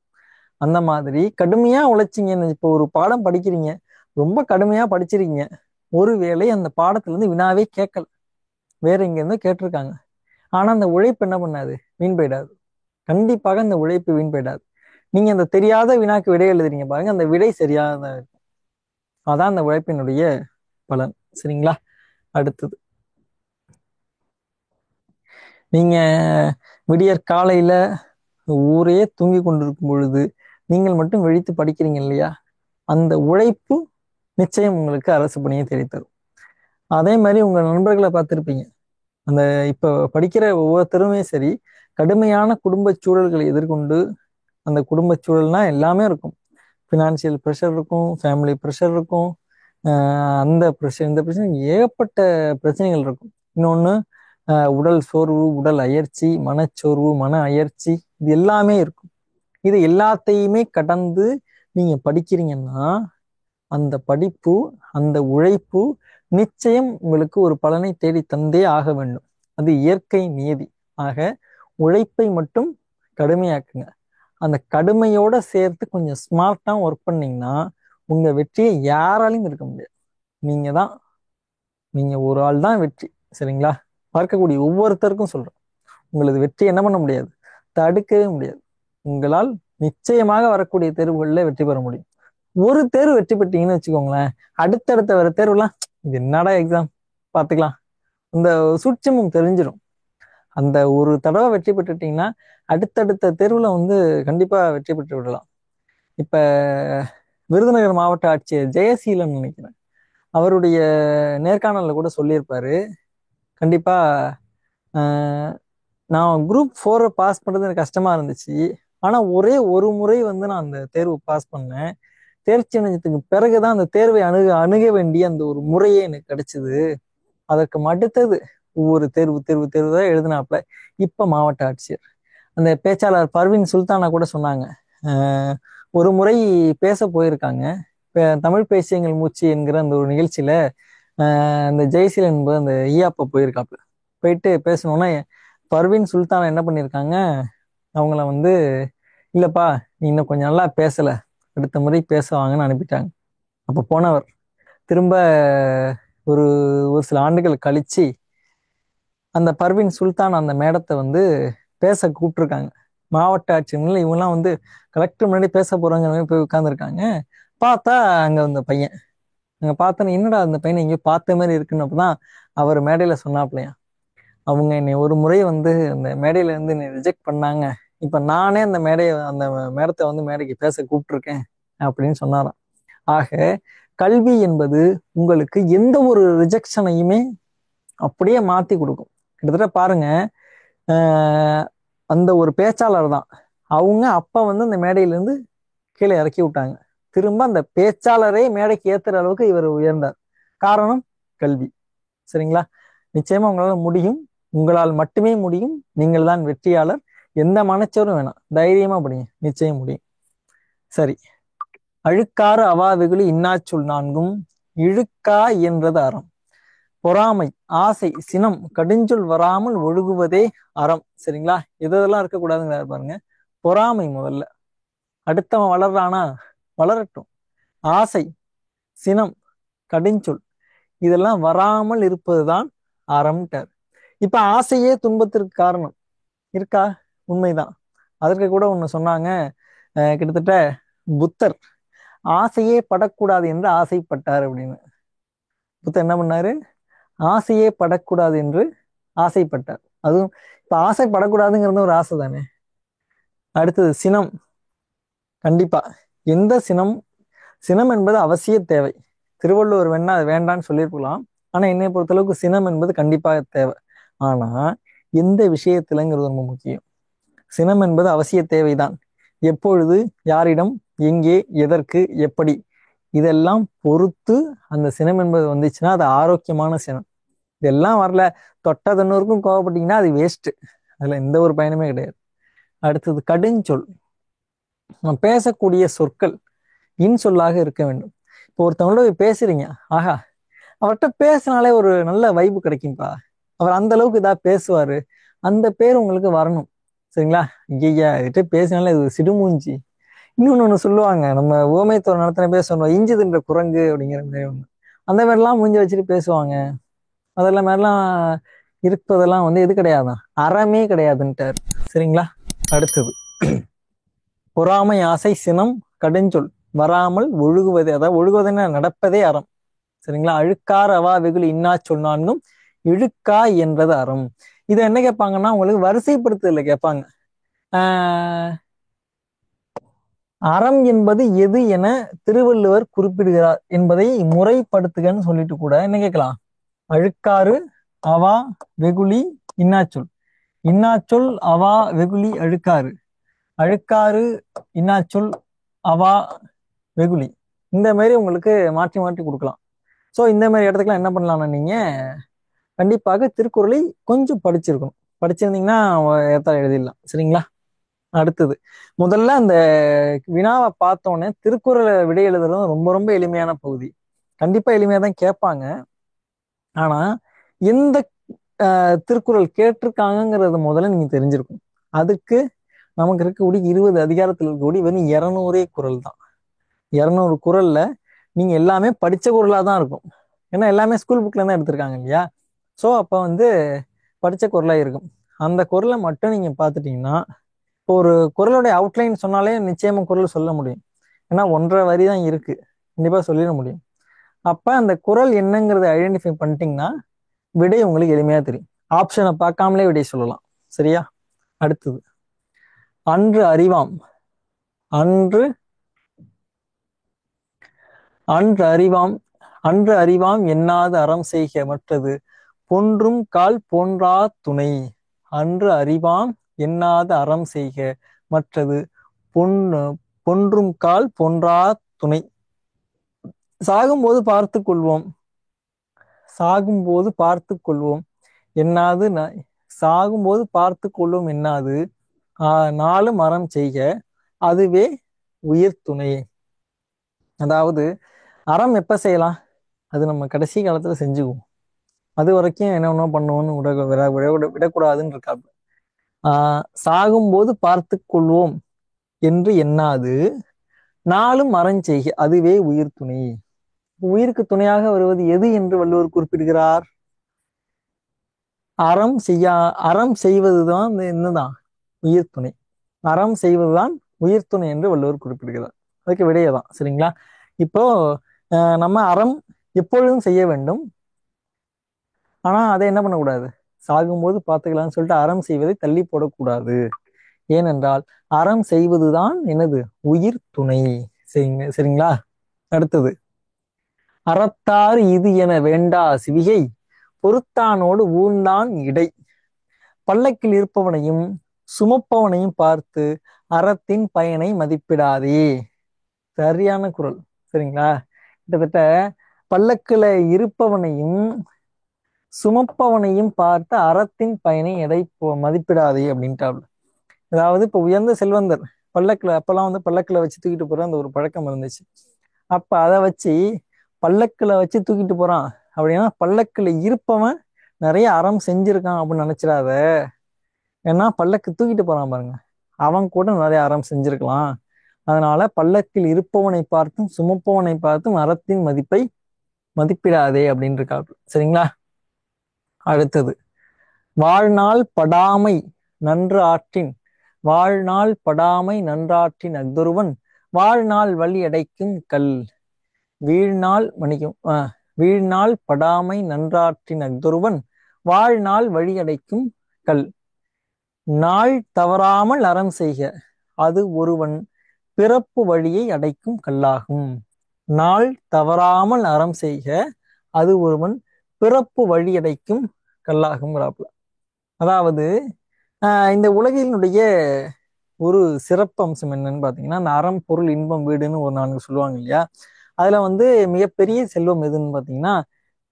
அந்த மாதிரி கடுமையா உழைச்சிங்கன்னு, இப்போ ஒரு பாடம் படிக்கிறீங்க, ரொம்ப கடுமையா படிச்சிருக்கீங்க, ஒருவேளை அந்த பாடத்துல இருந்து வினாவே கேட்கல, வேற எங்க இருந்தோ கேட்டிருக்காங்க, ஆனா அந்த உழைப்பு என்ன பண்ணாது? வீண் போயிடாது. கண்டிப்பாக அந்த உழைப்பு வீண் போயிடாது. நீங்க அந்த தெரியாத வினாக்கு விடை எழுதுறீங்க பாருங்க, அந்த விடை சரியாக இருக்கும். அதான் அந்த உழைப்பினுடைய பலன். சரிங்களா? அடுத்தது, நீங்க விடியற் காலையில ஊரே தூங்கி கொண்டிருக்கும் பொழுது நீங்கள் மட்டும் விழித்து படிக்கிறீங்க இல்லையா? அந்த உழைப்பு நிச்சயம் உங்களுக்கு அரசு பணியை தேடித்தரும். அதே மாதிரி உங்க நண்பர்களை பார்த்திருப்பீங்க. அந்த இப்ப படிக்கிற ஒவ்வொருத்தருமே சரி, கடுமையான குடும்ப சூழல்களை எதிர்கொண்டு, அந்த குடும்ப சூழல்னா எல்லாமே இருக்கும். ஃபினான்சியல் ப்ரெஷர் இருக்கும், ஃபேமிலி ப்ரெஷர் இருக்கும், அந்த ப்ரெஷர், இந்த பிரச்சனை, ஏகப்பட்ட பிரச்சனைகள் இருக்கும். இன்னொன்று, உடல் சோர்வு, உடல் அயற்சி, மனச்சோர்வு, மன அயற்சி, இது எல்லாமே இருக்கும். இது எல்லாத்தையுமே கடந்து நீங்க படிக்கிறீங்கன்னா அந்த படிப்பு, அந்த உழைப்பு நிச்சயம் உங்களுக்கு ஒரு பலனை தேடி தந்தே ஆக வேண்டும். அது இயற்கை நியதி. ஆக உழைப்பை மட்டும் கடுமையாக்குங்க. அந்த கடுமையோட சேர்த்து கொஞ்சம் ஸ்மார்ட்டா ஒர்க் பண்ணீங்கன்னா உங்க வெற்றியை யாராலையும் இருக்க முடியாது. நீங்க தான், நீங்க ஒரு ஆள் தான் வெற்றி. சரிங்களா? பார்க்கக்கூடிய ஒவ்வொருத்தருக்கும் சொல்றேன், உங்களது வெற்றி என்ன பண்ண முடியாது? தடுக்கவே முடியாது. உங்களால் நிச்சயமாக வரக்கூடிய தேர்வுகளில் வெற்றி பெற முடியும். ஒரு தேர்வு வெற்றி பெற்றீங்கன்னு வச்சுக்கோங்களேன், அடுத்தடுத்த வர தேர்வுலாம் இது என்னடா எக்ஸாம், பார்த்துக்கலாம், இந்த சூட்சமும் தெரிஞ்சிடும். அந்த ஒரு தடவை வெற்றி பெற்றுட்டீங்கன்னா அடுத்தடுத்த தேர்வுல கண்டிப்பா வெற்றி பெற்று விடலாம். இப்ப விருதுநகர் மாவட்ட ஆட்சியர் ஜெயசீலன் நினைக்கிறேன், அவருடைய நேர்காணல்ல கூட சொல்லியிருப்பாரு, கண்டிப்பா நான் குரூப் 4 பாஸ் பண்றது எனக்கு கஷ்டமா இருந்துச்சு, ஆனா ஒரே ஒரு முறை நான் அந்த தேர்வு பாஸ் பண்ணேன், தேர்ச்சி அடைஞ்சதுக்கு பிறகுதான் அந்த தேர்வை அணுக வேண்டிய அந்த ஒரு முறையே எனக்கு கிடைச்சது. அதற்கு அடுத்தது ஒவ்வொரு தேர்வு தேர்வு தேர்வு தான் எழுதினாப்ல. இப்ப மாவட்ட ஆட்சியர். அந்த பேச்சாளர் பர்வீன் சுல்தானா கூட சொன்னாங்க, ஒரு முறை பேச போயிருக்காங்க. தமிழ் பேசியங்கள் மூச்சு என்கிற அந்த ஒரு நிகழ்ச்சியில அந்த ஜெயசீலன் என்பது அந்த ஈயாப்ப போயிருக்காப்ல. போயிட்டு பேசணும்னா பர்வீன் சுல்தானா என்ன பண்ணியிருக்காங்க, அவங்கள இல்லப்பா நீ இன்னும் கொஞ்சம் நல்லா பேசல, அடுத்த முறை பேசுவாங்கன்னு அனுப்பிட்டாங்க. அப்ப போனவர் திரும்ப ஒரு ஒரு சில ஆண்டுகள் கழிச்சு அந்த பர்வீன் சுல்தான் அந்த மேடத்தை பேச கூப்பிட்டுருக்காங்க. மாவட்ட ஆட்சியர்கள் இவங்கெல்லாம் கலெக்டர் முன்னாடி பேச போறாங்க, போய் உட்கார்ந்துருக்காங்க. பார்த்தா அங்க அந்த பையன், அங்க பார்த்தோன்னு என்னடா அந்த பையனை எங்கேயோ பார்த்த மாதிரி இருக்குன்னு அப்பதான் அவர் மேடையில சொன்னாப்லையா, அவங்க என்னை ஒரு முறை அந்த மேடையில இருந்து என்னை ரிஜெக்ட் பண்ணாங்க, இப்ப நானே அந்த மேடத்தை மேடைக்கு பேச கூப்பிட்டுருக்கேன் அப்படின்னு சொன்னாராம். ஆக கல்வி என்பது உங்களுக்கு எந்த ஒரு ரிஜெக்ஷனையுமே அப்படியே மாத்தி கொடுக்கும். கிட்டத்தட்ட பாருங்க, அந்த ஒரு பேச்சாளர் தான், அவங்க அப்ப அந்த மேடையில இருந்து கீழே இறக்கி விட்டாங்க, திரும்ப அந்த பேச்சாளரே மேடைக்கு ஏத்துற அளவுக்கு இவர் உயர்ந்தார். காரணம் கல்வி. சரிங்களா? நிச்சயமா உங்களால முடியும், உங்களால் மட்டுமே முடியும். நீங்கள் தான் வெற்றியாளர். எந்த மனச்சோரும் வேணாம், தைரியமா படிங்க, நிச்சயம் முடியும். சரி, அழுக்காறு அவாவுகளி இன்னாச்சொல் நான்கும் இழுக்கா என்றது அறம். பொறாமை, ஆசை, சினம், கடுஞ்சொல் வராமல் ஒழுகுவதே அறம். சரிங்களா? இதெல்லாம் இருக்கக்கூடாதுங்கிறாரு பாருங்க. பொறாமை முதல்ல. அடுத்தவன் வளர்றானா, வளரட்டும். ஆசை, சினம், கடுஞ்சொல் இதெல்லாம் வராமல் இருப்பதுதான் அறம்ட்டார். இப்ப ஆசையே துன்பத்திற்கு காரணம் இருக்கா? உண்மைதான். அதற்கு கூட ஒண்ணு சொன்னாங்க. கிட்டத்தட்ட புத்தர் ஆசையே படக்கூடாது என்று ஆசைப்பட்டார் அப்படின்னு. புத்தர் என்ன பண்ணாரு? ஆசையே படக்கூடாது என்று ஆசைப்பட்டார். அதுவும் இப்ப ஆசைப்படக்கூடாதுங்கிறது ஒரு ஆசை தானே. அடுத்தது சினம். கண்டிப்பா எந்த சினம், சினம் என்பது அவசிய தேவை. திருவள்ளுவர் வேணா அது வேண்டான்னு சொல்லியிருக்கலாம். ஆனா என்னை பொறுத்தளவுக்கு சினம் என்பது கண்டிப்பாக தேவை. ஆனா எந்த விஷயத்துலங்கிறது ரொம்ப முக்கியம். சினம் என்பது அவசிய தேவைதான். எப்பொழுது, யாரிடம், எங்கே, எதற்கு, எப்படி இதெல்லாம் பொறுத்து அந்த சினம் என்பது வந்துச்சுன்னா அது ஆரோக்கியமான சினம். இதெல்லாம் வரல, தொட்டதன்னூருக்கும் கோவப்பட்டீங்கன்னா அது வேஸ்ட். அதுல எந்த ஒரு பயனுமே கிடையாது. அடுத்தது கடுஞ்சொல். நம்ம பேசக்கூடிய சொற்கள் இன்சொல்லாக இருக்க வேண்டும். இப்போ ஒருத்தவங்களோட போய் பேசுறீங்க, ஆஹா அவர்கிட்ட பேசினாலே ஒரு நல்ல வைப்பு கிடைக்கும்பா, அவர் அந்த அளவுக்கு இதா பேசுவாரு, அந்த பேர் உங்களுக்கு வரணும். சரிங்களா? ஐயா இதுகிட்ட பேசினாலே இது சிடுமூஞ்சி. இன்னொன்னு ஒண்ணு சொல்லுவாங்க, நம்ம ஊமைத்துறை நடத்தின பேர் சொல்லுவோம், இஞ்சி தின்ற குரங்கு அப்படிங்கிற மாதிரி ஒண்ணு. அந்த மாதிரிலாம் மூஞ்சி வச்சுட்டு பேசுவாங்க. அதெல்லாம் மாதிரிலாம் இருப்பதெல்லாம் எது கிடையாதான், அறமே கிடையாதுன்ட்டார். சரிங்களா? அடுத்தது பொறாமை, ஆசை, சினம், கடுஞ்சொல் வராமல் ஒழுகுவது, அதாவது ஒழுகுவதுன்னா நடப்பதே அறம். சரிங்களா? அழுக்கார் அவா வெகுளி இன்னா சொல் நான்கும் இழுக்காய் என்றது அறம். இதை என்ன கேட்பாங்கன்னா உங்களுக்கு வரிசைப்படுத்துதல கேட்பாங்க. அறம் என்பது எது என திருவள்ளுவர் குறிப்பிடுகிறார் என்பதை முறைப்படுத்துகன்னு சொல்லிட்டு கூட என்ன கேட்கலாம், அழுக்காறு அவா வெகுளி இன்னாச்சொல், இன்னாச்சொல் அவா வெகுளி அழுக்காறு, அழுக்காறு இன்னாச்சொல் அவா வெகுளி, இந்த மாதிரி உங்களுக்கு மாற்றி மாற்றி கொடுக்கலாம். ஸோ இந்த மாதிரி இடத்துக்குலாம் என்ன பண்ணலாம்னா நீங்க கண்டிப்பாக திருக்குறளை கொஞ்சம் படிச்சிருக்கணும். படிச்சிருந்தீங்கன்னா ஏத்தா எழுதிடலாம். சரிங்களா? அடுத்தது முதல்ல அந்த வினாவை பார்த்தோன்னே திருக்குறளை விடை எழுதுறது ரொம்ப ரொம்ப எளிமையான பகுதி. கண்டிப்பா எளிமையா தான் கேட்பாங்க. ஆனா எந்த திருக்குறள் கேட்டிருக்காங்கிறது முதல்ல நீங்க தெரிஞ்சிருக்கும். அதுக்கு நமக்கு இருக்கக்கூடிய 20 அதிகாரத்தில் இருக்கக்கூடிய வெறும் 200 குறள் தான். 200 குறள்ல நீங்க எல்லாமே படிச்ச குறளா தான் இருக்கும். ஏன்னா எல்லாமே ஸ்கூல் புக்ல தான் எடுத்திருக்காங்க இல்லையா? ஸோ அப்ப படிச்ச குறளா இருக்கும். அந்த குறளை மட்டும் நீங்க பார்த்துட்டீங்கன்னா, இப்போ ஒரு குறளுடைய அவுட்லைன் சொன்னாலே நிச்சயமா குறள் சொல்ல முடியும். ஏன்னா 1.5 வரி தான் இருக்கு, கண்டிப்பா சொல்லிட முடியும். அப்ப அந்த குறள் என்னங்கிறத ஐடென்டிஃபை பண்ணிட்டீங்கன்னா விடை உங்களுக்கு எளிமையா தெரியும். ஆப்ஷனை பார்க்காமலே விடை சொல்லலாம். சரியா? அடுத்தது அன்று அறிவாம். அன்று அன்று அறிவாம் அன்று அறிவாம் எண்ணாது அறம் செய்க மற்றது பொன்றும் கால் போன்றா துணை. அன்று அறிவாம் எண்ணாது அறம் செய்க மற்றது பொன்றும் கால் போன்றா துணை. சாகும்போது பார்த்து கொள்வோம், சாகும்போது பார்த்து கொள்வோம் என்னாது, சாகும்போது பார்த்து கொள்வோம் என்னாது நாளும் அறம் செய்க அதுவே உயிர் துணை. அதாவது அறம் எப்ப செய்யலாம், அது நம்ம கடைசி காலத்துல செஞ்சுக்குவோம். அது வரைக்கும் என்ன பண்ணுவோம்னு விடக்கூடாதுன்னு இருக்காது. சாகும்போது பார்த்து கொள்வோம் என்று எண்ணாது நாளும் அறம் செய்க அதுவே உயிர் துணை. உயிருக்கு துணையாக வருவது எது என்று வள்ளுவர் குறிப்பிடுகிறார்? அறம் செய்வதுதான் என்னதான் உயிர் துணை. அறம் செய்வதுதான் உயிர் துணை என்று வள்ளுவர் குறிப்பிடுகிறார். அதுக்கு விடையதான். சரிங்களா? இப்போ நம்ம அறம் எப்பொழுதும் செய்ய வேண்டும். ஆனா அதை என்ன பண்ணக்கூடாது, சாகும்போது பார்த்துக்கலாம்னு சொல்லிட்டு அறம் செய்வதை தள்ளி போடக்கூடாது. ஏனென்றால் அறம் செய்வதுதான் என்னது, உயிர் துணை. சரிங்களா? அடுத்தது அறத்தாறு இது என வேண்டா சிவிகை பொறுத்தானோடு ஊர்ந்தான் இடை. பல்லக்கில் இருப்பவனையும் சுமப்பவனையும் பார்த்து அறத்தின் பயனை மதிப்பிடாதே. சரியான குறள். சரிங்களா? கிட்டத்தட்ட பல்லக்குல இருப்பவனையும் சுமப்பவனையும் பார்த்து அறத்தின் பயனை மதிப்பிடாதே அப்படின்ட்டாப்ல. அதாவது இப்ப உயர்ந்த செல்வந்தர் பல்லக்குல, அப்பெல்லாம் பல்லக்குல வச்சு தூக்கிட்டு போற அந்த ஒரு பழக்கம் இருந்துச்சு. அப்ப அதை வச்சு பல்லக்குல வச்சு தூக்கிட்டு போறான் அப்படின்னா பல்லக்குல இருப்பவன் நிறைய அறம் செஞ்சிருக்கான் அப்படின்னு நினைச்சிடாத. ஏன்னா பல்லக்கு தூக்கிட்டு போறான் பாருங்க, அவன் கூட நிறைய அறம் செஞ்சிருக்கலாம். அதனால பல்லக்கில் இருப்பவனை பார்த்தும் சுமப்பவனை பார்த்தும் அறத்தின் மதிப்பை மதிப்பிடாதே அப்படின்னு இருக்காரு. சரிங்களா? அடுத்தது, வாழ்நாள் படாமை நன்று ஆற்றின் வாழ்நாள் படாமை நன்றாற்றின் அஃதொருவன் வாழ்நாள் வழி அடைக்கும் கல். வீழ்நாள் மணிக்கும் வீழ்நாள் படாமை நன்றாற்றின் அஃதொருவன் வாழ்நாள் வழி அடைக்கும் கல். நாள் தவறாமல் அறம் செய்க, அது ஒருவன் பிறப்பு வழியை அடைக்கும் கல்லாகும். நாள் தவறாமல் அறம் செய்க, அது ஒருவன் பிறப்பு வழி அடைக்கும் கல்லாகுங்கிறாப்புல. அதாவது இந்த உலகினுடைய ஒரு சிறப்பு அம்சம் என்னன்னு பாத்தீங்கன்னா, அந்த அறம் பொருள் இன்பம் வீடுன்னு ஒரு 4 சொல்லுவாங்க இல்லையா? அதுல வந்து மிகப்பெரிய செல்வம் எதுன்னு பாத்தீங்கன்னா,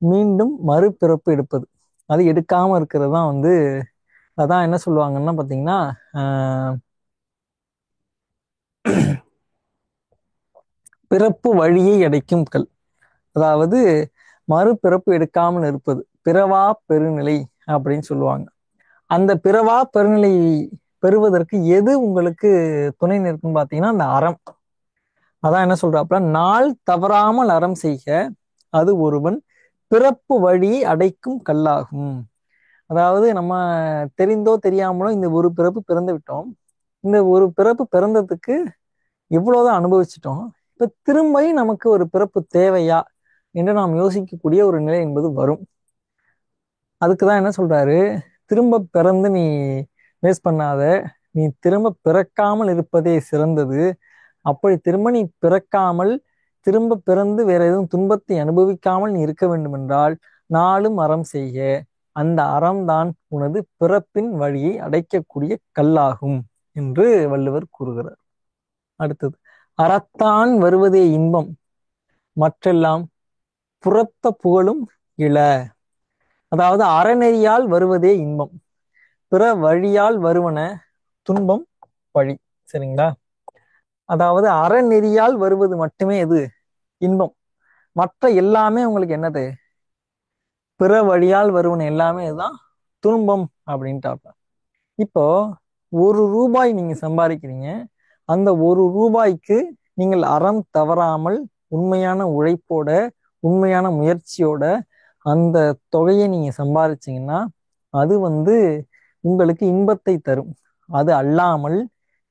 மீண்டும் மறுபிறப்பு எடுப்பது. அது எடுக்காம இருக்கிறது தான் வந்து, அதான் என்ன சொல்லுவாங்கன்னா பாத்தீங்கன்னா, ஆஹ் பிறப்பு வழியை அடைக்கும் கல். அதாவது மறுபிறப்பு எடுக்காமல் இருப்பது பிறவா பெருநிலை அப்படின்னு சொல்லுவாங்க. அந்த பிறவா பெருநிலை பெறுவதற்கு எது உங்களுக்கு துணை நிற்கும்னு பாத்தீங்கன்னா அந்த அறம். அதான் என்ன சொல்றாப்புல, நாள் தவறாமல் அறம் செய்க, அது ஒருவன் பிறப்பு வழியை அடைக்கும் கல்லாகும். அதாவது நம்ம தெரிந்தோ தெரியாமலோ இந்த ஒரு பிறப்பு பிறந்து விட்டோம். இந்த ஒரு பிறப்பு பிறந்ததுக்கு இவ்வளவுதான் அனுபவிச்சிட்டோம். இப்ப திரும்பியும் நமக்கு ஒரு பிறப்பு தேவையா என்று நாம் யோசிக்கக்கூடிய ஒரு நிலை என்பது வரும். அதுக்குதான் என்ன சொல்றாரு, திரும்ப பிறந்து நீ வேஸ்ட் பண்ணாத, நீ திரும்ப பிறக்காமல் இருப்பதே சிறந்தது. அப்படி திரும்ப நீ பிறக்காமல் திரும்ப பிறந்து வேற எதுவும் துன்பத்தை அனுபவிக்காமல் நீ இருக்க வேண்டும் என்றால் நாளும் அறம் செய்க, அந்த அறம்தான் உனது பிறப்பின் வழியை அடைக்கக்கூடிய கல்லாகும் என்று வள்ளுவர் கூறுகிறார். அடுத்தது, அறத்தான் வருவதே இன்பம் மற்றெல்லாம் புறத்த புகழும் இல. அதாவது அறநெறியால் வருவதே இன்பம், பிற வழியால் வருவன துன்பம் பழி. சரிங்களா? அதாவது அறநெறியால் வருவது மட்டுமே எது? இன்பம். மற்ற எல்லாமே உங்களுக்கு என்னது? பிற வழியால் வருவன எல்லாமே இதுதான் துன்பம் அப்படின்ட்டு. இப்போ 1 ரூபாய் நீங்க சம்பாதிக்கிறீங்க. அந்த 1 ரூபாய்க்கு நீங்கள் அறம் தவறாமல் உண்மையான உழைப்போட உண்மையான முயற்சியோட அந்த தொகையை நீங்க சம்பாதிச்சீங்கன்னா அது வந்து உங்களுக்கு இன்பத்தை தரும். அது அல்லாமல்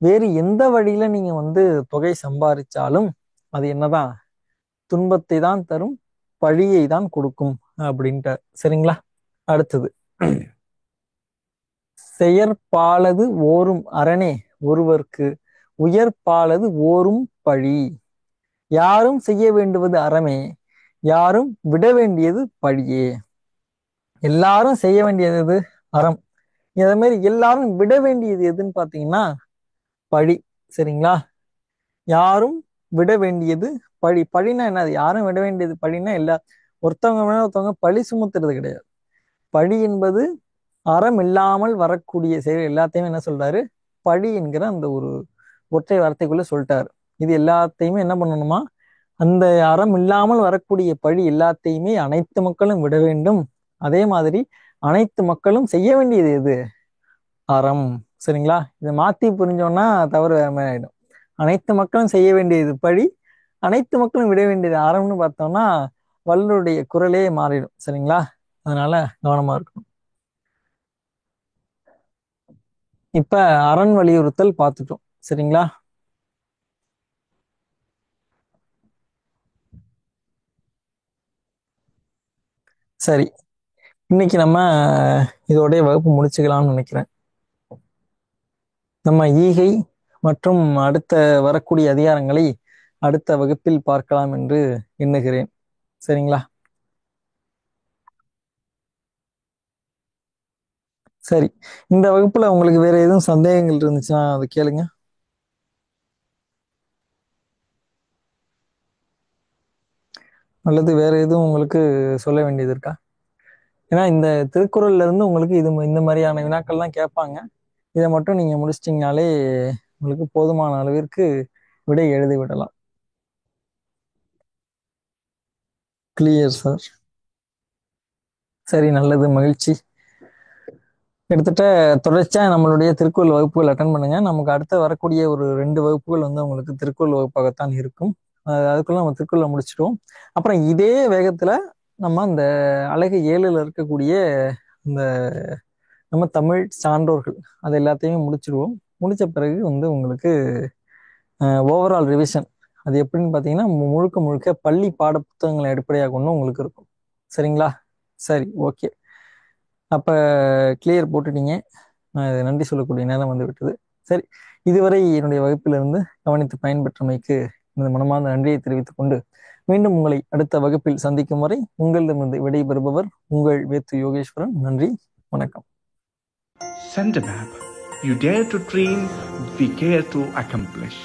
வேறு எந்த வழியில நீங்க வந்து தொகை சம்பாதிச்சாலும் அது என்னதான்? துன்பத்தை தான் தரும், பழியை தான் கொடுக்கும் அப்படின்ட்டு. சரிங்களா? அடுத்தது, செயற்பாலது ஓரும் அரணே ஒருவர்க்கு உயர்பாலது ஓரும் பழி. யாரும் செய்ய வேண்டுவது அறமே, யாரும் விட வேண்டியது பழியே. எல்லாரும் செய்ய வேண்டியது எது? அறம். இதே மாதிரி எல்லாரும் விட வேண்டியது எதுன்னு பாத்தீங்கன்னா பழி. சரிங்களா? யாரும் விட வேண்டியது பழி. பழினா என்னது? யாரும் விட வேண்டியது பழினா எல்லா ஒருத்தவங்க மேல ஒருத்தவங்க பழி சுமத்துறது கிடையாது. பழி என்பது அறம் இல்லாமல் வரக்கூடிய செயல் எல்லாத்தையுமே என்ன சொல்றாரு? பழி என்கிற அந்த ஒரு ஒற்றை வார்த்தைக்குள்ள சொல்லிட்டாரு. இது எல்லாத்தையுமே என்ன பண்ணணுமா? அந்த அறம் இல்லாமல் வரக்கூடிய பழி எல்லாத்தையுமே அனைத்து மக்களும் விட வேண்டும். அதே மாதிரி அனைத்து மக்களும் செய்ய வேண்டியது எது? அறம். சரிங்களா? இதை மாத்தி புரிஞ்சோம்னா தவறு வேற மாதிரி ஆயிடும். அனைத்து மக்களும் செய்ய வேண்டியது பழி, அனைத்து மக்களும் விட வேண்டியது அறம்னு பார்த்தோம்னா வள்ளுவருடைய குரலே மாறிடும். சரிங்களா? அதனால கவனமா இருக்கணும். இப்ப அரண் வலியுறுத்தல் பார்த்துட்டோம். சரிங்களா? சரி, இன்னைக்கு நம்ம இதோடைய வகுப்பு முடிச்சுக்கலாம்னு நினைக்கிறேன். நம்ம ஈகை மற்றும் அடுத்த வரக்கூடிய அதிகாரங்களை அடுத்த வகுப்பில் பார்க்கலாம் என்று எண்ணுகிறேன். சரிங்களா? சரி, இந்த வகுப்புல உங்களுக்கு வேற எதுவும் சந்தேகங்கள் இருந்துச்சுன்னா அதை கேளுங்க. அல்லது வேற எதுவும் உங்களுக்கு சொல்ல வேண்டியது இருக்கா? ஏன்னா இந்த திருக்குறள்ல இருந்து உங்களுக்கு இது இந்த மாதிரியான வினாக்கள்லாம் கேட்பாங்க. இதை மட்டும் நீங்க முடிச்சிட்டிங்கனாலே உங்களுக்கு போதுமான அளவிற்கு விடை எழுதி விடலாம். Clear sir. சரி, நல்லது, மகிழ்ச்சி. கிட்டத்தட்ட தொடர்ச்சியா நம்மளுடைய திருக்குறள் வகுப்புகள் அட்டன் பண்ணுங்க. நமக்கு அடுத்து வரக்கூடிய ஒரு 2 வகுப்புகள் வந்து உங்களுக்கு திருக்குறள் வகுப்பாகத்தான் இருக்கும். அதுக்குள்ள நம்ம திருக்குறளை முடிச்சிடுவோம். அப்புறம் இதே வேகத்துல நம்ம அந்த அழகு 7ல இருக்கக்கூடிய இந்த நம்ம தமிழ் சான்றோர்கள் அது எல்லாத்தையும் முடிச்சிடுவோம். முடிச்ச பிறகு வந்து உங்களுக்கு ஓவரால் ரிவிஷன் அது எப்படின்னு பார்த்தீங்கன்னா முழுக்க முழுக்க பள்ளி பாட புத்தகங்களை அடிப்படையாக கொண்டு உங்களுக்கு இருக்கும். சரிங்களா? சரி, ஓகே. அப்ப கிளியர் போட்டுட்டீங்க. நன்றி சொல்லக்கூடிய நேரம் வந்து விட்டது. சரி, இதுவரை என்னுடைய வகுப்பிலிருந்து கவனித்து பயன்பெற்றமைக்கு எனது மனமார்ந்த நன்றியை தெரிவித்துக் கொண்டு மீண்டும் உங்களை அடுத்த வகுப்பில் சந்திக்கும் வரை உங்களிடமிருந்து விடைபெறுபவர் உங்கள் வேத்து யோகேஸ்வரன். நன்றி, வணக்கம். Send a map. You dare to dream, we care to accomplish.